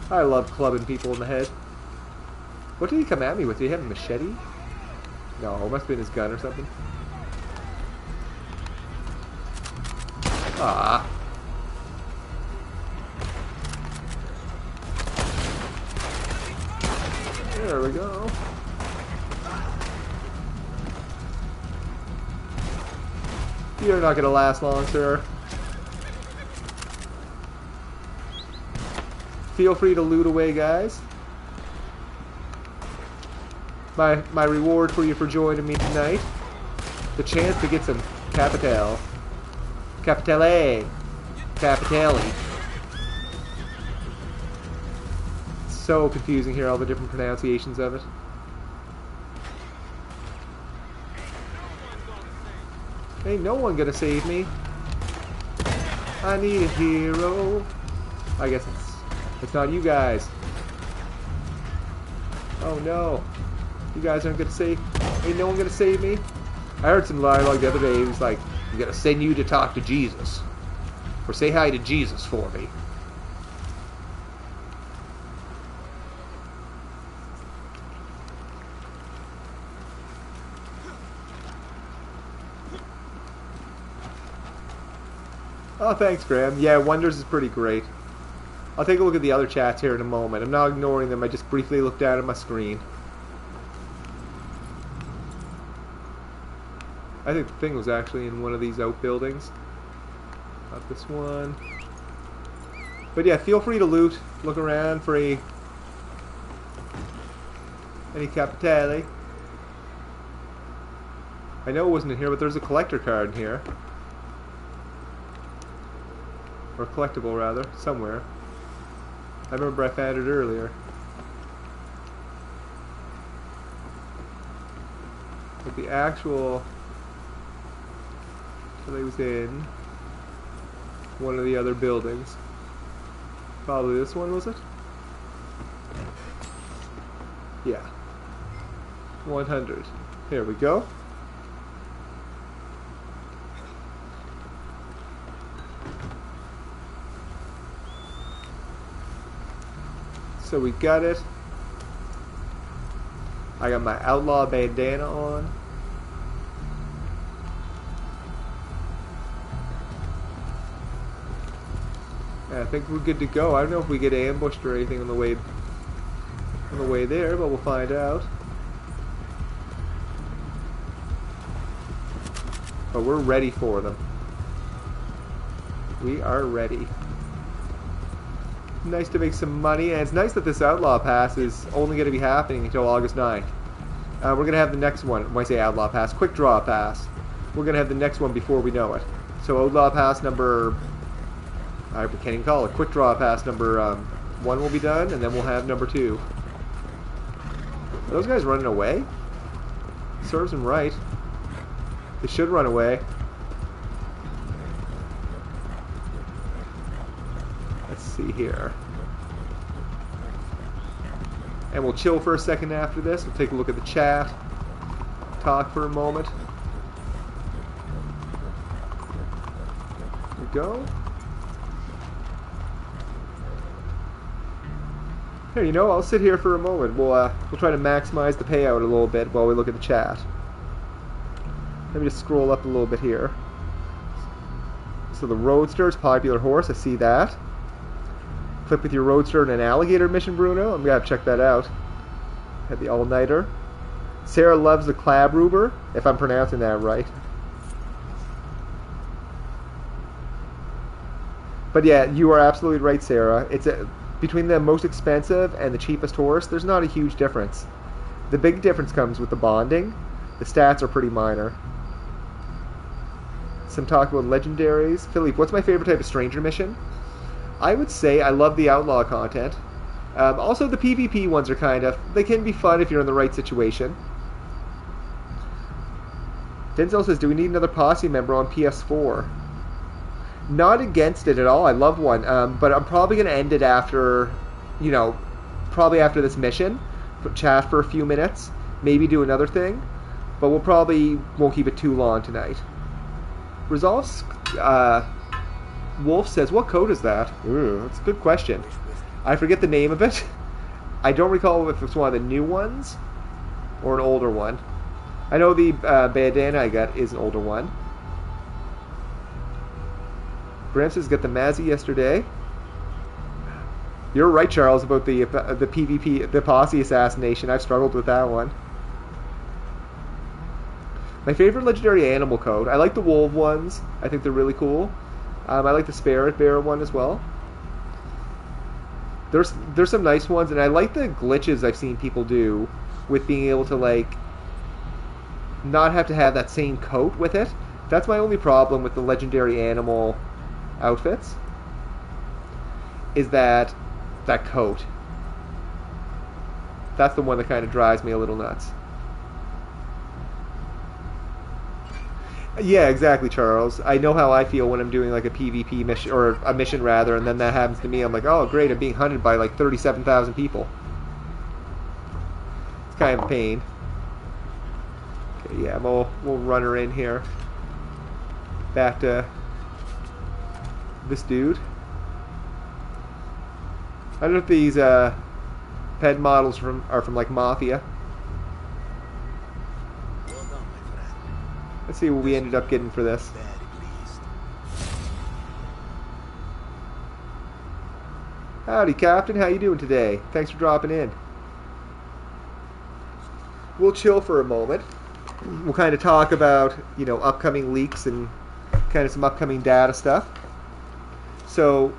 I love clubbing people in the head. What did he come at me with? Did he have a machete? No, it must have been his gun or something. Ah. There we go. You're not gonna last long, sir. Feel free to loot away, guys. My reward for you for joining me tonight. The chance to get some Capitalah. Capitalah. Capitalah. So confusing here, all the different pronunciations of it. Ain't no one gonna save me. I need a hero. I guess it's not you guys. Oh no. You guys aren't gonna save. Ain't no one gonna save me. I heard some dialogue the other day. He was like, "I'm gonna send you to talk to Jesus, or say hi to Jesus for me." Oh, thanks, Graham. Yeah, Wonders is pretty great. I'll take a look at the other chats here in a moment. I'm not ignoring them. I just briefly looked down at my screen. I think the thing was actually in one of these outbuildings. Not this one. But yeah, feel free to loot. Look around for any Capitalah. I know it wasn't in here, but there's a collector card in here. Or collectible, rather, somewhere. I remember I found it earlier. But the actual... So it was in one of the other buildings. Probably this one, was it? Yeah. 100. Here we go. So we got it. I got my outlaw bandana on. Yeah, I think we're good to go. I don't know if we get ambushed or anything on the way there, but we'll find out. But we're ready for them. We are ready. Nice to make some money, and it's nice that this Outlaw Pass is only going to be happening until August 9th. We're going to have the next one, when I say Outlaw Pass, Quick Draw Pass. We're going to have the next one before we know it. So Outlaw Pass number, I can't even call it, Quick Draw Pass number 1 will be done, and then we'll have number 2. Are those guys running away? Serves them right. They should run away. Let's see here. And we'll chill for a second after this. We'll take a look at the chat. Talk for a moment. There we go. Here, you know, I'll sit here for a moment. We'll try to maximize the payout a little bit while we look at the chat. Let me just scroll up a little bit here. So the Roadster's popular horse, I see that. Clip with your Roadster in an alligator mission, Bruno. I'm gonna have to check that out. Had the all-nighter. Sarah loves the Clabruber, if I'm pronouncing that right. But yeah, you are absolutely right, Sarah. between the most expensive and the cheapest horse, there's not a huge difference. The big difference comes with the bonding. The stats are pretty minor. Some talk about legendaries. Philippe, what's my favorite type of stranger mission? I would say I love the outlaw content. Also, the PvP ones are they can be fun if you're in the right situation. Denzel says, do we need another posse member on PS4? Not against it at all. I love one. But I'm probably going to end it after, probably after this mission. Chat for a few minutes. Maybe do another thing. But we'll probably won't keep it too long tonight. Resolves, Wolf says, what code is that? Ooh, that's a good question. I forget the name of it. I don't recall if it's one of the new ones or an older one. I know the bandana I got is an older one. Gramps got the Mazzy yesterday. You're right, Charles, about the PvP, the posse assassination. I've struggled with that one. My favorite legendary animal code. I like the wolf ones. I think they're really cool. I like the Spirit Bear one as well. There's some nice ones, and I like the glitches I've seen people do with being able to not have to have that same coat with it. That's my only problem with the legendary animal outfits. Is that coat. That's the one that kind of drives me a little nuts. Yeah, exactly, Charles. I know how I feel when I'm doing a PvP mission, or a mission rather, and then that happens to me. I'm like, oh great, I'm being hunted by 37,000 people. It's kind of a pain. Okay, yeah, we'll run her in here. Back to this dude. I don't know if these pet models are from Mafia. Let's see what we ended up getting for this. Howdy, Captain. How you doing today? Thanks for dropping in. We'll chill for a moment. We'll kind of talk about, upcoming leaks and kind of some upcoming data stuff. So,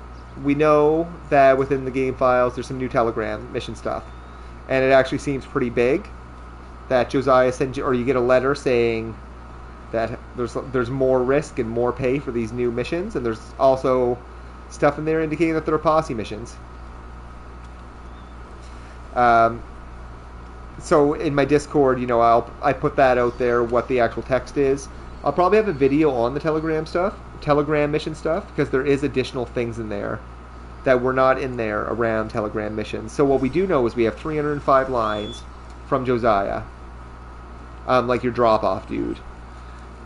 we know that within the game files there's some new Telegram mission stuff. And it actually seems pretty big. That Josiah sends you, or you get a letter saying that there's more risk and more pay for these new missions, and there's also stuff in there indicating that they're posse missions. So in my Discord, I put that out there, what the actual text is. I'll probably have a video on the Telegram mission stuff, because there is additional things in there that were not in there around Telegram missions. So what we do know is we have 305 lines from Josiah, like your drop-off dude.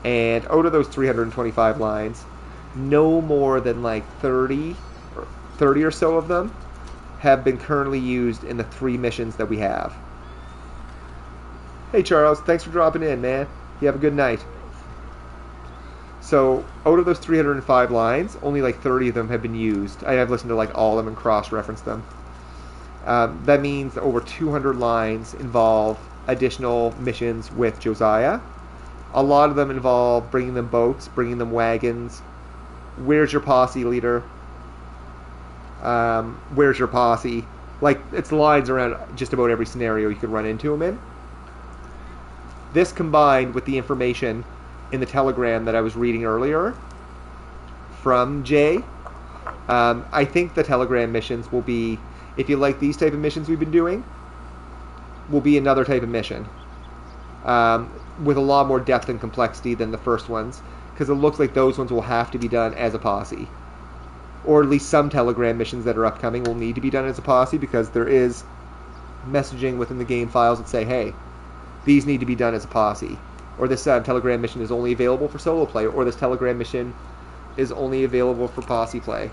And out of those 325 lines, no more than 30 or so of them have been currently used in the 3 missions that we have. Hey Charles, thanks for dropping in, man. You have a good night. So, out of those 305 lines, only 30 of them have been used. I have listened to all of them and cross-referenced them. That means over 200 lines involve additional missions with Josiah. A lot of them involve bringing them boats, bringing them wagons. Where's your posse, leader? Where's your posse? It's lines around just about every scenario you could run into them in. This combined with the information in the Telegram that I was reading earlier from Jay, I think the Telegram missions will be, if you like these type of missions we've been doing, will be another type of mission. With a lot more depth and complexity than the first ones, because it looks like those ones will have to be done as a posse. Or at least some Telegram missions that are upcoming will need to be done as a posse, because there is messaging within the game files that say, hey, these need to be done as a posse. Or this Telegram mission is only available for solo play, or this Telegram mission is only available for posse play.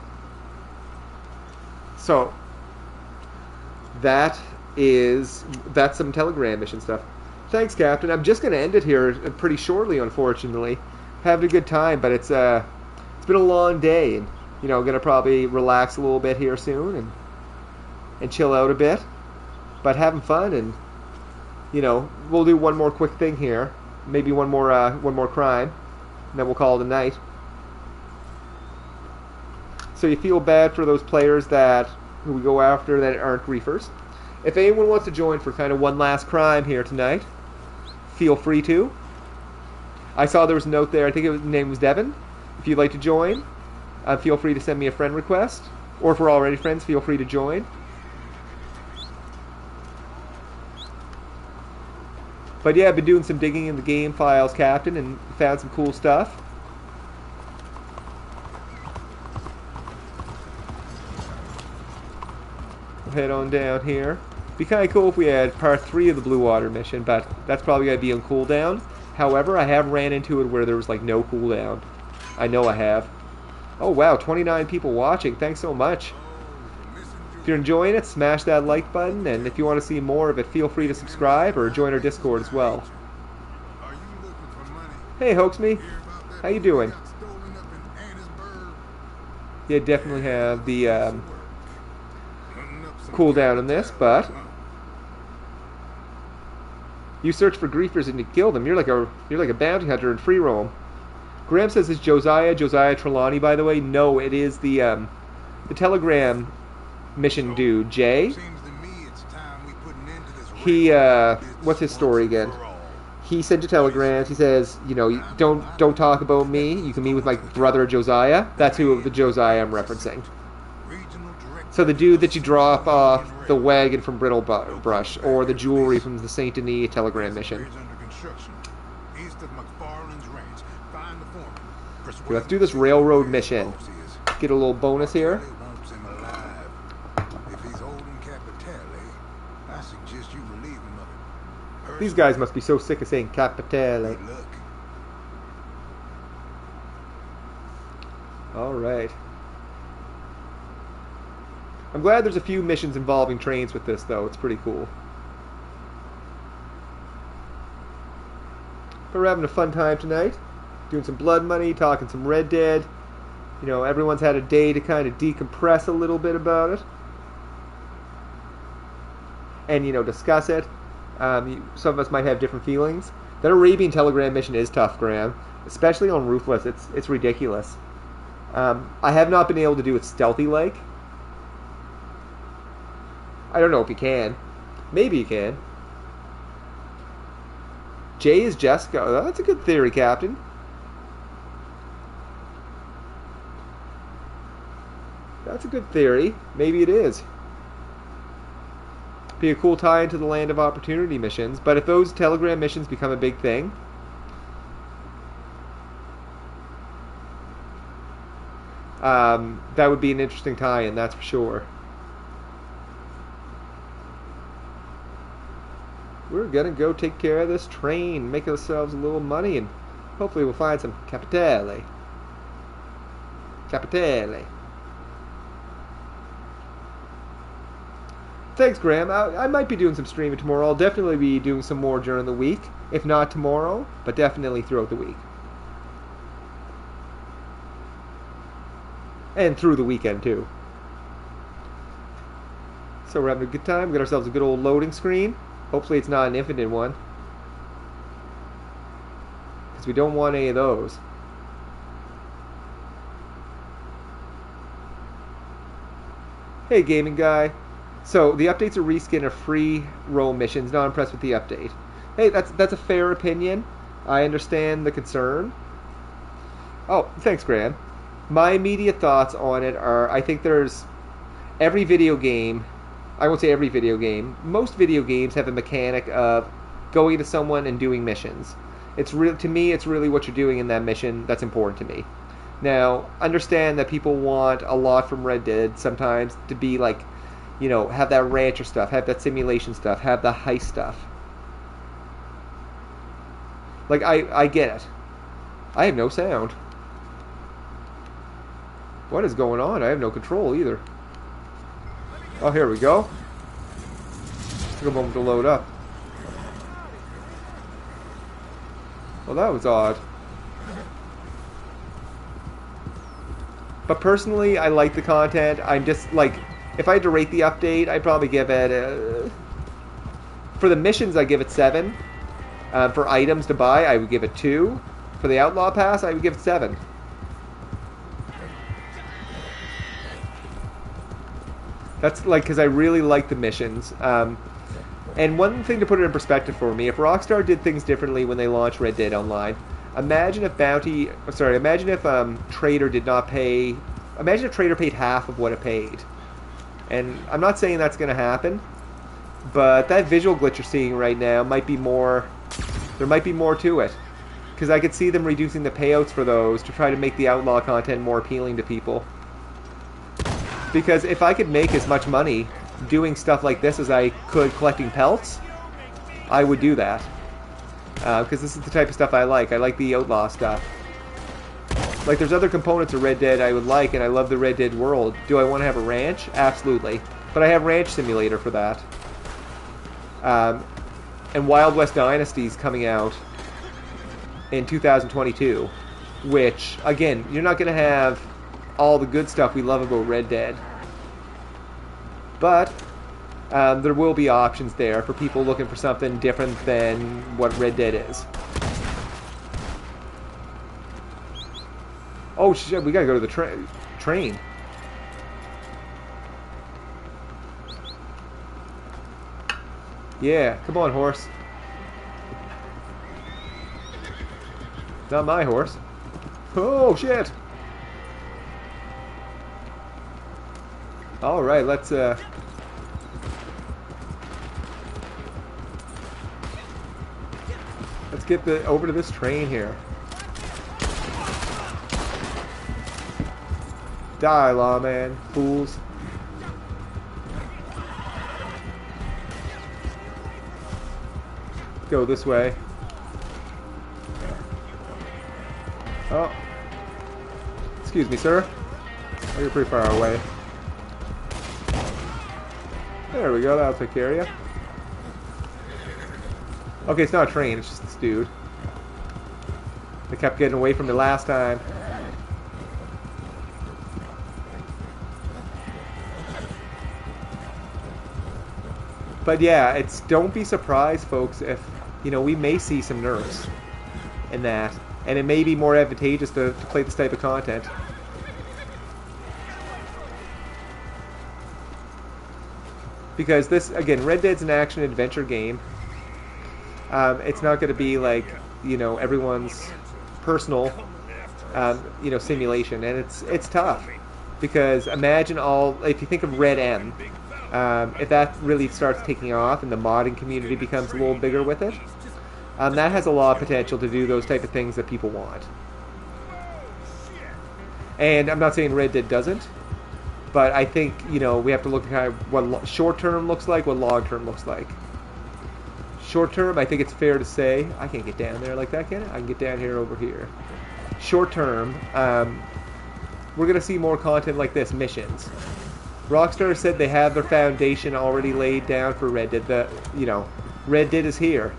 So, that's some Telegram mission stuff. Thanks, Captain. I'm just going to end it here pretty shortly, unfortunately. Having a good time, but it's been a long day, and going to probably relax a little bit here soon and chill out a bit. But having fun, and we'll do one more quick thing here, maybe one more crime, and then we'll call it a night. So you feel bad for those players that who we go after that aren't griefers. If anyone wants to join for kind of one last crime here tonight, feel free to. I saw there was a note there. I think his name was Devin. If you'd like to join, feel free to send me a friend request. Or if we're already friends, feel free to join. But yeah, I've been doing some digging in the game files, Captain, and found some cool stuff. We'll head on down here. Be kind of cool if we had part 3 of the Blue Water mission, but that's probably going to be on cooldown. However, I have ran into it where there was like no cooldown. I know I have. Oh wow, 29 people watching. Thanks so much. If you're enjoying it, smash that like button, and if you want to see more of it, feel free to subscribe or join our Discord as well. Hey Hoaxme, how you doing? Yeah, definitely have the cooldown in this, but you search for griefers and you kill them. You're like a bounty hunter in free roam. Graham says it's Josiah Trelawney, by the way. No, it is the Telegram mission dude, Jay. He what's his story again? He sent you telegrams. He says, you know, don't talk about me. You can meet with my brother Josiah. That's who the Josiah I'm referencing. So the dude that you drop off the wagon from Brittle Brush, or the jewelry from the Saint Denis telegram mission. Okay, let's do this railroad mission. Get a little bonus here. These guys must be so sick of saying Capitalah. Alright. I'm glad there's a few missions involving trains with this, though. It's pretty cool. But we're having a fun time tonight. Doing some Blood Money, talking some Red Dead. You know, everyone's had a day to kind of decompress a little bit about it. And, you know, discuss it. Some of us might have different feelings. That Arabian telegram mission is tough, Graham. Especially on Ruthless. It's ridiculous. I have not been able to do it stealthy-like. I don't know if you can. Maybe you can. Jay is Jessica. Oh, that's a good theory, Captain. That's a good theory. Maybe it is. Be a cool tie into the Land of Opportunity missions. But if those telegram missions become a big thing, that would be an interesting tie-in, that's for sure. We're gonna go take care of this train, make ourselves a little money, and hopefully we'll find some Capitalah. Capitalah. Thanks, Graham. I might be doing some streaming tomorrow. I'll definitely be doing some more during the week. If not tomorrow, but definitely throughout the week. And through the weekend, too. So we're having a good time. We got ourselves a good old loading screen. Hopefully it's not an infinite one. Because we don't want any of those. Hey, gaming guy. So, the updates are reskin of free roam missions. Not impressed with the update. Hey, that's a fair opinion. I understand the concern. Oh, thanks, Graham. My immediate thoughts on it are, I think there's every video game... I won't say every video game. Most video games have a mechanic of going to someone and doing missions. To me, it's really what you're doing in that mission that's important to me. Now, understand that people want a lot from Red Dead sometimes to be like, you know, have that rancher stuff, have that simulation stuff, have the heist stuff. Like, I get it. I have no sound. What is going on? I have no control either. Oh, here we go. Took a moment to load up. Well, that was odd. But personally, I like the content. I'm just, like, if I had to rate the update, I'd probably give it a... For the missions, I give it 7. For items to buy, I would give it 2. For the Outlaw Pass, I would give it 7. That's like because I really like the missions. And one thing to put it in perspective for me, if Rockstar did things differently when they launched Red Dead Online, imagine if Trader did not pay. Imagine if Trader paid half of what it paid. And I'm not saying that's going to happen, but that visual glitch you're seeing right now might be more. There might be more to it, because I could see them reducing the payouts for those to try to make the outlaw content more appealing to people. Because if I could make as much money doing stuff like this as I could collecting pelts, I would do that. Because this is the type of stuff I like. I like the outlaw stuff. Like, there's other components of Red Dead I would like, and I love the Red Dead world. Do I want to have a ranch? Absolutely. But I have Ranch Simulator for that. And Wild West Dynasty's coming out in 2022. Which, again, you're not going to have all the good stuff we love about Red Dead. But there will be options there for people looking for something different than what Red Dead is. Oh shit, we gotta go to the train. Yeah, come on, horse. Not my horse. Oh shit! Alright, let's get over to this train here. Die, lawman, fools. Go this way. Oh. Excuse me, sir. Oh, you're pretty far away. There we go, that'll take care of you. Okay, it's not a train, it's just this dude. They kept getting away from me last time. But yeah, don't be surprised, folks, if, you know, we may see some nerfs in that. And it may be more advantageous to play this type of content. Because this, again, Red Dead's an action-adventure game. It's not going to be like, you know, everyone's personal, you know, simulation. And it's tough. Because imagine if you think of Red M, if that really starts taking off and the modding community becomes a little bigger with it, that has a lot of potential to do those type of things that people want. And I'm not saying Red Dead doesn't, but I think, you know, we have to look at what short-term looks like, what long-term looks like. Short-term, I think it's fair to say, I can't get down there like that, can I? I can get down here over here. Short-term, we're going to see more content like this, missions. Rockstar said they have their foundation already laid down for Red Dead. You know, Red Dead is here.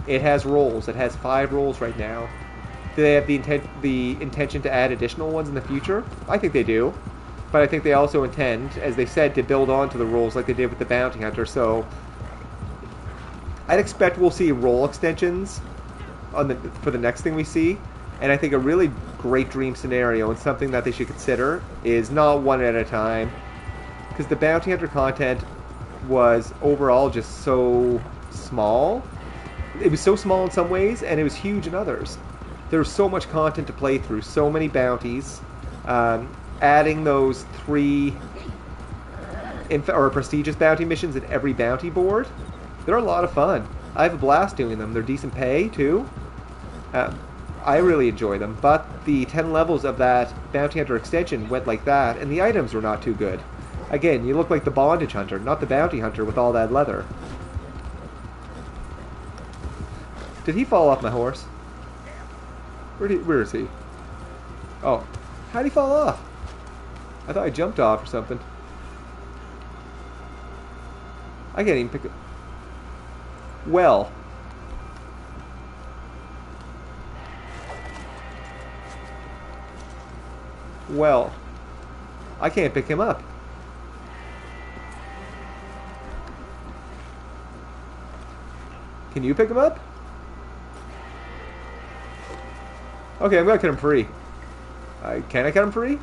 It has roles. It has 5 roles right now. Do they have the intention to add additional ones in the future? I think they do. But I think they also intend, as they said, to build on to the roles like they did with the Bounty Hunter. So I'd expect we'll see role extensions for the next thing we see. And I think a really great dream scenario and something that they should consider is not one at a time. Because the Bounty Hunter content was overall just so small. It was so small in some ways, and it was huge in others. There was so much content to play through, so many bounties. Adding those 3 prestigious bounty missions in every bounty board, they're a lot of fun. I have a blast doing them. They're decent pay, too. I really enjoy them, but the 10 levels of that Bounty Hunter extension went like that, and the items were not too good. Again, you look like the Bondage Hunter, not the Bounty Hunter with all that leather. Did he fall off my horse? Where is he? Oh, how'd he fall off? I thought I jumped off or something. I can't even pick it. Well. Well. I can't pick him up. Can you pick him up? Okay, I'm gonna cut him free. Can I cut him free?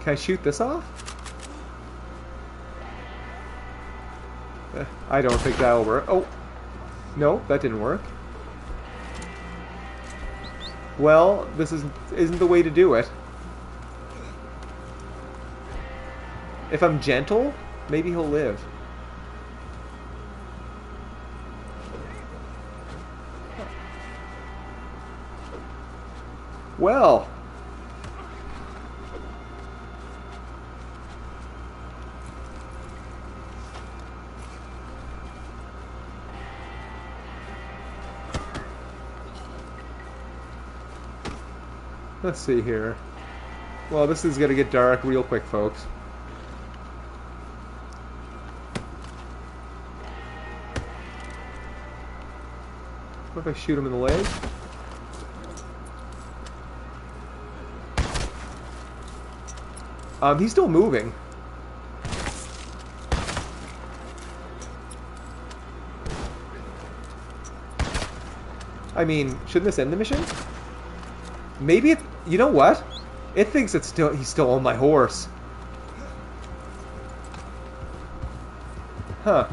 Can I shoot this off? I don't think that'll work. Oh! No, that didn't work. Well, this isn't the way to do it. If I'm gentle, maybe he'll live. Well. Let's see here. Well, this is gonna get dark real quick, folks. What if I shoot him in the leg? He's still moving. I mean, shouldn't this end the mission? Maybe it... You know what? It thinks he's still on my horse. Huh.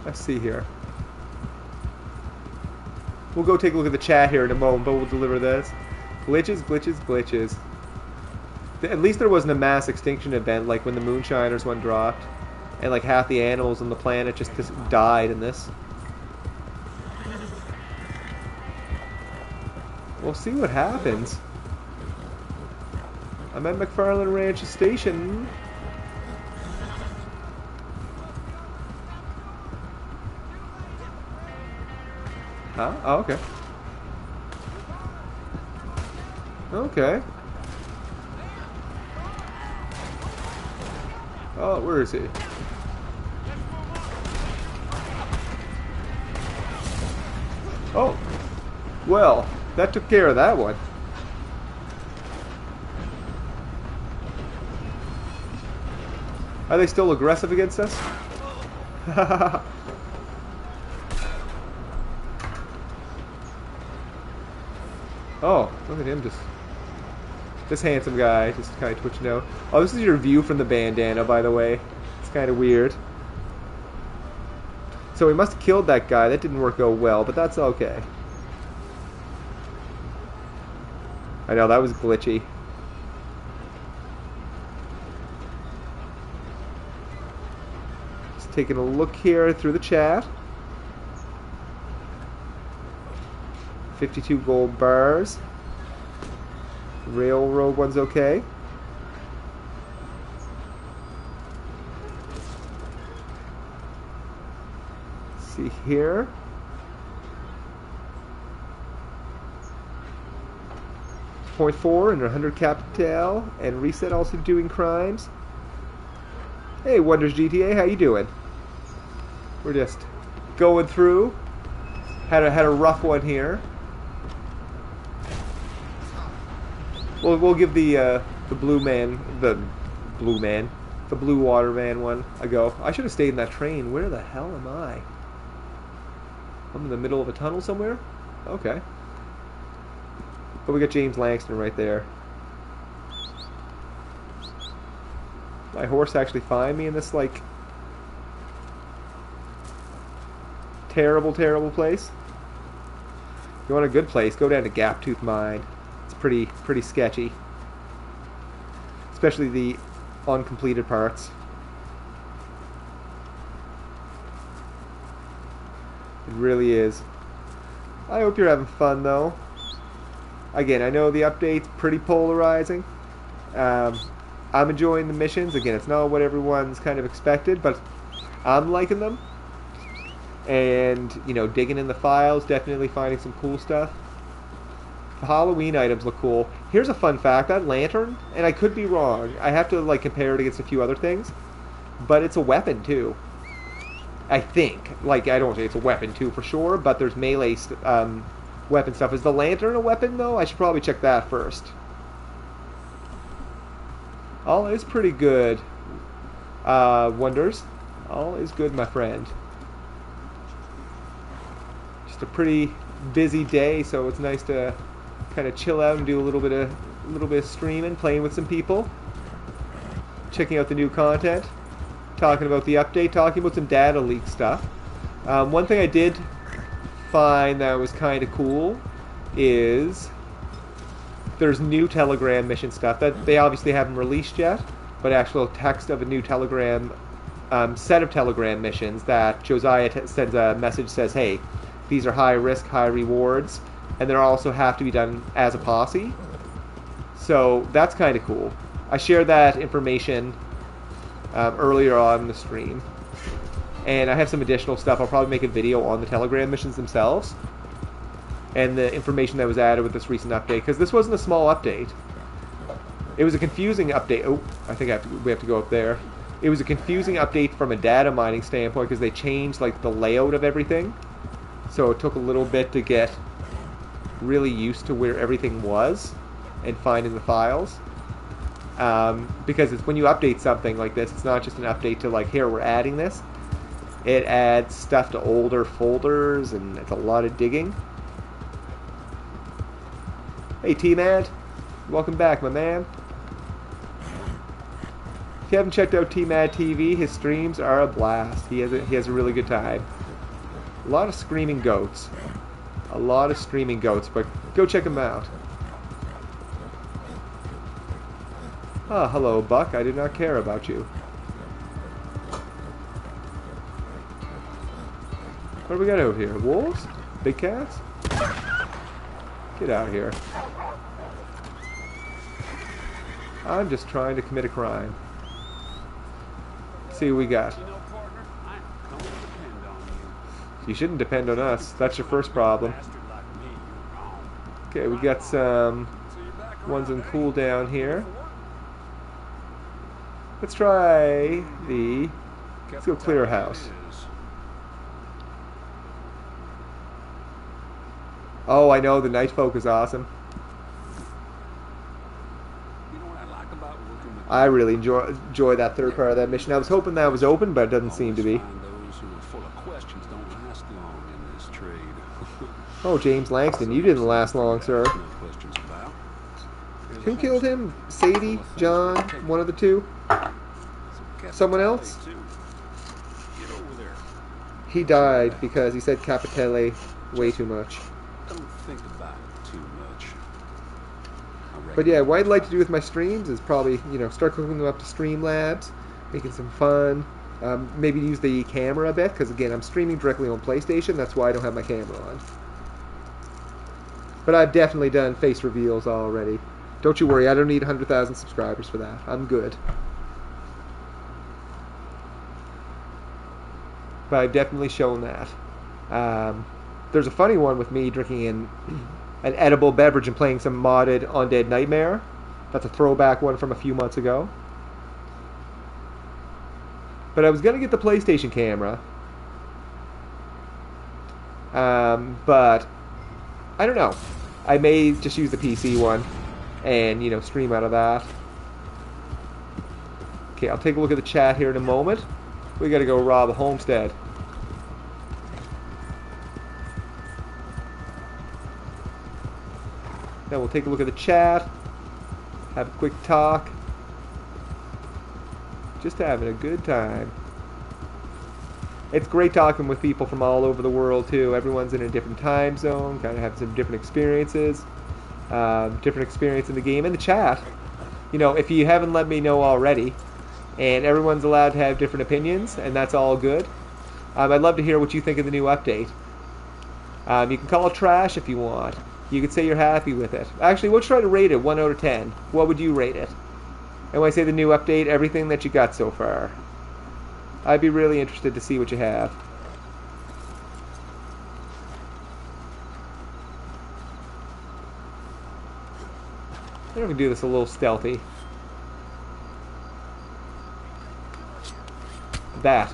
Let's see here. We'll go take a look at the chat here in a moment, but we'll deliver this. Glitches, glitches, glitches. At least there wasn't a mass extinction event like when the Moonshiners one dropped. And like half the animals on the planet just died in this. We'll see what happens. I'm at McFarland Ranch Station. Huh? Oh, okay. Okay. Oh, where is he? Oh. Well, that took care of that one. Are they still aggressive against us? Oh, look at him just... This handsome guy just kind of twitching out. Oh, this is your view from the bandana, by the way. It's kind of weird. So we must have killed that guy. That didn't work out well, but that's okay. I know, that was glitchy. Just taking a look here through the chat. 52 gold bars. Railroad one's okay. Let's see here. .4 and 100 Capitalah and Reset also doing crimes. Hey, Wonders GTA, how you doing? We're just going through. Had a rough one here. We'll give the blue water man one a go. I should have stayed in that train. Where the hell am I? I'm in the middle of a tunnel somewhere? Okay. But we got James Langston right there. My horse actually find me in this, like, terrible, terrible place? If you want a good place, go down to Gaptooth Mine. It's pretty sketchy. Especially the uncompleted parts. It really is. I hope you're having fun, though. Again, I know the update's pretty polarizing. I'm enjoying the missions. Again, it's not what everyone's kind of expected, but I'm liking them. And, you know, digging in the files, definitely finding some cool stuff. The Halloween items look cool. Here's a fun fact. That lantern, and I could be wrong. I have to, like, compare it against a few other things. But it's a weapon, too. I think. Like, I don't say it's a weapon, too, for sure, but there's melee weapon stuff. Is the lantern a weapon, though? I should probably check that first. All is pretty good, Wonders. All is good, my friend. Just Just a pretty busy day, so it's nice to kind of chill out and do a little bit of streaming, playing with some people, checking out the new content, talking about the update, talking about some data leak stuff. One thing I did find that was kind of cool is there's new Telegram mission stuff that they obviously haven't released yet, but actual text of a new Telegram set of Telegram missions that Josiah sends a message, says, hey, these are high risk, high rewards, and they also have to be done as a posse. So that's kind of cool. I shared that information earlier on in the stream, and I have some additional stuff. I'll probably make a video on the Telegram missions themselves and the information that was added with this recent update, because this wasn't a small update. It was a confusing update. Oh, I think we have to go up there. It was a confusing update from a data mining standpoint because they changed like the layout of everything. So it took a little bit to get really used to where everything was and finding the files. Because it's when you update something like this, it's not just an update to like, here, we're adding this. It adds stuff to older folders, and it's a lot of digging. Hey, T-Mad. Welcome back, my man. If you haven't checked out T-Mad TV, his streams are a blast. He has a really good time. A lot of screaming goats. A lot of screaming goats, but go check him out. Ah, hello, Buck. I do not care about you. What do we got over here? Wolves? Big cats? Get out of here. I'm just trying to commit a crime. Let's see what we got. You know, partner, I don't depend on you. You shouldn't depend on us. That's your first problem. Bastard like me, you're wrong. Okay, we got some So you're back ones on around, eh? cooldown here. Let's try the... Let's go clear a house. Oh, I know, the Night Folk is awesome. You know what I like about working with I really enjoy that third part of that mission. I was hoping that was open, but it doesn't seem to be. Those who are full of questions don't last long in this trade. Oh, James Langston, you didn't last long, sir. No questions about. Who killed him? Sadie? John? One of the two? Someone else? Get over there. He died because he said Capitalah way too much. Don't think about it too much. But yeah, what I'd like to do with my streams is probably, start cooking them up to Streamlabs, making some fun. Maybe use the camera a bit, because again, I'm streaming directly on PlayStation. That's why I don't have my camera on. But I've definitely done face reveals already. Don't you worry, I don't need 100,000 subscribers for that. I'm good. But I've definitely shown that. There's a funny one with me drinking an edible beverage and playing some modded Undead Nightmare. That's a throwback one from a few months ago. But I was going to get the PlayStation camera. But I don't know. I may just use the PC one and, stream out of that. Okay, I'll take a look at the chat here in a moment. We got to go rob a homestead. Then we'll take a look at the chat, have a quick talk, just having a good time. It's great talking with people from all over the world too. Everyone's in a different time zone, kind of have some different experiences, different experience in the game. And the chat, if you haven't let me know already, and everyone's allowed to have different opinions, and that's all good. I'd love to hear what you think of the new update. You can call it trash if you want. You could say you're happy with it. Actually, we'll try to rate it 1 out of 10. What would you rate it? And when I say the new update, everything that you got so far. I'd be really interested to see what you have. I think we can do this a little stealthy. That.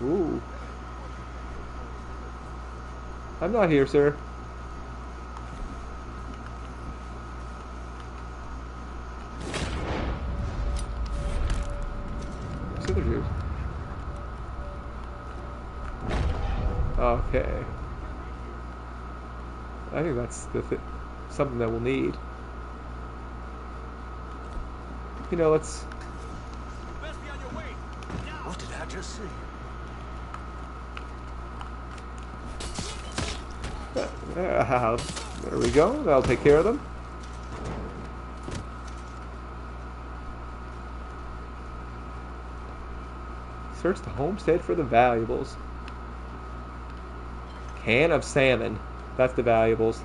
Ooh. I'm not here, sir. Scissor juice. Okay. I think that's something that we'll need. You know, let's... Best be on your way. Now. What did I just say? There we go. That'll take care of them. Search the homestead for the valuables. Can of salmon. That's the valuables.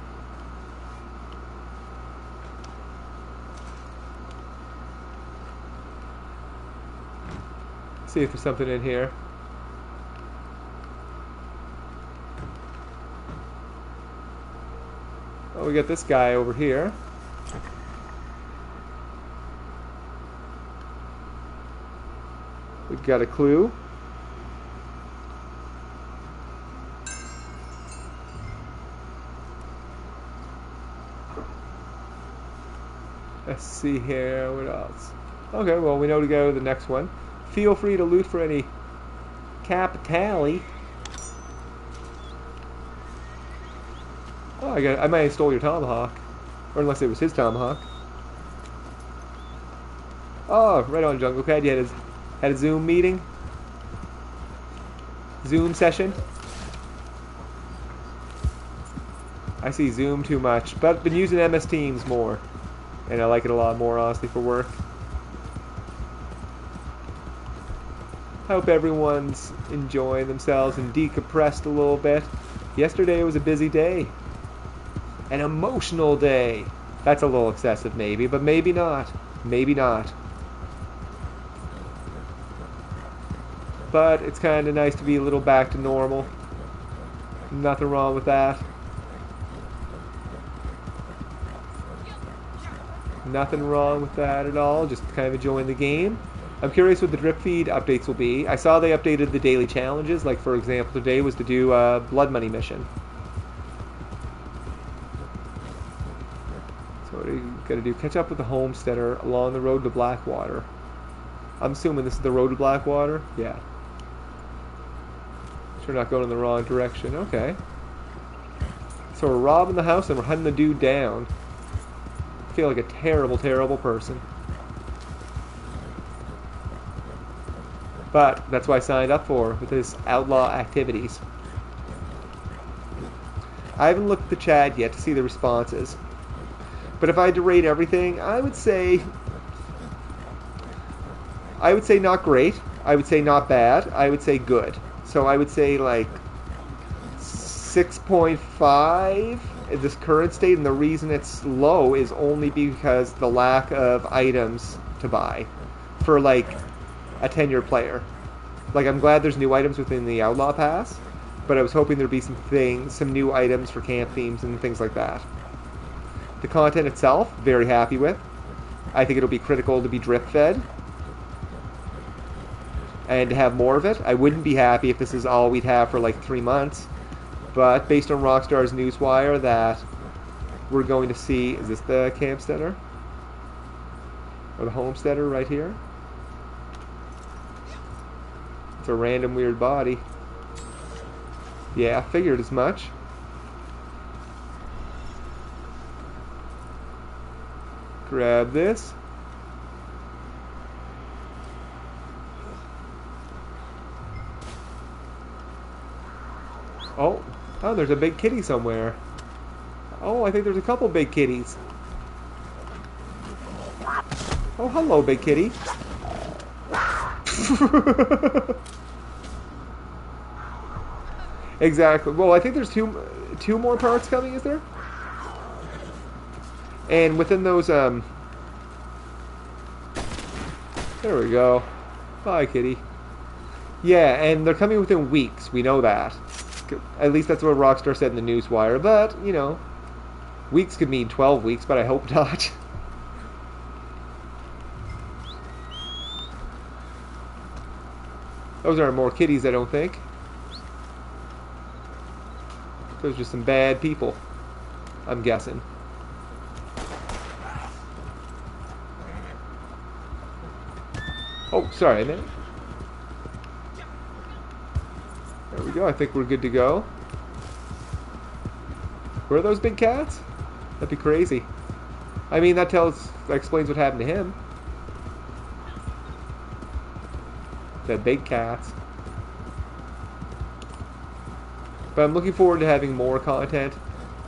See if there's something in here. Oh, we got this guy over here. We've got a clue. Let's see here, what else? Okay, well, we know to go to the next one. Feel free to loot for any Capitalah. Oh, I might have stole your tomahawk. Or unless it was his tomahawk. Oh, right on, Jungle Cat. You had a Zoom meeting? Zoom session? I see Zoom too much, but I've been using MS Teams more. And I like it a lot more, honestly, for work. I hope everyone's enjoying themselves and decompressed a little bit. Yesterday was a busy day. An emotional day. That's a little excessive, maybe, but maybe not. Maybe not. But it's kind of nice to be a little back to normal. Nothing wrong with that. Nothing wrong with that at all. Just kind of enjoying the game. I'm curious what the drip feed updates will be. I saw they updated the daily challenges. Like, for example, today was to do a blood money mission. So what are you going to do? Catch up with the homesteader along the road to Blackwater. I'm assuming this is the road to Blackwater? Yeah. Sure not going in the wrong direction. Okay. So we're robbing the house and we're hunting the dude down. I feel like a terrible, terrible person. But that's what I signed up for with his outlaw activities. I haven't looked at the chat yet to see the responses. But if I had to rate everything, I would say not great. I would say not bad. I would say good. So I would say like 6.5 in this current state, and the reason it's low is only because the lack of items to buy for like a 10-year player. Like, I'm glad there's new items within the Outlaw Pass, but I was hoping there'd be some new items for camp themes and things like that. The content itself, very happy with. I think it'll be critical to be drip fed and to have more of it. I wouldn't be happy if this is all we'd have for like 3 months, but based on Rockstar's newswire that we're going to see, is this the camp center? Or the homesteader right here? It's a random weird body. Yeah, figured as much. Grab this. Oh, there's a big kitty somewhere. Oh, I think there's a couple big kitties. Oh, hello, big kitty. Exactly. Well, I think there's two more parts coming, is there? And within those, there we go. Bye, kitty. Yeah, and they're coming within weeks. We know that. At least that's what Rockstar said in the newswire. But, you know, weeks could mean 12 weeks, but I hope not. Those aren't more kitties, I don't think. Those are just some bad people, I'm guessing. Oh, sorry, man. There we go. I think we're good to go. Where are those big cats? That'd be crazy. I mean, that explains what happened to him. The big cats. But I'm looking forward to having more content.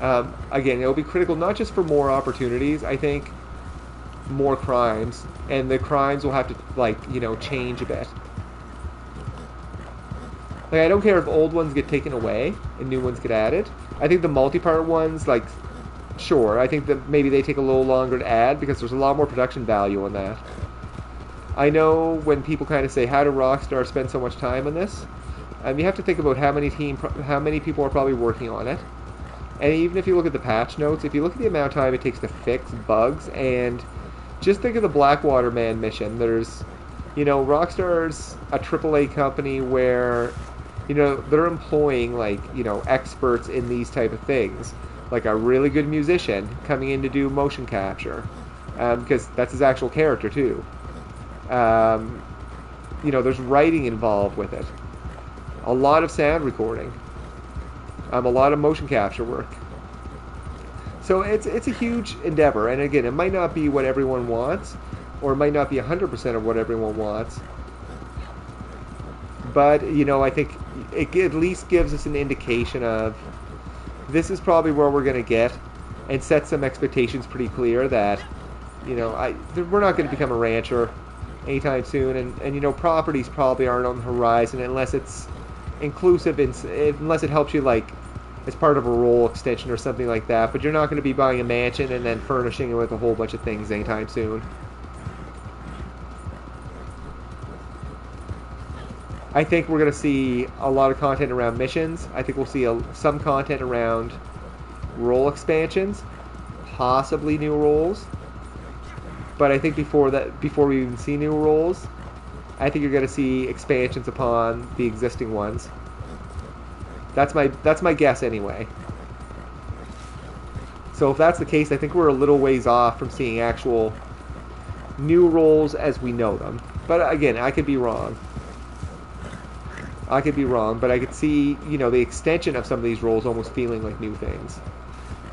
Again, it'll be critical not just for more opportunities. I think more crimes, and the crimes will have to, like, you know, change a bit. Like, I don't care if old ones get taken away and new ones get added. I think the multi-part ones, like, sure, I think that maybe they take a little longer to add because there's a lot more production value in that. I know when people kind of say, how did Rockstar spend so much time on this? You have to think about how many people are probably working on it. And even if you look at the patch notes, if you look at the amount of time it takes to fix bugs, and just think of the Blackwater Man mission. There's, you know, Rockstar's a AAA company where, you know, they're employing, like, you know, experts in these type of things. Like a really good musician coming in to do motion capture. Because that's his actual character, too. You know, there's writing involved with it. A lot of sound recording. A lot of motion capture work. So it's a huge endeavor. And again, it might not be what everyone wants, or it might not be 100% of what everyone wants. But, you know, I think it at least gives us an indication of this is probably where we're going to get, and set some expectations pretty clear that, you know, we're not going to become a rancher anytime soon, and you know, properties probably aren't on the horizon unless it's inclusive, unless it helps you, like, as part of a role extension or something like that. But you're not going to be buying a mansion and then furnishing it with a whole bunch of things anytime soon. I think we're going to see a lot of content around missions. I think we'll see some content around role expansions, possibly new roles. But I think before we even see new roles, I think you're going to see expansions upon the existing ones. That's my guess anyway. So if that's the case, I think we're a little ways off from seeing actual new roles as we know them. But again, I could be wrong. But I could see, you know, the extension of some of these roles almost feeling like new things.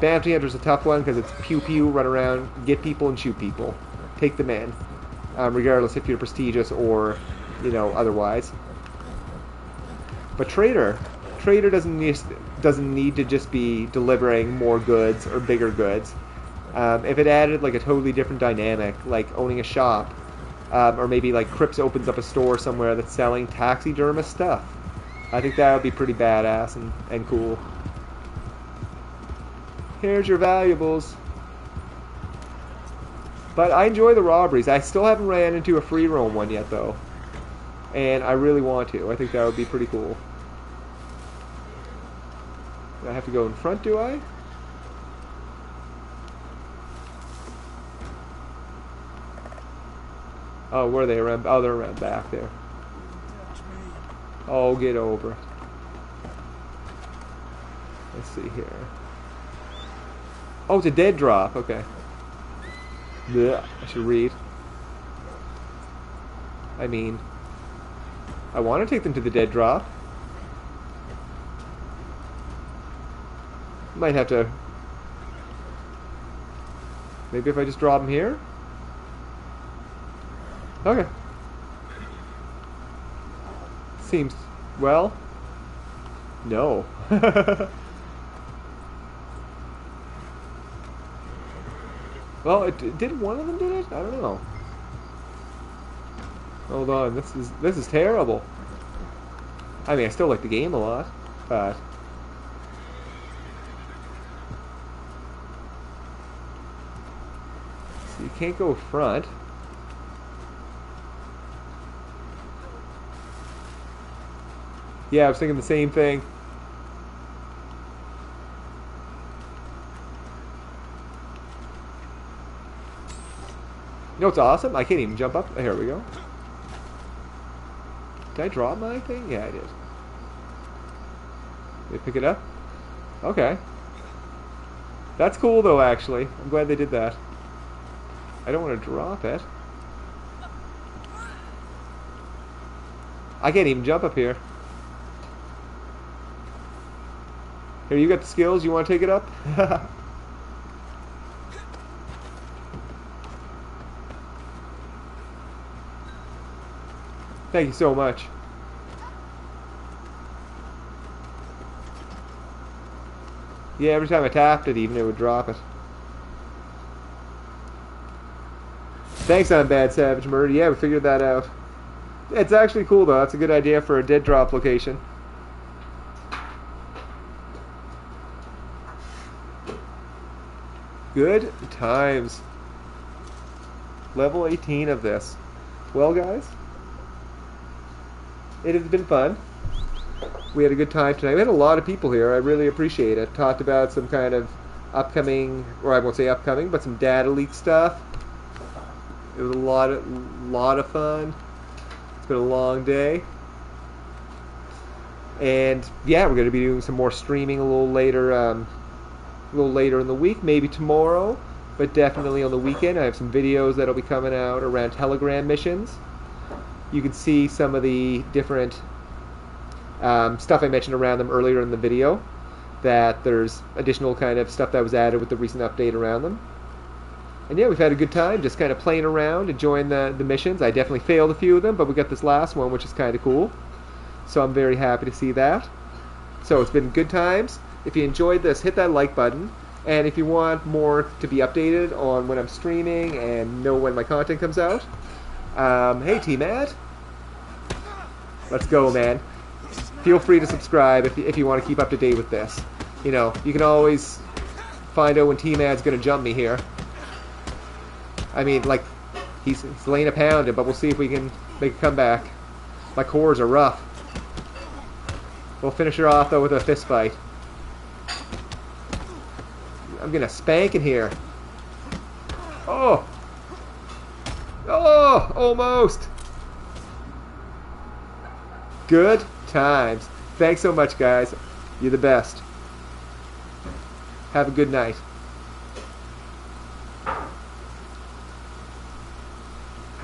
Bounty Hunter's a tough one because it's pew pew, run around, get people and shoot people. Take them in, regardless if you're prestigious or, you know, otherwise. But Trader doesn't need to just be delivering more goods or bigger goods. If it added like a totally different dynamic, like owning a shop, or maybe like Crips opens up a store somewhere that's selling taxidermist stuff, I think that would be pretty badass and cool. Here's your valuables. But I enjoy the robberies. I still haven't ran into a free roam one yet, though. And I really want to. I think that would be pretty cool. Do I have to go in front, do I? Oh, where are they? Around? Oh, they're around back there. Oh, get over it. Let's see here. Oh, it's a dead drop. Okay. Blech, I should read. I mean, I want to take them to the dead drop. Might have to... Maybe if I just drop them here? Okay. Seems... Well... No. Well, did one of them did it? I don't know. Hold on, this is terrible. I mean, I still like the game a lot, but so you can't go front. Yeah, I was thinking the same thing. You know what's awesome? I can't even jump up. Here we go. Did I drop my thing? Yeah, I did. Did I pick it up? Okay. That's cool, though, actually. I'm glad they did that. I don't want to drop it. I can't even jump up here. Here, you got the skills. You want to take it up? Thank you so much. Yeah, every time I tapped it, even, it would drop it. Thanks on Bad Savage Murder. Yeah, we figured that out. It's actually cool, though. That's a good idea for a dead drop location. Good times. Level 18 of this. Well, guys, it has been fun. We had a good time tonight. We had a lot of people here. I really appreciate it. Talked about some kind of upcoming, or I won't say upcoming, but some data leak stuff. It was a lot of fun. It's been a long day. And yeah, we're going to be doing some more streaming a little later in the week, maybe tomorrow, but definitely on the weekend. I have some videos that'll be coming out around Telegram missions. You can see some of the different stuff I mentioned around them earlier in the video, that there's additional kind of stuff that was added with the recent update around them. And yeah, we've had a good time just kind of playing around, enjoying the missions. I definitely failed a few of them, but we got this last one, which is kind of cool. So I'm very happy to see that. So it's been good times. If you enjoyed this, hit that like button. And if you want more to be updated on when I'm streaming and know when my content comes out, hey T-Mad, let's go, man. Feel free to subscribe if you want to keep up to date with this. You know, you can always find out when T-Mad's going to jump me here. I mean, like, he's laying a pounded, but we'll see if we can make a comeback. My cores are rough. We'll finish her off, though, with a fist fight. I'm gonna spank in here. Oh! Oh! Almost! Good times. Thanks so much, guys. You're the best. Have a good night.